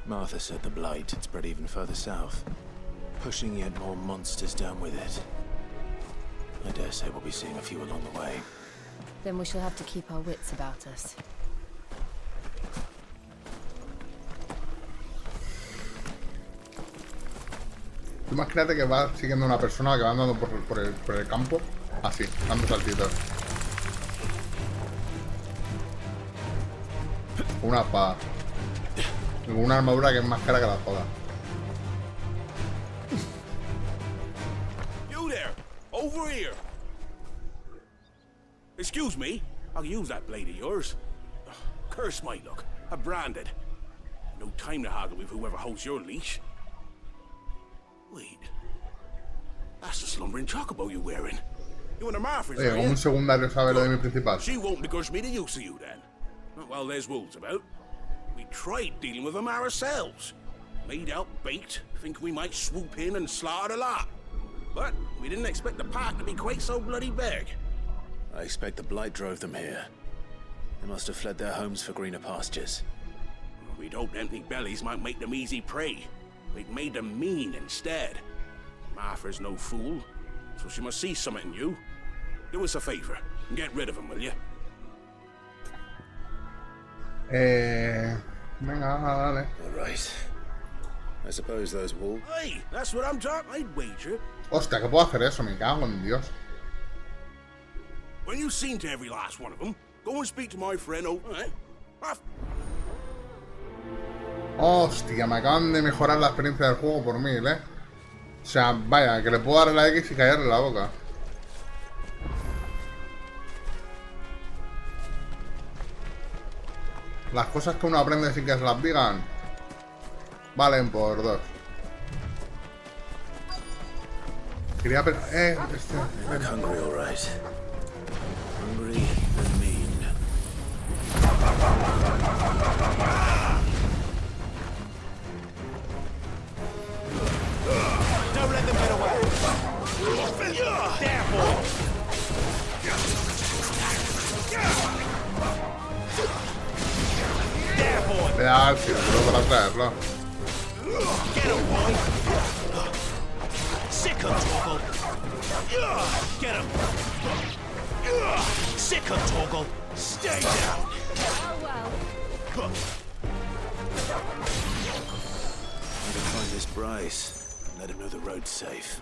Martha said the blight had spread even further south, pushing yet more monsters down with it. I dare say we'll be seeing a few along the way. Then we shall have to keep our wits about us. Tú imagínate que vas siguiendo a una persona que va andando por el campo, así, dando saltitos. Una espada. Con una armadura que es más cara que la espada. You there! Over here! Excuse me, I'll use that blade of yours. Curse my luck. I'm branded. No time to haggle with whoever holds your leash. Wait. That's the slumbering chocobo you're wearing. You and the Marfers, Oye, como un secundario sabe lo de mi principal. She won't begrudge me the use of you then. Well, there's wolves about. We tried dealing with them ourselves. Made out bait, thinking we might swoop in and slaughter the lot. But we didn't expect the pack to be quite so bloody big. I expect the blight drove them here. They must have fled their homes for greener pastures. We'd hoped empty bellies might make them easy prey. We'd made them mean instead. Martha's no fool, so she must see something in you. Do us a favor and get rid of them, will you? Venga, dale. All right. I suppose those wolves. Hey, that's what I'm talking. I'd wager. Hostia, que puedo hacer eso, me cago en Dios. When you've seen to every last one of them, go and speak to my friend over there. Hostia, me acaban de mejorar la experiencia del juego por 1000, O sea, vaya, que le puedo dar la X y callarle la boca. Las cosas que uno aprende sin que se las digan valen por 2. Quería I'm hungry, all right. Hungry and mean. Don't let them get away. There, boy. There, boy. Le da al círculo para traerlo. Get him, boy. Sick of Toggle. Get him. Sick of Toggle. Stay down. Oh well. I'm gonna find this Bryce and let him know the road's safe.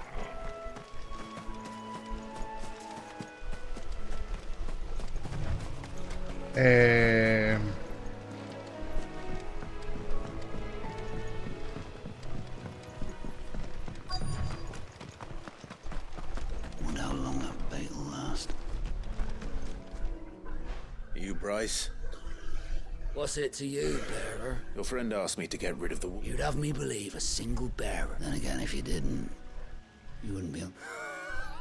Bryce. What's it to you, bearer? Your friend asked me to get rid of the... You'd have me believe a single bearer. Then again, if you didn't, you wouldn't be...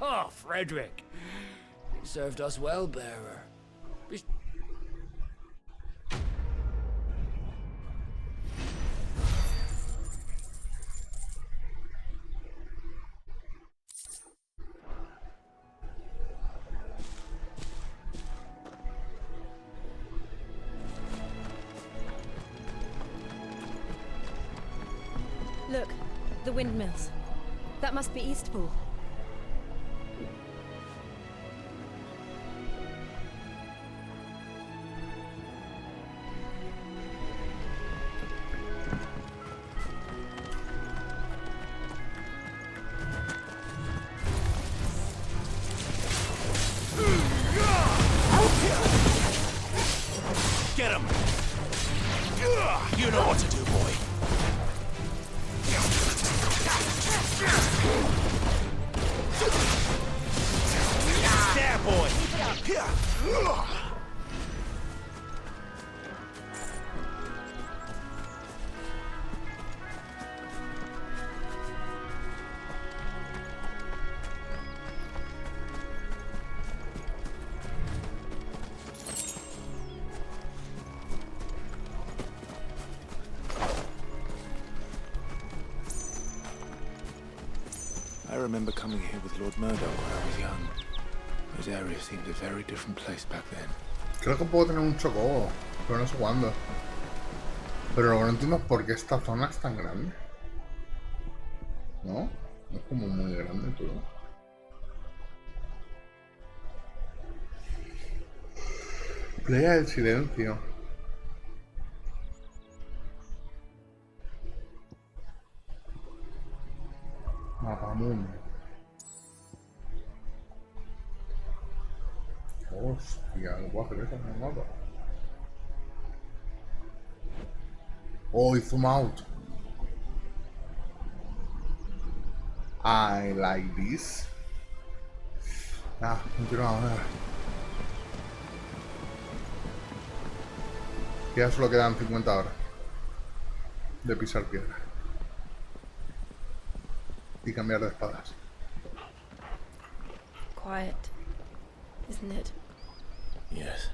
Oh, Frederick! You served us well, bearer. Look, the windmills. That must be Eastpool. Get him! You know what to do, boy. There, boy! I remember coming here with Lord Murdoch when I was young. Those areas seemed a very different place back then. Creo que puedo tener un chocobo, pero no sé cuándo. Pero lo que no entiendo es por qué esta zona es tan grande. ¿No? Es como muy grande todo. Playa del Silencio. Mapamundo. Hostia, no puedo hacer eso en el mapa. Oh, y zoom out. I like this. Ah, continuamos. Ya solo quedan 50 horas de pisar piedra y cambiar de espadas. Quiet, isn't it? Yes.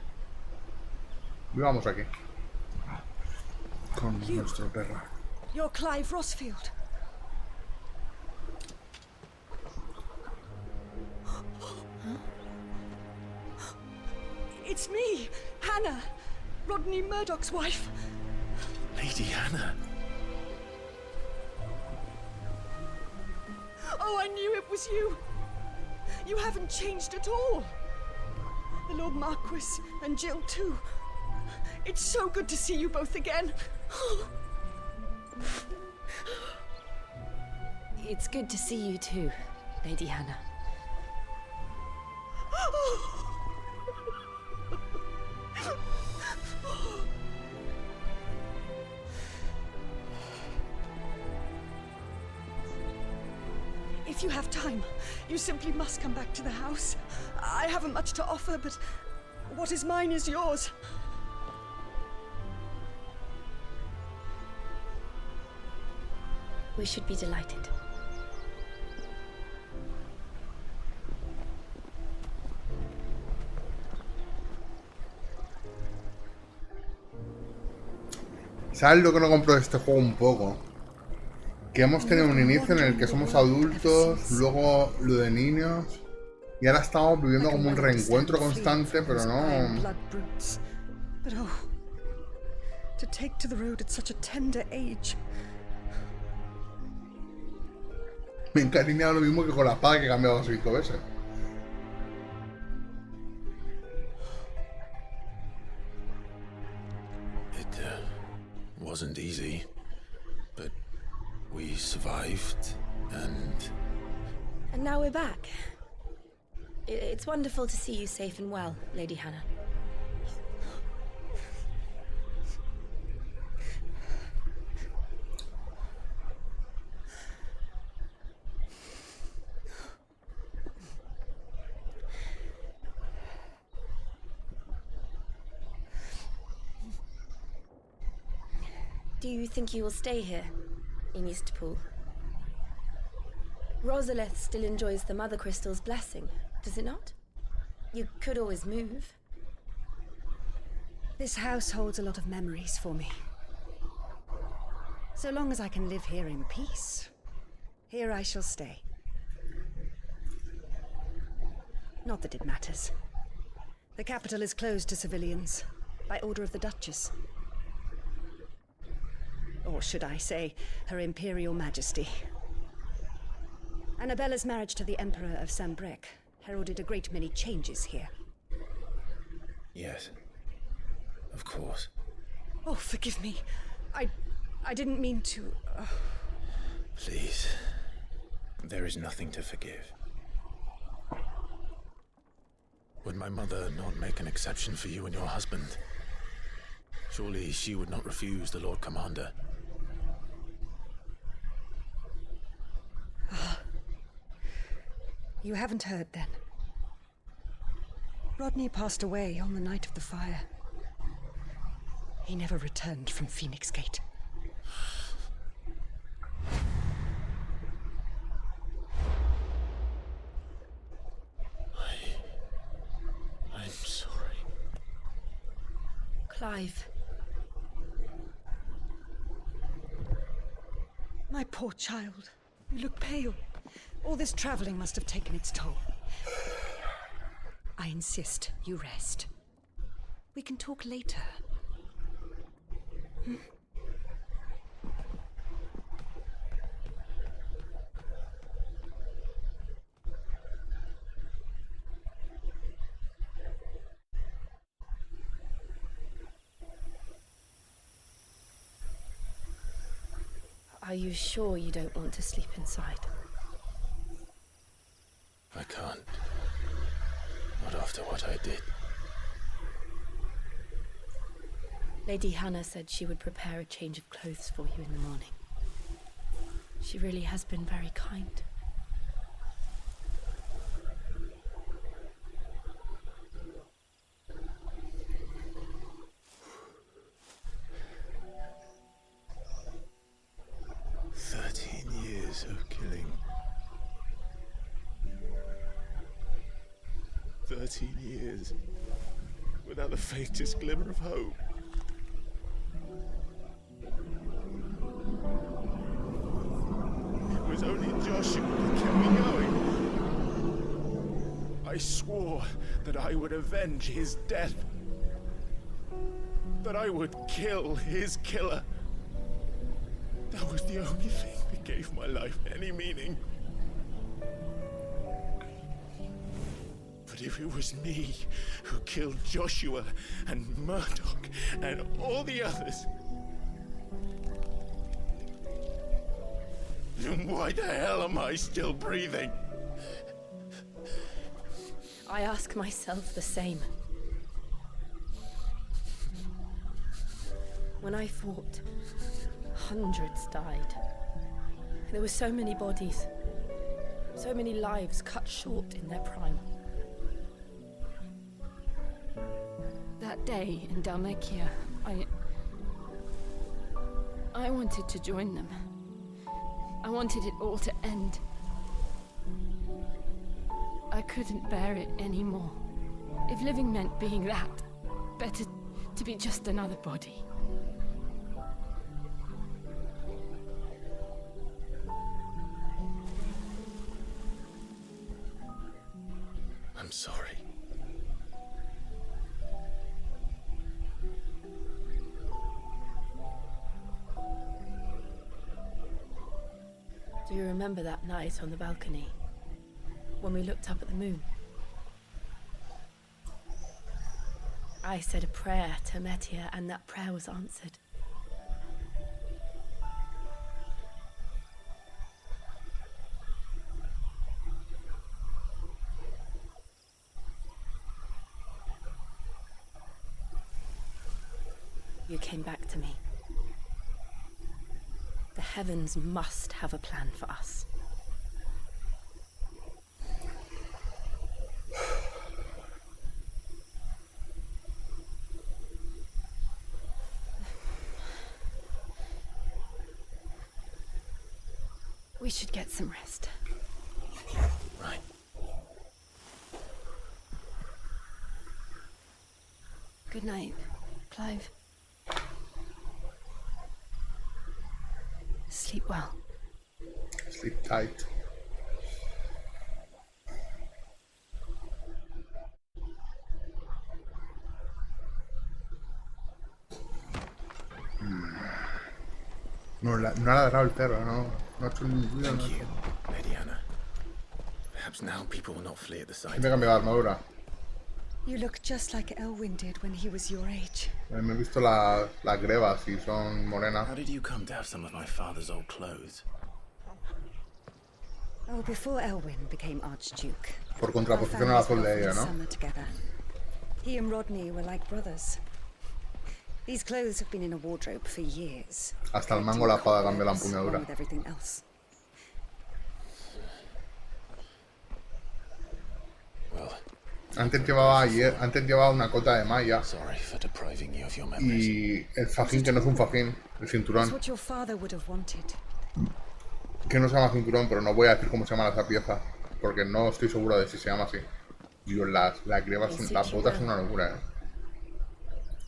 Vivamos aquí con nuestro perro. You're Clive Rossfield. It's me, Hannah, Rodney Murdoch's wife. Lady Hannah. Oh, I knew it was you. You haven't changed at all. The Lord Marquis and Jill too. It's so good to see you both again. It's good to see you too, Lady Hannah. If you have time, you simply must come back to the house. I haven't much to offer, but what is mine is yours. We should be delighted. ¿Sabes lo que no compro de este juego un poco? Que hemos tenido un inicio en el que somos adultos, luego lo de niños, y ahora estamos viviendo como un reencuentro constante, pero no... But oh, to take to the road at such a tender age. Me he encariñado lo mismo que con la espada que he cambiado 5 veces. It wasn't easy, but we survived, and now we're back. It's wonderful to see you safe and well, Lady Hannah. Do you think you will stay here, in Eastpool? Rosalith still enjoys the Mother Crystal's blessing, does it not? You could always move. This house holds a lot of memories for me. So long as I can live here in peace, here I shall stay. Not that it matters. The capital is closed to civilians, by order of the Duchess. Or should I say, Her Imperial Majesty. Annabella's marriage to the Emperor of Sambrec heralded a great many changes here. Yes. Of course. Oh, forgive me. I didn't mean to... Please. There is nothing to forgive. Would my mother not make an exception for you and your husband? Surely she would not refuse the Lord Commander. You haven't heard, then. Rodney passed away on the night of the fire. He never returned from Phoenix Gate. I'm sorry. Clive. My poor child. You look pale. All this traveling must have taken its toll. I insist you rest. We can talk later. Are you sure you don't want to sleep inside? I can't. Not after what I did. Lady Hannah said she would prepare a change of clothes for you in the morning. She really has been very kind. Of killing. 13 years without the faintest glimmer of hope. It was only Joshua who kept me going. I swore that I would avenge his death. That I would kill his killer. That was the only thing that gave my life any meaning. But if it was me who killed Joshua and Murdoch and all the others, then why the hell am I still breathing? I ask myself the same. When I fought, hundreds died. There were so many bodies, so many lives cut short in their prime. That day in Dalmekia, I wanted to join them. I wanted it all to end. I couldn't bear it anymore. If living meant being that, better to be just another body. I'm sorry. Do you remember that night on the balcony, when we looked up at the moon? I said a prayer to Metia, and that prayer was answered. You came back to me. The heavens must have a plan for us. We should get some rest. Right. Good night, Clive. Sleep well. Sleep tight. No, no ha ladrado el perro, no ha hecho un ruido. Thank you, Lady Anna. Perhaps now people will not flee at the sight. Me he cambiado de armadura. You look just like Elwyn did when he was your age. Me he visto las grebas y son morenas. How did you come to have some of my father's old clothes? Oh, before Elwyn became Archduke. Por contraposición al azul de ella, ¿no? Summer together. He and Rodney were like brothers. These clothes have been in a wardrobe for years. Hasta el mango la espada cambia la empuñadura. With everything else. Well, antes llevaba una cota de malla sorry for depriving you of your y el fajín que no es un fajín, el cinturón. That's what your father would have wanted. Que no se llama cinturón, pero no voy a decir cómo se llama esa pieza porque no estoy seguro de si se llama así. Dios, las grebas, las botas son una locura,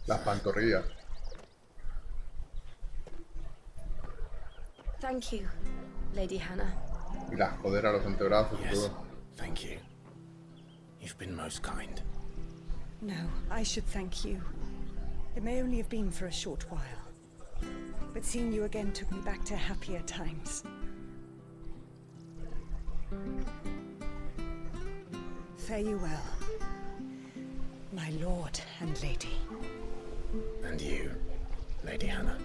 Las pantorrillas. Thank you, Lady Hannah. Y las coderas, los antebrazos y todo. Thank you. You've been most kind. No, I should thank you. It may only have been for a short while, but seeing you again took me back to happier times. Fare you well, my lord and lady. And you, Lady Hannah.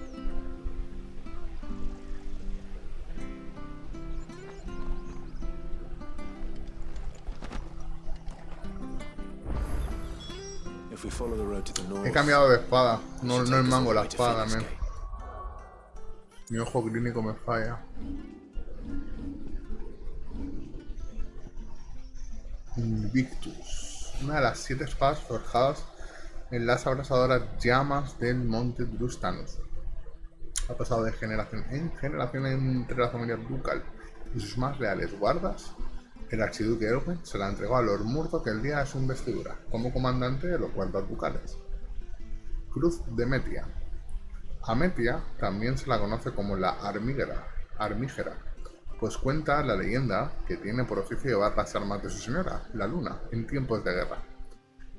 If we follow the road to the north, he cambiado de espada, no el mango, la espada también. Mi ojo clínico me falla. Invictus, una de las 7 espadas forjadas en las abrasadoras llamas del monte Drustanus. Ha pasado de generación en generación entre la familia ducal y sus más leales guardas. El archiduque Elwyn se la entregó a Lord Murdoch el día de su investidura, como comandante de los guardas ducales. Cruz de Metia. A Metia también se la conoce como la armígera, pues cuenta la leyenda que tiene por oficio llevar las armas de su señora, la luna, en tiempos de guerra.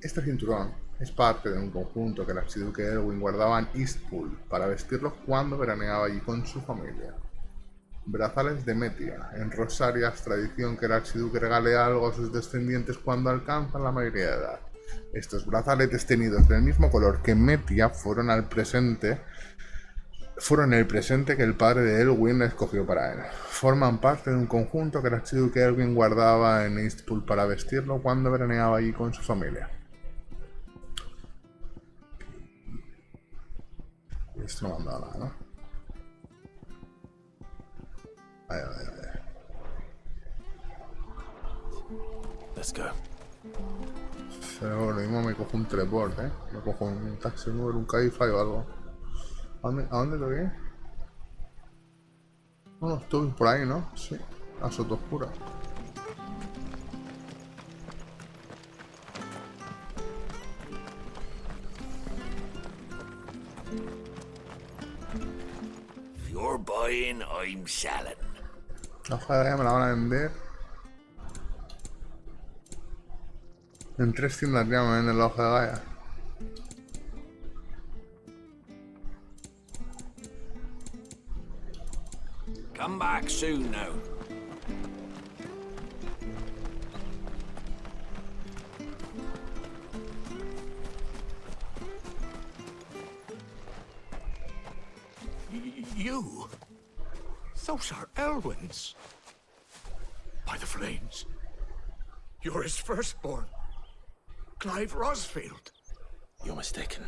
Este cinturón es parte de un conjunto que el archiduque Elwyn guardaba en Eastpool para vestirlo cuando veraneaba allí con su familia. Brazales de Metia. En Rosarias, tradición que el archiduque regale algo a sus descendientes cuando alcanzan la mayoría de edad. Estos brazaletes tenidos del mismo color que Metia fueron el presente que el padre de Elwyn escogió para él. Forman parte de un conjunto que el archiduque Elwyn guardaba en Eastpool para vestirlo cuando veraneaba allí con su familia. Esto no me han dado nada, ¿no? Vaya. Let's go. Pero lo mismo me cojo un teleport, Me cojo un taxi, un Uber, un Cabify o algo. ¿A dónde tengo que ir? No, estoy por ahí, ¿no? Sí, a Sotoscura. If you're buying, I'm selling. La hoja de Gaia me la van a vender. En 3 tiendas ya me venden la hoja de Gaia. Come back soon now. You? Those are Elwyn's. By the flames. You're his firstborn. Clive Rosfield. You're mistaken.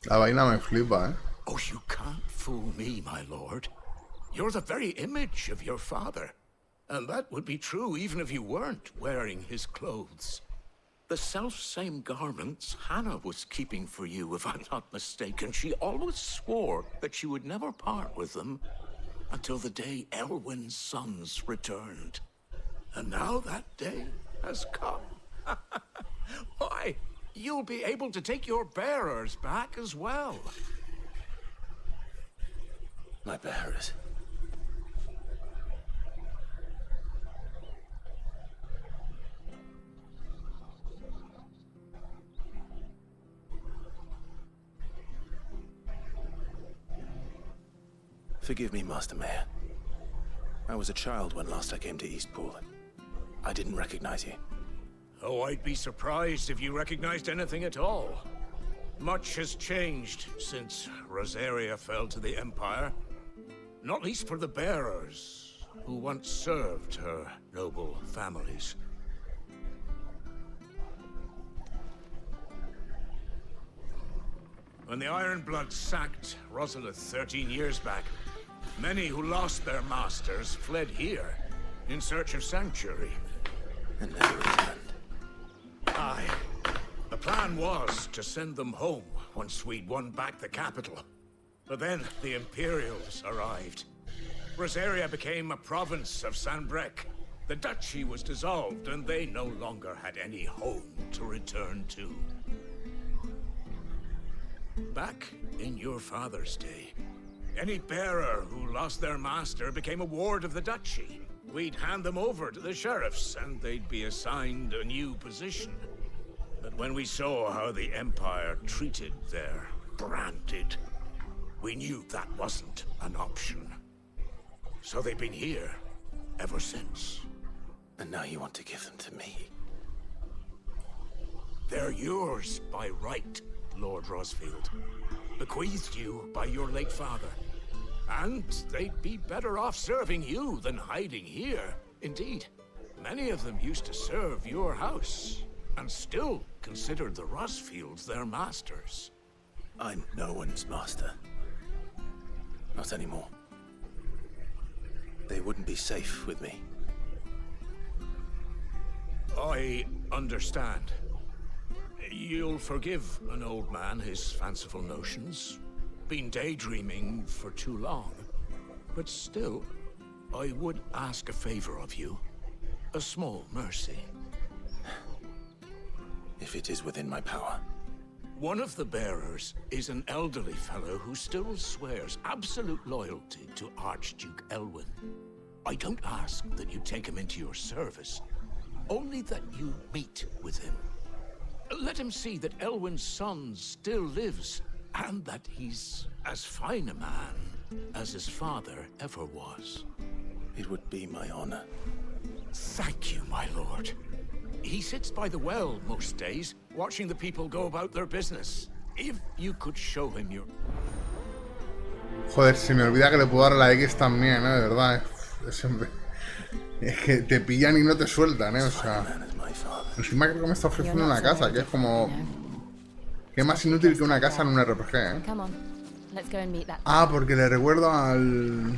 La vaina me flipa, Oh, you can't fool me, my lord. You're the very image of your father. And that would be true even if you weren't wearing his clothes. The self-same garments Hannah was keeping for you, if I'm not mistaken. She always swore that she would never part with them until the day Elwyn's sons returned. And now that day has come. Why, you'll be able to take your bearers back as well. My bearers? Forgive me, Master Mayor. I was a child when last I came to Eastpool. I didn't recognize you. Oh, I'd be surprised if you recognized anything at all. Much has changed since Rosaria fell to the Empire. Not least for the bearers, who once served her noble families. When the Ironbloods sacked Rosalith 13 years back, many who lost their masters fled here in search of sanctuary. And never returned. Aye. The plan was to send them home once we'd won back the capital. But then the Imperials arrived. Rosaria became a province of Sanbreque. The duchy was dissolved, and they no longer had any home to return to. Back in your father's day, any bearer who lost their master became a ward of the duchy. We'd hand them over to the sheriffs, and they'd be assigned a new position. But when we saw how the Empire treated their branded, we knew that wasn't an option. So they've been here ever since. And now you want to give them to me? They're yours by right, Lord Rosfield. Bequeathed you by your late father. And they'd be better off serving you than hiding here. Indeed, many of them used to serve your house, and still considered the Rosfields their masters. I'm no one's master. Not anymore. They wouldn't be safe with me. I understand. You'll forgive an old man his fanciful notions. Been daydreaming for too long. But still, I would ask a favor of you. A small mercy. If it is within my power. One of the bearers is an elderly fellow who still swears absolute loyalty to Archduke Elwyn. I don't ask that you take him into your service, only that you meet with him. Let him see that Elwyn's son still lives, and that he's as fine a man as his father ever was. It would be my honor. Thank you, my lord. He sits by the well most days, watching the people go about their business. If you could show him your... Joder, se me olvida que le puedo dar la X también, de verdad. Es que te pillan y no te sueltan, o sea... Encima creo que me está ofreciendo una casa, que es como... Que es más inútil que una casa en un RPG, Ah, porque le recuerdo al...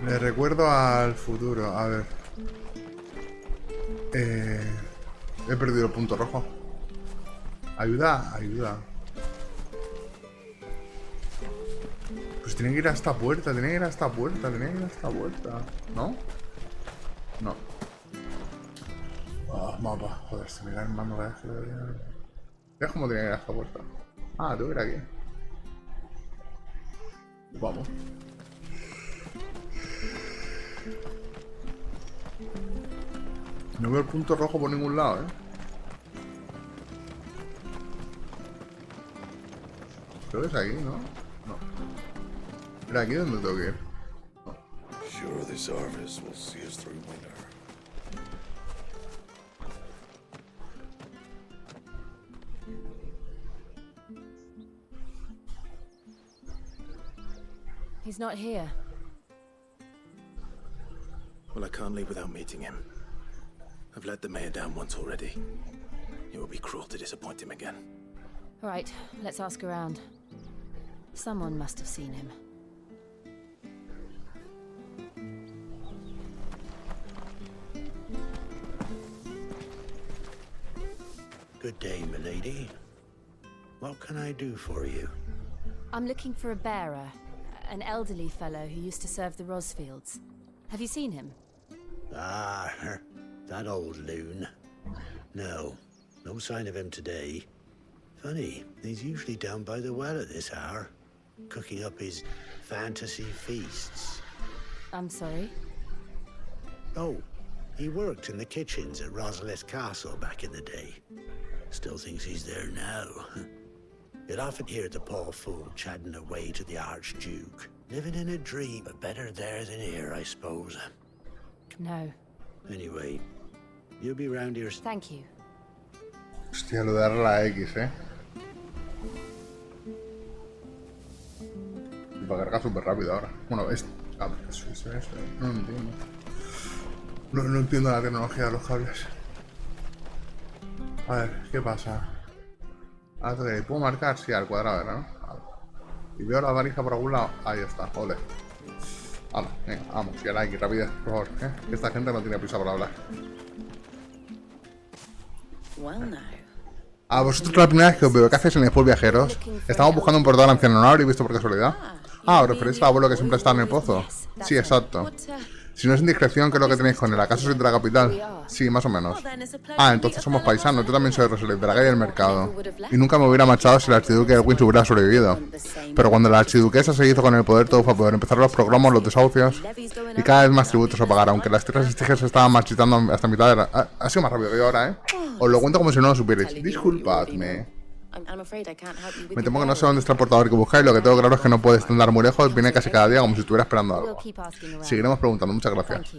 Le recuerdo al futuro, a ver... He perdido el punto rojo. Ayuda, ayuda. Pues tiene que ir a esta puerta, tiene que ir a esta puerta, tiene que ir a esta puerta. ¿No? No. Ah, mapa. Joder, se me cae el mando cada vez que lo veo. ¿Ves cómo tiene que ir a esta puerta? Ah, tengo que ir aquí. Vamos. No veo el punto rojo por ningún lado, Creo que es aquí, ¿no? No. ¿Era aquí donde tengo que ir? No. Sure, this harvest will see us through winter. He's not here. Well, I can't leave without meeting him. I've let the mayor down once already. It would be cruel to disappoint him again. All right, let's ask around. Someone must have seen him. Good day, milady. What can I do for you? I'm looking for a bearer, an elderly fellow who used to serve the Rosfields. Have you seen him? Ah, that old loon. No sign of him today. Funny, he's usually down by the well at this hour, cooking up his fantasy feasts. I'm sorry? Oh, he worked in the kitchens at Rosalith Castle back in the day. Still thinks he's there now. You'd often hear the poor fool chatting away to the Archduke. Living in a dream, but better there than here, I suppose. No. Anyway, you'll be round here. Thank you. Hostia, lo de darle la X, Y para cargar súper rápido ahora. Bueno, es... A ver, eso. No lo entiendo. No entiendo la tecnología de los cables. A ver, ¿qué pasa? Ahora, ¿puedo marcar? Sí, al cuadrado, ¿verdad? ¿No? Vale. Y veo la varija por algún lado. Ahí está, ole. Vale, venga, vamos. Y a la X, rapidez, por favor. Que esta gente no tiene prisa por hablar. A vosotros la primera vez que os veo, ¿qué hacéis en el Pool Viajeros? Estamos buscando un portal anciano, ¿no lo habréis visto por casualidad? ¿os referéis al abuelo que siempre está en el pozo? Sí, exacto. Si no es indiscreción, ¿qué es lo que tenéis con él? ¿Acaso sois de la capital? Sí, más o menos. Entonces somos paisanos. Yo también soy de Rosalith, de la calle del mercado. Y nunca me hubiera marchado si el archiduque Elwyn se hubiera sobrevivido. Pero cuando la archiduquesa se hizo con el poder, todo fue a poder empezar los programas, los desahucios y cada vez más tributos a pagar, aunque las tierras estigias se estaban marchitando hasta mitad de la... Ha sido más rápido que yo ahora, Os lo cuento como si no lo supierais. Disculpadme. Me temo que no sé dónde está el portador que buscáis. Lo que tengo claro es que no puedes andar muy lejos. Viene casi cada día como si estuviera esperando algo. Seguiremos preguntando. Muchas gracias.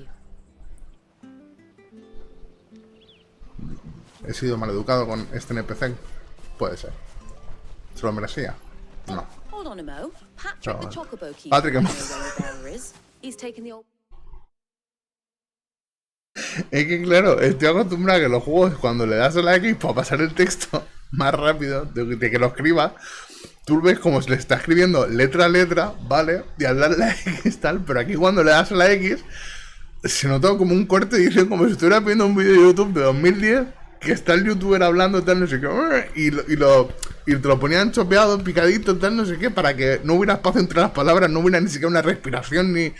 ¿He sido maleducado con este NPC? Puede ser. ¿Se lo merecía? No. Patrick, es que claro, estoy acostumbrado a que los juegos, cuando le das a la X para pasar el texto más rápido de que lo escriba, tú ves como se le está escribiendo letra a letra, ¿vale? Y al darle la X tal, pero aquí cuando le das a la X se nota como un corte y dicen como si estuvieras viendo un vídeo de YouTube de 2010 que está el youtuber hablando tal, no sé qué, y te lo ponían chopeado, picadito, tal, no sé qué, para que no hubiera espacio entre las palabras, no hubiera ni siquiera una respiración ni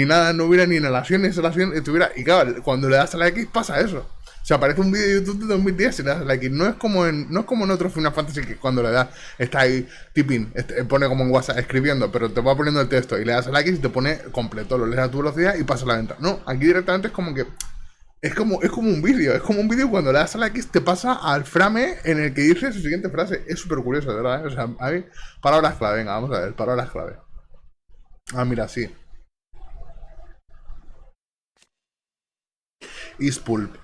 nada, no hubiera ni inhalación ni exhalación, y claro, cuando le das a la X pasa eso. O sea, aparece un vídeo de YouTube de 2010 y le das a la X. No es como en otros Final Fantasy que cuando le das, está ahí tipping, pone como en WhatsApp escribiendo, pero te va poniendo el texto y le das a la X y te pone completo, lo lees a tu velocidad y pasa la venta. No, aquí directamente es como que es como un vídeo, cuando le das a la X te pasa al frame en el que dice su siguiente frase. Es súper curioso, de verdad, O sea, hay palabras clave, venga, vamos a ver, palabras clave. Mira, sí. Ispulp.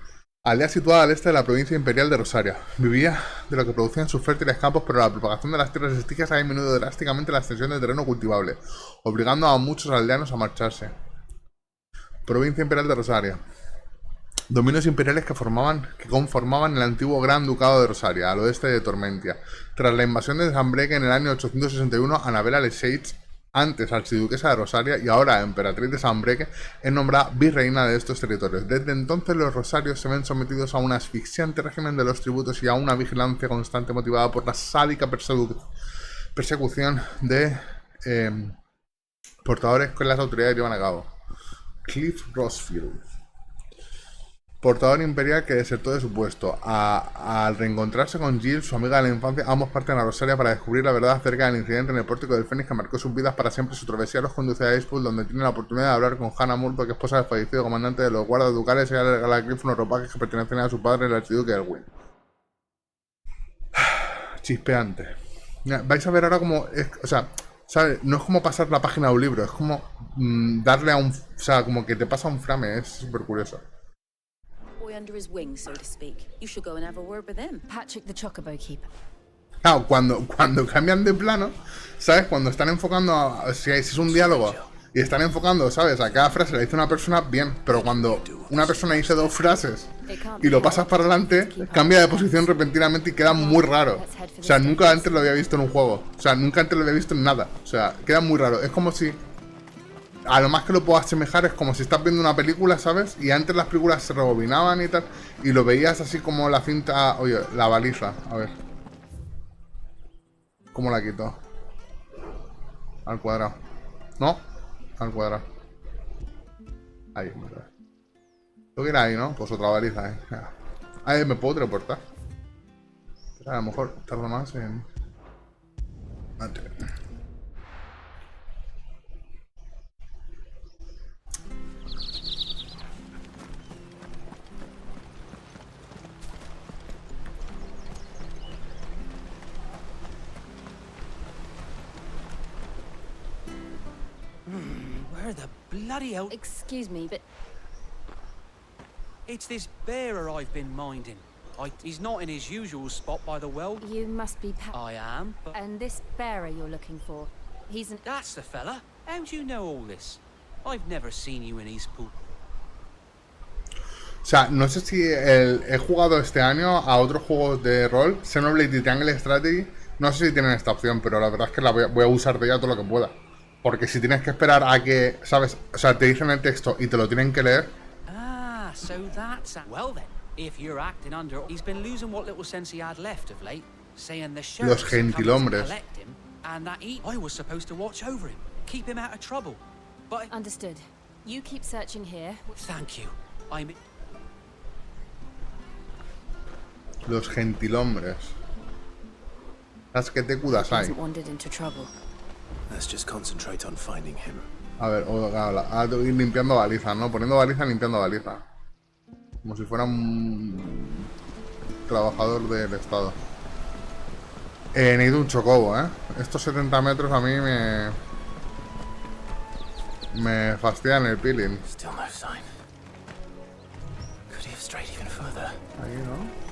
Aldea situada al este de la provincia imperial de Rosaria. Vivía de lo que producían sus fértiles campos, pero la propagación de las tierras estigias ha disminuido drásticamente la extensión del terreno cultivable, obligando a muchos aldeanos a marcharse. Provincia imperial de Rosaria. Dominios imperiales que conformaban el antiguo Gran Ducado de Rosaria, al oeste de Tormentia. Tras la invasión de Zambreque en el año 861, Anabela Lesseitz, antes archiduquesa de Rosaria y ahora emperatriz de Zambreque, es nombrada virreina de estos territorios. Desde entonces los rosarios se ven sometidos a un asfixiante régimen de los tributos y a una vigilancia constante motivada por la sádica persecución de portadores que las autoridades llevan a cabo. Cliff Rosfield, portador imperial que desertó de su puesto. Al reencontrarse con Jill, su amiga de la infancia, ambos parten a Rosaria para descubrir la verdad acerca del incidente en el pórtico del Fénix que marcó sus vidas para siempre. Su travesía los conduce a Icepool, donde tiene la oportunidad de hablar con Hannah Murdoch, esposa del fallecido comandante de los guardas ducales, y a la Cliff unos ropajes que pertenecen a su padre, el archiduque Elwyn. Chispeante. Vais a ver ahora como... o sea, ¿sabes? No es como pasar la página de un libro, es como darle a un... O sea, como que te pasa un frame, es súper curioso. Under his wing, so to speak. You should go and have a word with him. Patrick the Chocobo Keeper. Claro, cuando cambian de plano, ¿sabes? Cuando están enfocando si es un diálogo y están enfocando, ¿sabes? A cada frase le dice una persona, bien, pero cuando una persona dice dos frases y lo pasas para adelante, cambia de posición repentinamente y queda muy raro. O sea, nunca antes lo había visto en un juego. O sea, nunca antes lo había visto en nada. O sea, queda muy raro. Es como si... A lo más que lo puedo asemejar es como si estás viendo una película, ¿sabes? Y antes las películas se rebobinaban y tal, y lo veías así como la cinta... Oye, la baliza, a ver. ¿Cómo la quito? Al cuadrado. ¿No? Al cuadrado. Ahí, mira. Lo que era ahí, ¿no? Pues otra baliza, Ahí me puedo teleportar. Pero a lo mejor tarda más en... Antes. Where the bloody hell... Excuse me, but... It's this bearer I've been minding. He's not in his usual spot by the well. You must be I am, but... And this bearer you're looking for, he's an... That's the fella. How do you know all this? I've never seen you in Eastpool. O sea, no sé si he jugado este año a otros juegos de rol, Xenoblade y Triangle Strategy. No sé si tienen esta opción, pero la verdad es que la voy a usar de ella todo lo que pueda. Porque si tienes que esperar a que, ¿sabes? O sea, te dicen el texto y te lo tienen que leer. Ah, so that's... Well then, if you're acting under... He's been losing what little sense he had left of late, saying the sheriff... Los gentilhombres. And that I was supposed to watch over him, keep him out of trouble. But... Understood. You keep searching here. Thank you. I'm... Los gentilhombres. Las que te cuidas ahí. Let's just concentrate on finding him. A ver, tengo que ir limpiando balizas, ¿no? Poniendo baliza, limpiando baliza. Como si fuera un trabajador del Estado. Necesito un chocobo, ¿eh? Estos 70 metros a mí me fastidian el peeling. Still no sign. Could he have strayed even further? Ahí, ¿no?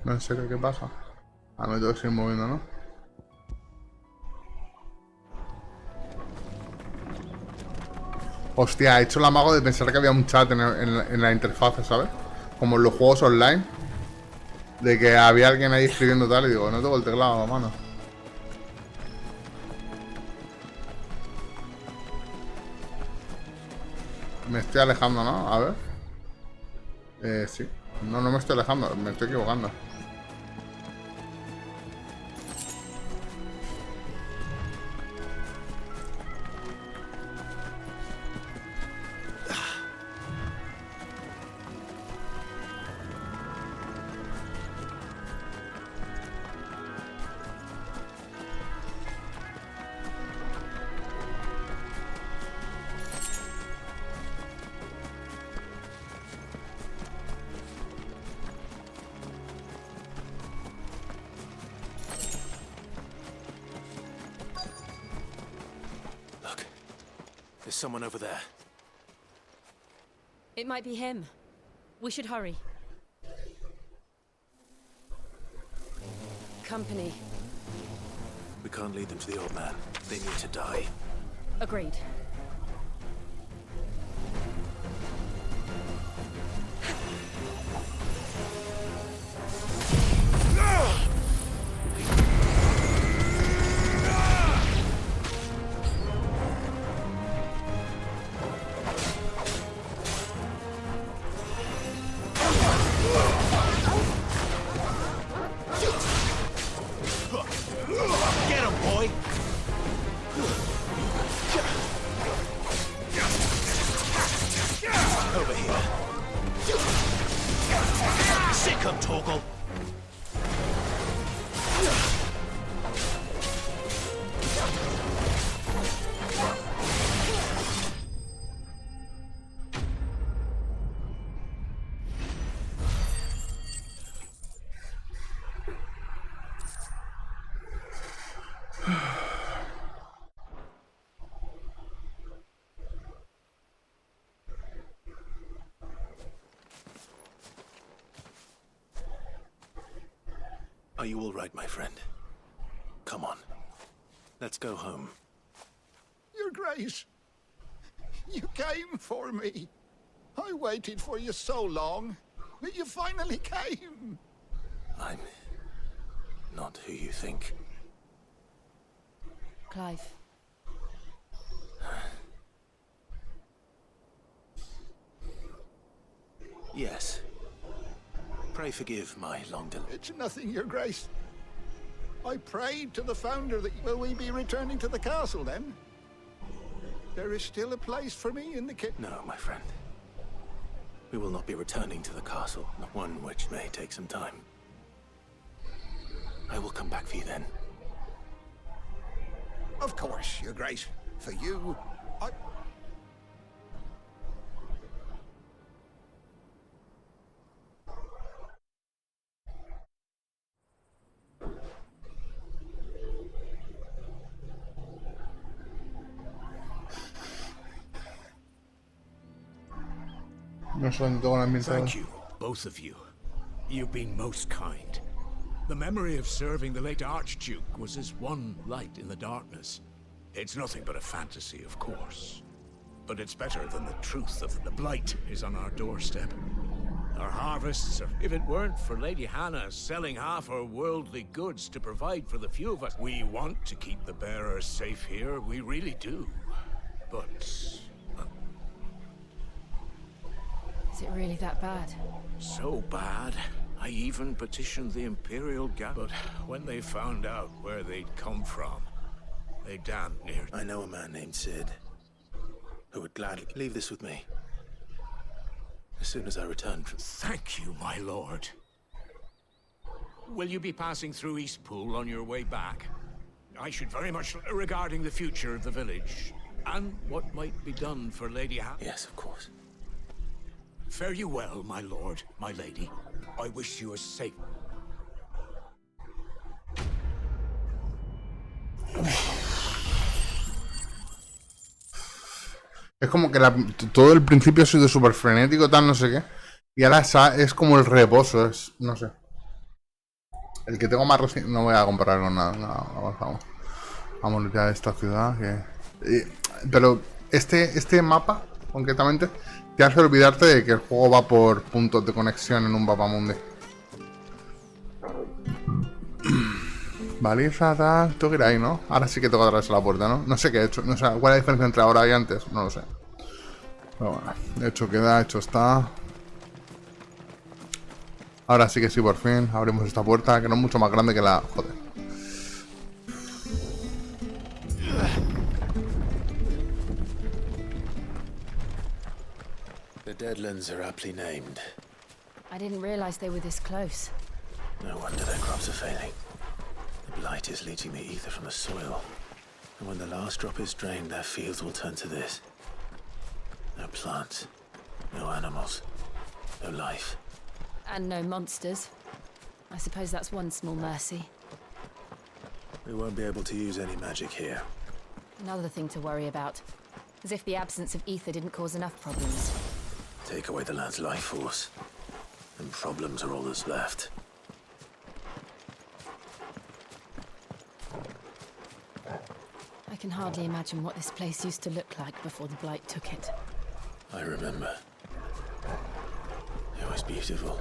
No, en serio, ¿qué pasa? Ah, me tengo que seguir moviendo, ¿no? Hostia, he hecho el amago de pensar que había un chat en la interfaz, ¿sabes? Como en los juegos online. De que había alguien ahí escribiendo tal y digo, no tengo el teclado a mano. Me estoy alejando, ¿no? A ver. Sí. No me estoy alejando, me estoy equivocando. There's someone over there. It might be him. We should hurry. Company. We can't lead them to the old man. They need to die. Agreed. Get him, boy! Over here. Sick him, Torgal! Are you all right, my friend? Come on. Let's go home. Your Grace, you came for me. I waited for you so long, but you finally came. I'm not who you think. Clive. Yes. Pray forgive my long delay. It's nothing, Your Grace. I prayed to the Founder that will we be returning to the castle then? There is still a place for me in the kit. No, my friend. We will not be returning to the castle, one which may take some time. I will come back for you then. Of course, Your Grace. For you, I... Thank you, both of you. You've been most kind. The memory of serving the late Archduke was as one light in the darkness. It's nothing but a fantasy, of course. But it's better than the truth of the blight is on our doorstep. Our harvests are... If it weren't for Lady Hannah selling half her worldly goods to provide for the few of us, we want to keep the bearers safe here, we really do. But... Is it really that bad? So bad, I even petitioned the Imperial Guard. But when they found out where they'd come from, they damned near... I know a man named Sid, who would gladly leave this with me. As soon as I return from... Thank you, my lord. Will you be passing through Eastpool on your way back? I should very much... Regarding the future of the village, and what might be done for Lady Yes, of course. Fare you well, my lord, my lady. I wish you a safe... Es como que todo el principio ha sido súper frenético, tal, no sé qué. Y ahora es como el reposo, es... no sé. El que tengo más reciente... No voy a comparar con nada. No, vamos. Vamos ya a esta ciudad que... pero este mapa, concretamente, te hace olvidarte de que el juego va por puntos de conexión en un mapamundi. Baliza, tal... Tengo que ir ahí, ¿no? Ahora sí que tengo que atravesar la puerta, ¿no? No sé qué he hecho. No sé cuál es la diferencia entre ahora y antes. No lo sé. Pero bueno, hecho queda, hecho está. Ahora sí que sí, por fin. Abrimos esta puerta, que no es mucho más grande que la... Joder. The Deadlands are aptly named. I didn't realize they were this close. No wonder their crops are failing. The blight is leaching the ether from the soil. And when the last drop is drained, their fields will turn to this. No plants, no animals, no life. And no monsters. I suppose that's one small mercy. We won't be able to use any magic here. Another thing to worry about. As if the absence of ether didn't cause enough problems. Take away the lad's life force, and problems are all that's left. I can hardly imagine what this place used to look like before the blight took it. I remember. It was beautiful.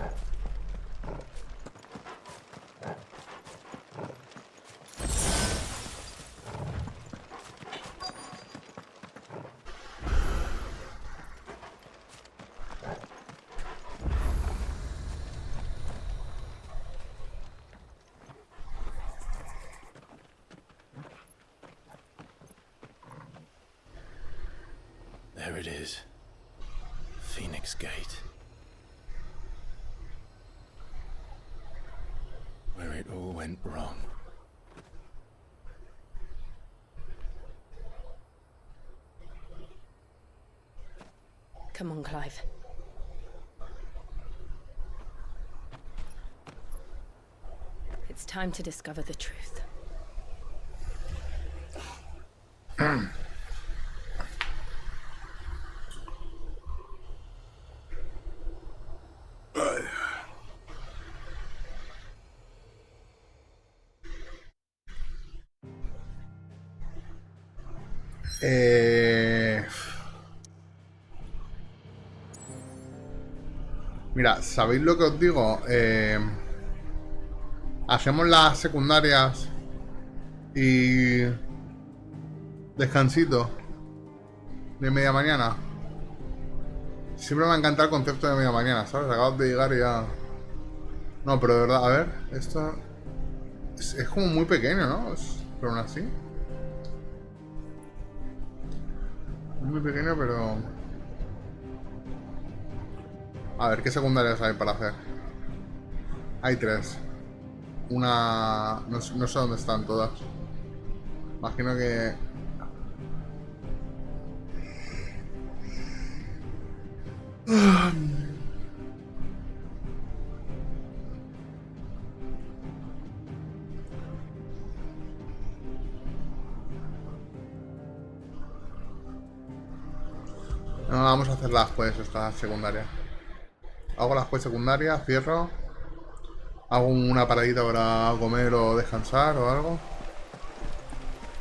There it is. Phoenix Gate. Where it all went wrong. Come on, Clive. It's time to discover the truth. Mira, ¿sabéis lo que os digo? Hacemos las secundarias y descansito de media mañana. Siempre me ha encantado el concepto de media mañana, ¿sabes? Acabas de llegar y ya... No, pero de verdad, a ver, esto... Es como muy pequeño, ¿no? Pero aún así... Muy pequeño, pero... A ver, ¿qué secundarias hay para hacer? Hay 3. Una... No sé dónde están todas. Imagino que... No, vamos a hacer las quests estas secundarias. Hago las quests secundarias, cierro. Hago una paradita para comer o descansar o algo.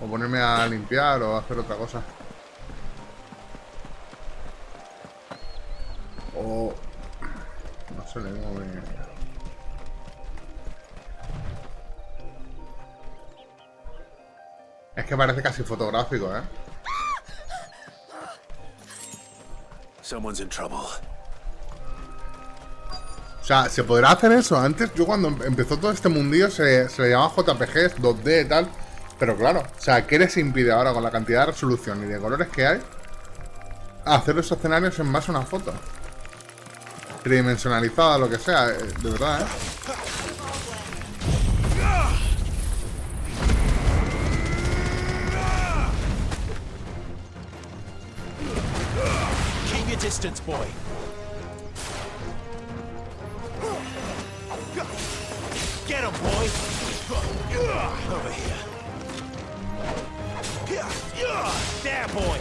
O ponerme a limpiar o hacer otra cosa. O... No sé, le digo... Es que parece casi fotográfico, ¿eh? Someone's in trouble. O sea, ¿se podrá hacer eso? Antes, yo cuando empezó todo este mundillo se le llamaba JPGs, 2D y tal. Pero claro, o sea, ¿qué les impide ahora con la cantidad de resolución y de colores que hay hacer los escenarios en base a una foto? Tridimensionalizada, lo que sea, de verdad, ¿eh? Keep your distance, boy. Get him, boy. Over here. There, boy.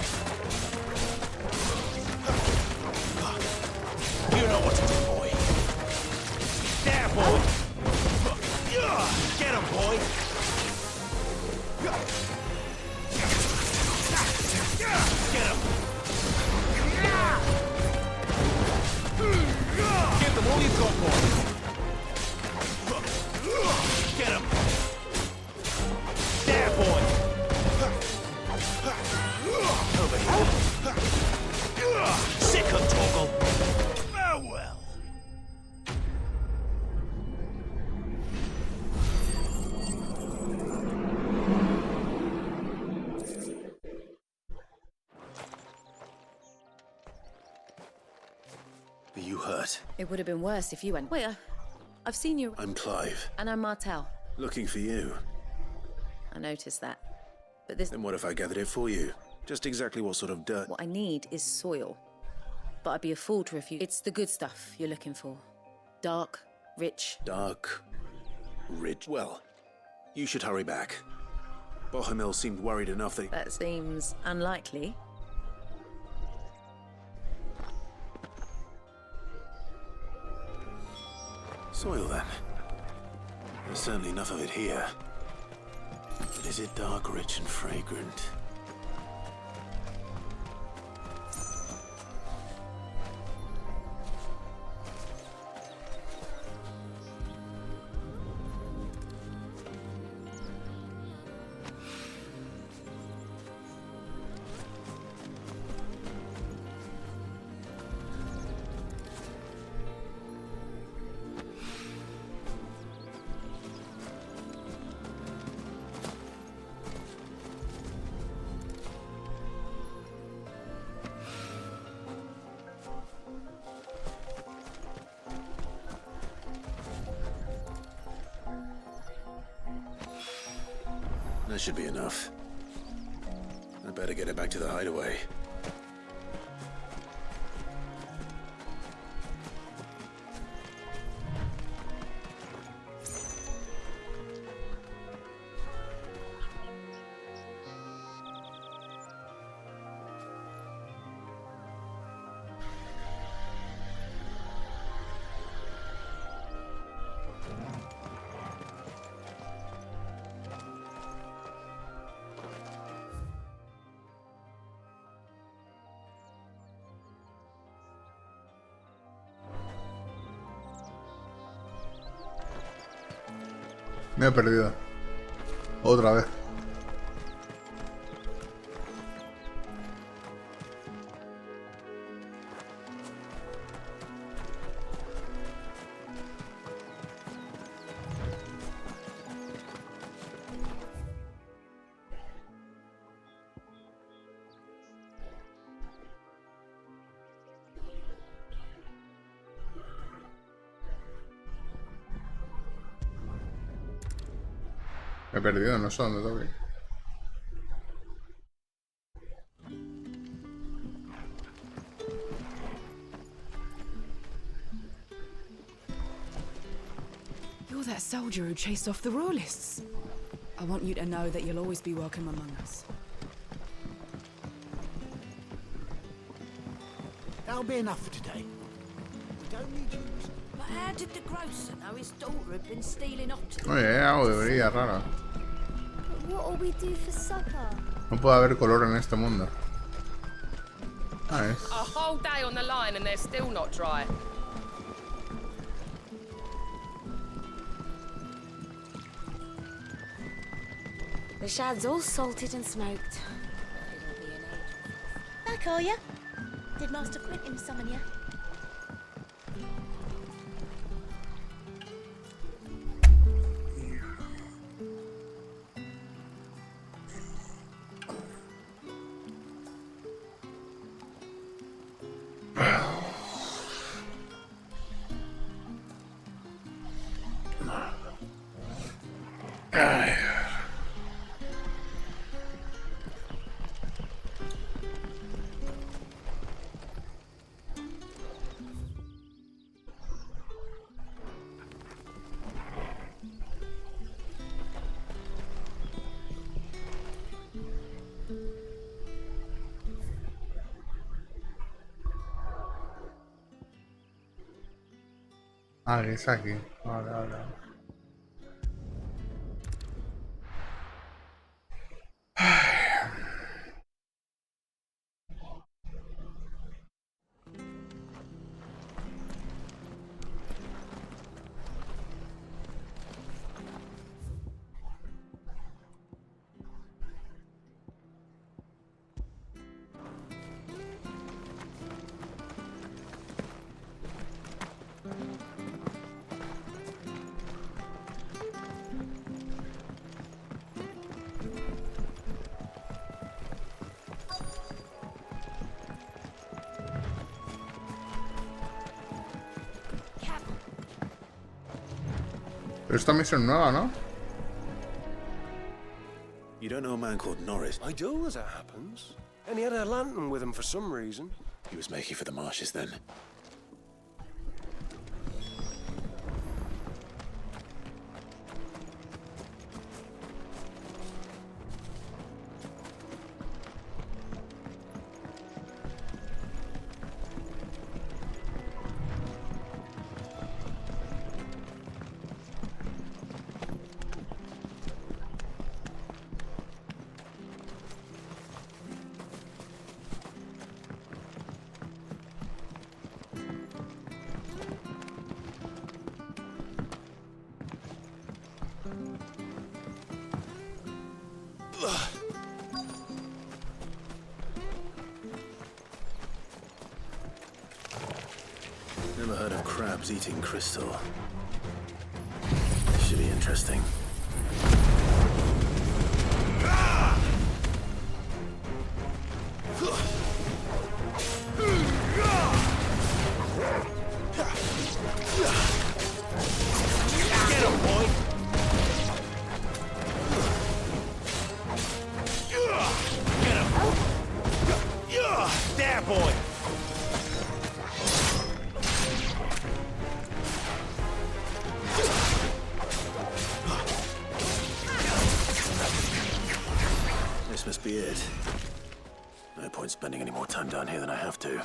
You know what to do, boy. There, boy. Get him, boy. Get him. Give them all you've got, boy. Get him. There, boy. Over here. Sick him, Torgal. Farewell. Are you hurt? It would have been worse if you went. Wait, I've seen you. I'm Clive. And I'm Martel. Looking for you. I noticed that. But this. Then what if I gathered it for you? Just exactly what sort of dirt? What I need is soil. But I'd be a fool to refuse. It's the good stuff you're looking for. Dark, rich. Dark, rich. Well, you should hurry back. Bohemil seemed worried enough that... That seems unlikely. Soil, then. There's certainly enough of it here. But is it dark, rich, and fragrant? That should be enough. I better get it back to the hideaway. Me he perdido. Otra vez. Me he perdido, no sé dónde tengo que ir. You're that soldier who chased off the royalists. I want you to know that you'll always be welcome among us. That'll be enough for today. We don't need you. But how did the grocer know his daughter had been stealing optics? Oye, algo de brilla rara. But what'll we do for supper? No puede haber color en este mundo. Ah, es. A whole day on the line and they're still not dry. The shad's all salted and smoked. Back, are ya? Did Master Quentin summon ya? Ah, que es aquí. Vale, vale. Pero esta misión nueva, ¿no? You don't know a man called Norris? I do, as it happens. And he had a lantern with him for some reason. He was making for the marshes then. Never heard of crabs eating crystal. Should be interesting. Get him, boy! Get him! There, boy! This must be it. No point spending any more time down here than I have to.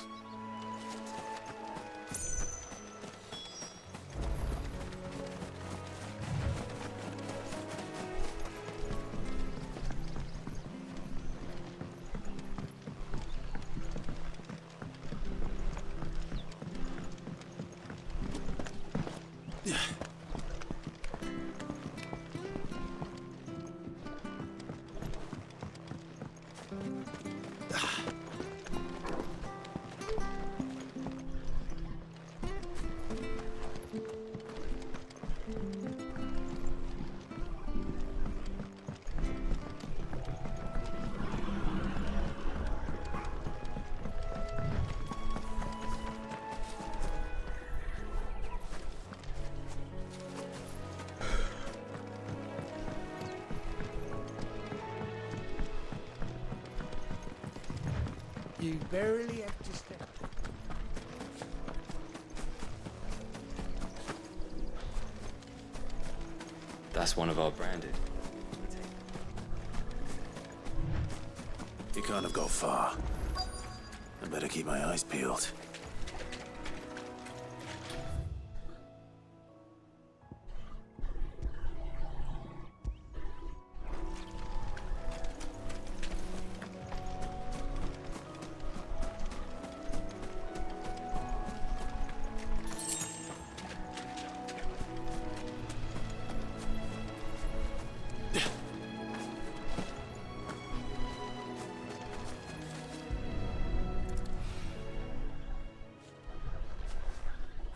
You barely have to step. That's one of our branded. You can't have got far. I better keep my eyes peeled.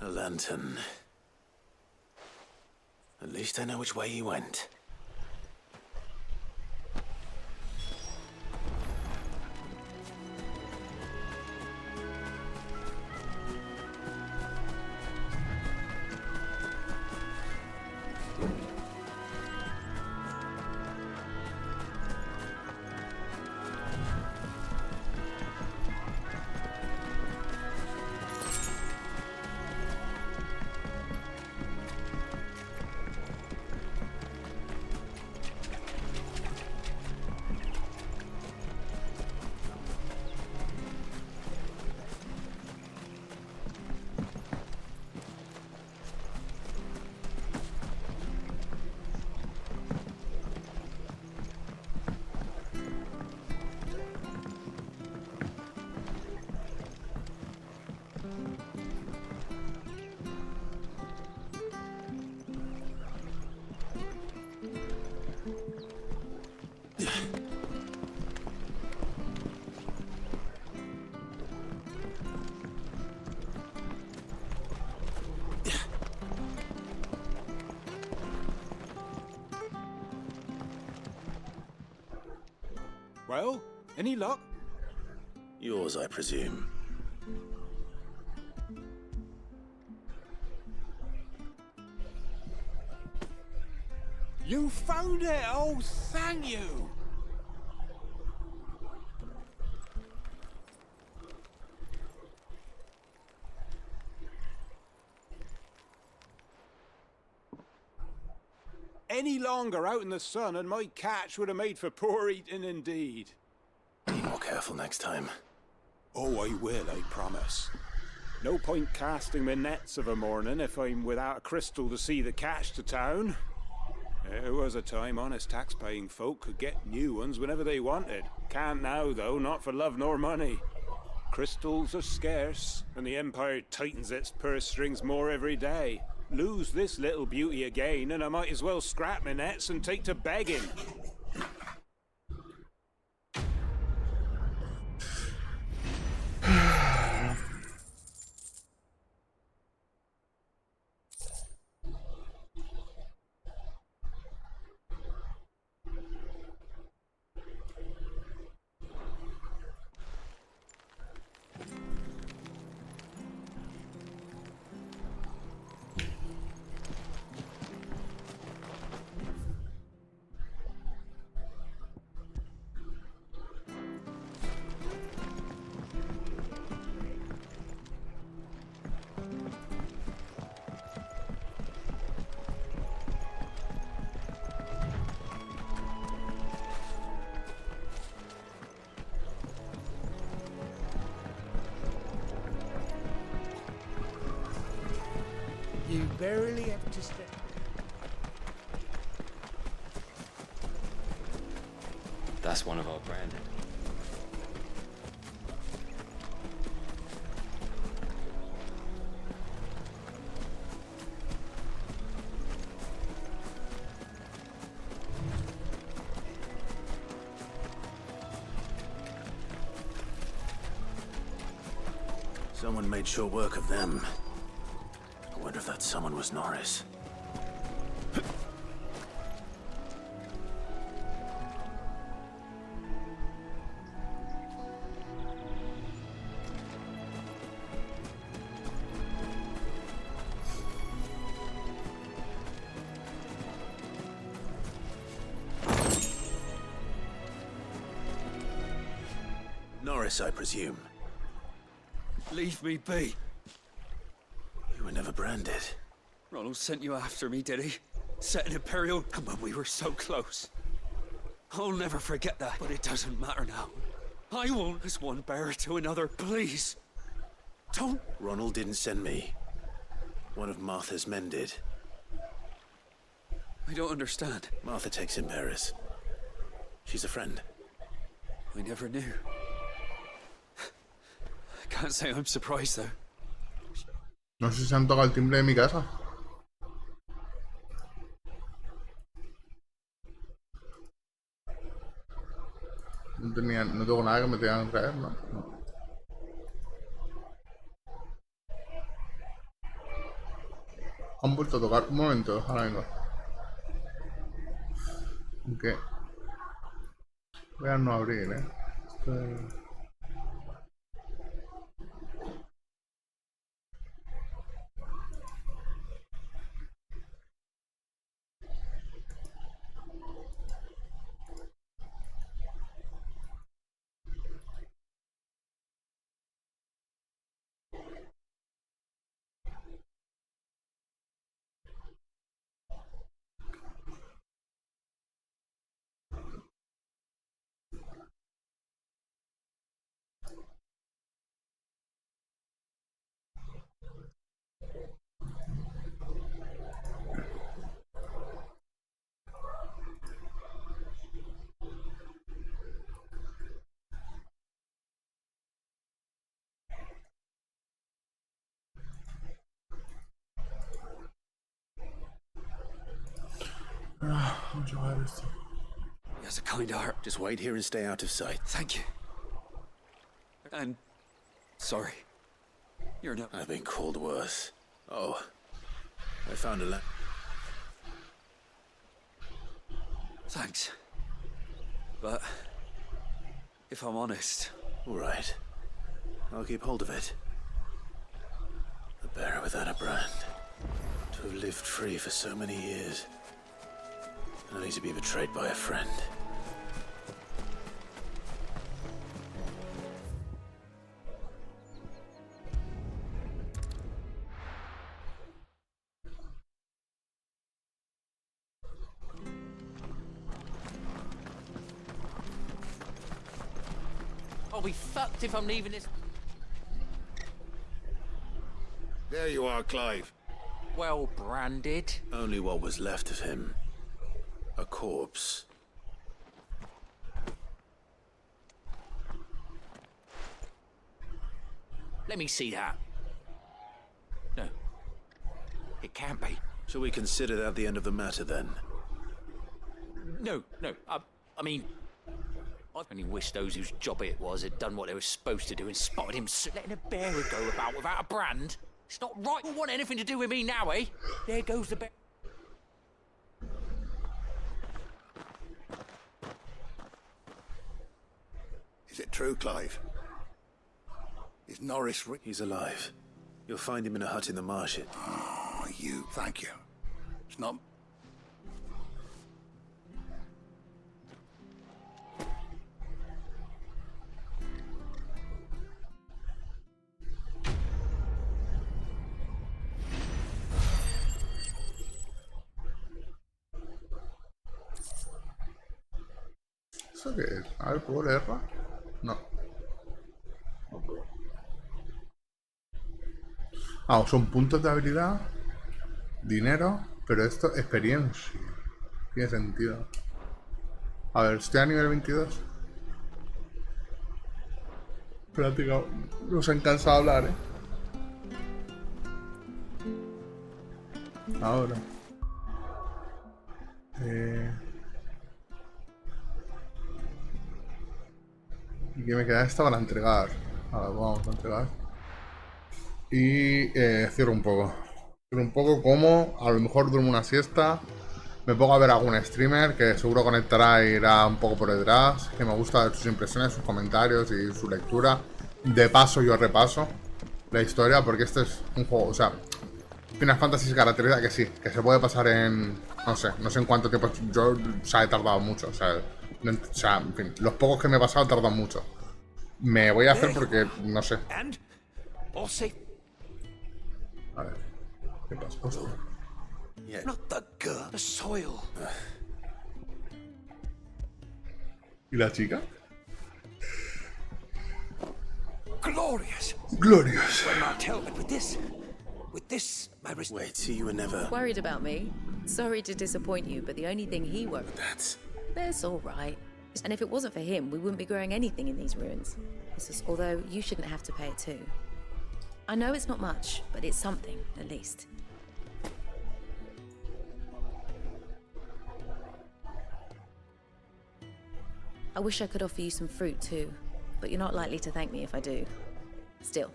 A lantern. At least I know which way he went. Well, any luck? Yours, I presume. You found it! Oh, thank you! Any longer out in the sun and my catch would have made for poor eating indeed. Be more careful next time. Oh, I will, I promise. No point casting my nets of a morning if I'm without a crystal to see the catch to town. There was a time honest tax-paying folk could get new ones whenever they wanted. Can't now, though, not for love nor money. Crystals are scarce, and the Empire tightens its purse strings more every day. Lose this little beauty again, and I might as well scrap my nets and take to begging. You barely have to step. That's one of our branded. Someone made short work of them. I wonder if that someone was Norris. Paris, I presume. Leave me be. You were never branded. Ronald sent you after me, did he? Set an Imperial, and when we were so close. I'll never forget that, but it doesn't matter now. I won't as one bearer to another, please. Don't... Ronald didn't send me. One of Martha's men did. I don't understand. Martha takes in Paris. She's a friend. I never knew. I can't say I'm surprised, though. No sé si se han tocado el timbre de mi casa. No tengo nada que me tengan que traer, ¿no? No. Han vuelto a tocar. Un momento, ahora vengo. ¿Qué? Voy a no abrir, Esto... Vamos a llevar esto. He has a kind heart. Just wait here and stay out of sight. Thank you. And... sorry. You're not... I've been called worse. Oh. I found a Thanks. But... if I'm honest... All right. I'll keep hold of it. The bearer without a brand. To have lived free for so many years. Only to be betrayed by a friend. I'll be fucked if I'm leaving this... There you are, Clive. Well branded. Only what was left of him. A corpse. Let me see that. No. It can't be. Shall we consider that the end of the matter, then? No. I mean... I only wish those whose job it was had done what they were supposed to do and spotted him letting a bearer go about without a brand. It's not right. You want anything to do with me now, eh? There goes the bear. Is it true, Clive? Is Norris... He's alive. You'll find him in a hut in the marshes. Oh, you... thank you. It's not... ¿Eso qué es? A ver, ¿puedo leerla? No. No puedo. Ah, son puntos de habilidad, dinero, pero esto, experiencia. Tiene sentido. A ver, estoy a nivel 22. Espérate que nos han cansado de hablar, Ahora. Y que me queda esta para entregar. Ahora vamos a entregar. Y cierro un poco. Cierro un poco, como a lo mejor duermo una siesta. Me pongo a ver a algún streamer que seguro conectará e irá un poco por detrás. Que me gusta ver sus impresiones, sus comentarios y su lectura. De paso yo repaso la historia, porque este es un juego, o sea, Final Fantasy se caracteriza que sí, que se puede pasar en... no sé en cuánto tiempo. Yo, he tardado mucho, o sea, en fin, los pocos que me he pasado tardan mucho. Me voy a hacer porque, no sé. And all safe. A ver, ¿qué pasa? Hostia. Not the girl, the soil. ¿Y la chica? Glorious. Glorious. Well, Martel, but with this, my wrist. Wait, so you were never... Worried about me? Sorry to disappoint you, but the only thing he worried... That's all right. And if it wasn't for him, we wouldn't be growing anything in these ruins. Although you shouldn't have to pay it too. I know it's not much, but it's something, at least. I wish I could offer you some fruit too, but you're not likely to thank me if I do. Still,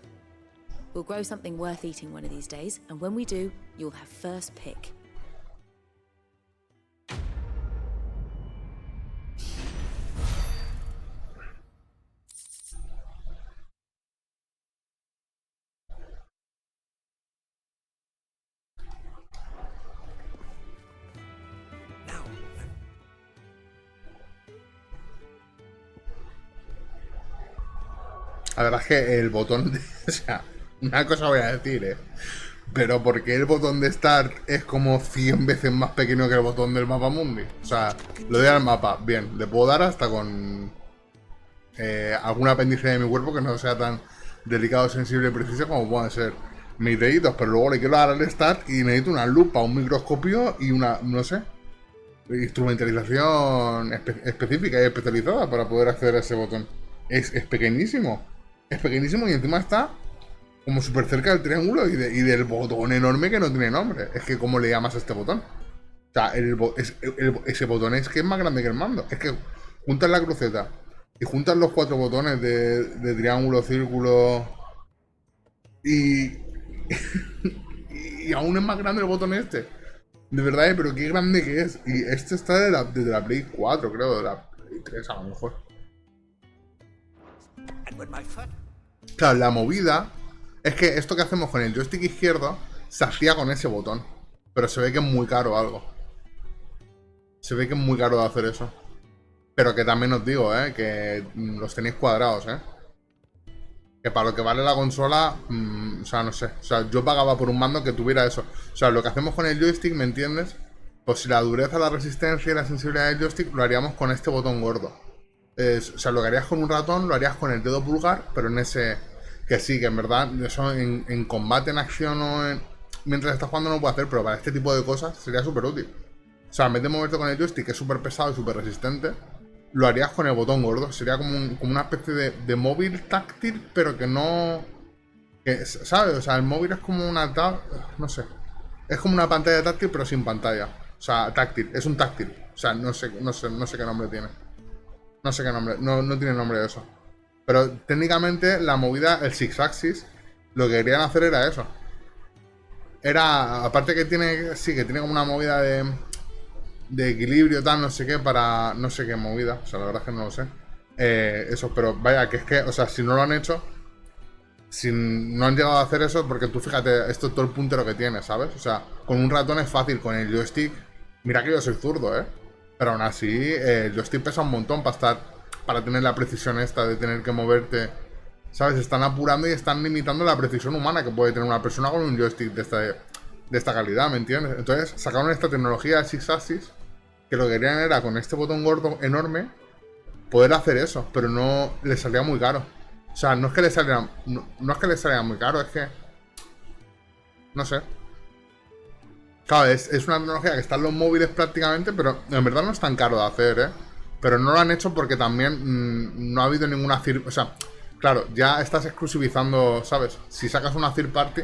we'll grow something worth eating one of these days, and when we do, you'll have first pick. La verdad es que el botón de... O sea, una cosa voy a decir, pero ¿por qué el botón de Start es como 100 veces más pequeño que el botón del mapa mundi? O sea, lo doy al mapa, bien, le puedo dar hasta con algún apéndice de mi cuerpo que no sea tan delicado, sensible y preciso como pueden ser mis deditos, pero luego le quiero dar al Start y necesito una lupa, un microscopio y una, no sé, instrumentalización específica y especializada para poder acceder a ese botón. Es pequeñísimo. Es pequeñísimo y encima está como súper cerca del triángulo y del botón enorme que no tiene nombre. Es que, ¿cómo le llamas a este botón? O sea, ese botón es que es más grande que el mando. Es que juntas la cruceta y juntas los 4 botones de triángulo, círculo y... y aún es más grande el botón este. De verdad, pero qué grande que es. Y este está desde la Play 4, creo, de la Play 3 a lo mejor. Claro, la movida es que esto que hacemos con el joystick izquierdo se hacía con ese botón. Pero se ve que es muy caro algo. Se ve que es muy caro de hacer eso. Pero que también os digo, que los tenéis cuadrados, que para lo que vale la consola, o sea, no sé. O sea, yo pagaba por un mando que tuviera eso. O sea, lo que hacemos con el joystick, ¿me entiendes? Pues si la dureza, la resistencia y la sensibilidad del joystick lo haríamos con este botón gordo. O sea, lo que harías con un ratón, lo harías con el dedo pulgar, pero en ese... Que sí, que en verdad, eso en combate, en acción o mientras estás jugando no lo puedo hacer, pero para este tipo de cosas sería súper útil. O sea, en vez de moverte con el joystick, que es súper pesado y súper resistente, lo harías con el botón gordo. Sería como una especie de móvil táctil, pero que no... ¿sabes? O sea, el móvil es como una... No sé. Es como una pantalla táctil, pero sin pantalla. O sea, táctil. Es un táctil. O sea, no sé qué nombre tiene. No sé qué nombre. No tiene nombre de eso. Pero técnicamente la movida, el Six Axis, lo que querían hacer era eso. Era... Aparte que tiene... Sí, que tiene como una movida de equilibrio, tal, no sé qué, para... No sé qué movida. O sea, la verdad es que no lo sé. Eso, pero vaya, que es que... O sea, si no lo han hecho... Si no han llegado a hacer eso, porque tú fíjate, esto es todo el puntero que tiene, ¿sabes? O sea, con un ratón es fácil, con el joystick... Mira que yo soy zurdo, pero aún así, el joystick pesa un montón para tener la precisión esta de tener que moverte, ¿sabes? Están apurando y están limitando la precisión humana que puede tener una persona con un joystick de esta calidad, ¿me entiendes? Entonces sacaron esta tecnología de Six Axis, que lo que querían era con este botón gordo enorme poder hacer eso, pero no les salía muy caro. O sea, no es que les saliera, no es que les saliera muy caro, es que... No sé. Claro, es una tecnología que está en los móviles prácticamente, pero en verdad no es tan caro de hacer, Pero no lo han hecho porque también no ha habido ninguna... O sea, claro, ya estás exclusivizando, ¿sabes? Si sacas una third party,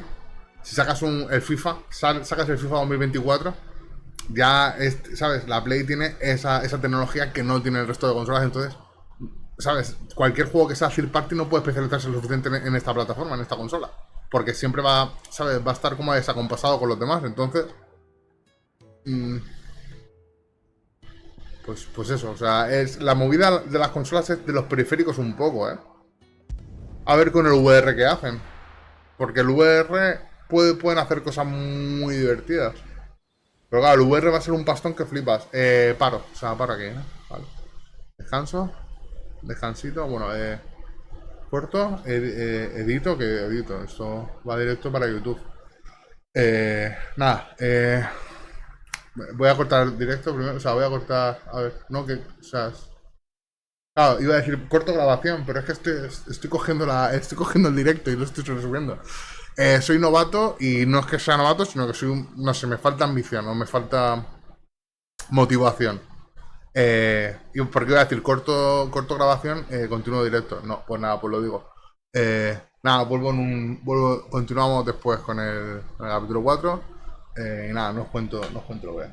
si sacas el FIFA, sacas el FIFA 2024, ya, ¿sabes? La Play tiene esa tecnología que no tiene el resto de consolas, entonces, ¿sabes? Cualquier juego que sea third party no puede especializarse lo suficiente en esta plataforma, en esta consola. Porque siempre va, ¿sabes? Va a estar como desacompasado con los demás, entonces... Pues eso, o sea, es la movida de las consolas es de los periféricos un poco, A ver con el VR qué hacen. Porque el VR pueden hacer cosas muy divertidas. Pero claro, el VR va a ser un pastón que flipas. Paro aquí, Vale. Descanso. Descansito, bueno, Corto, edito, que edito. Esto va directo para YouTube. Nada, voy a cortar directo primero. O sea, voy a cortar. A ver, no que. O sea, claro, iba a decir corto grabación, pero es que estoy cogiendo el directo y lo estoy subiendo. Soy novato y no es que sea novato, sino que no sé, me falta ambición o me falta motivación. Y porque iba a decir corto grabación, continuo directo. No, pues nada, pues lo digo. Nada, continuamos después con el capítulo 4. Y nada, no os cuento lo que es.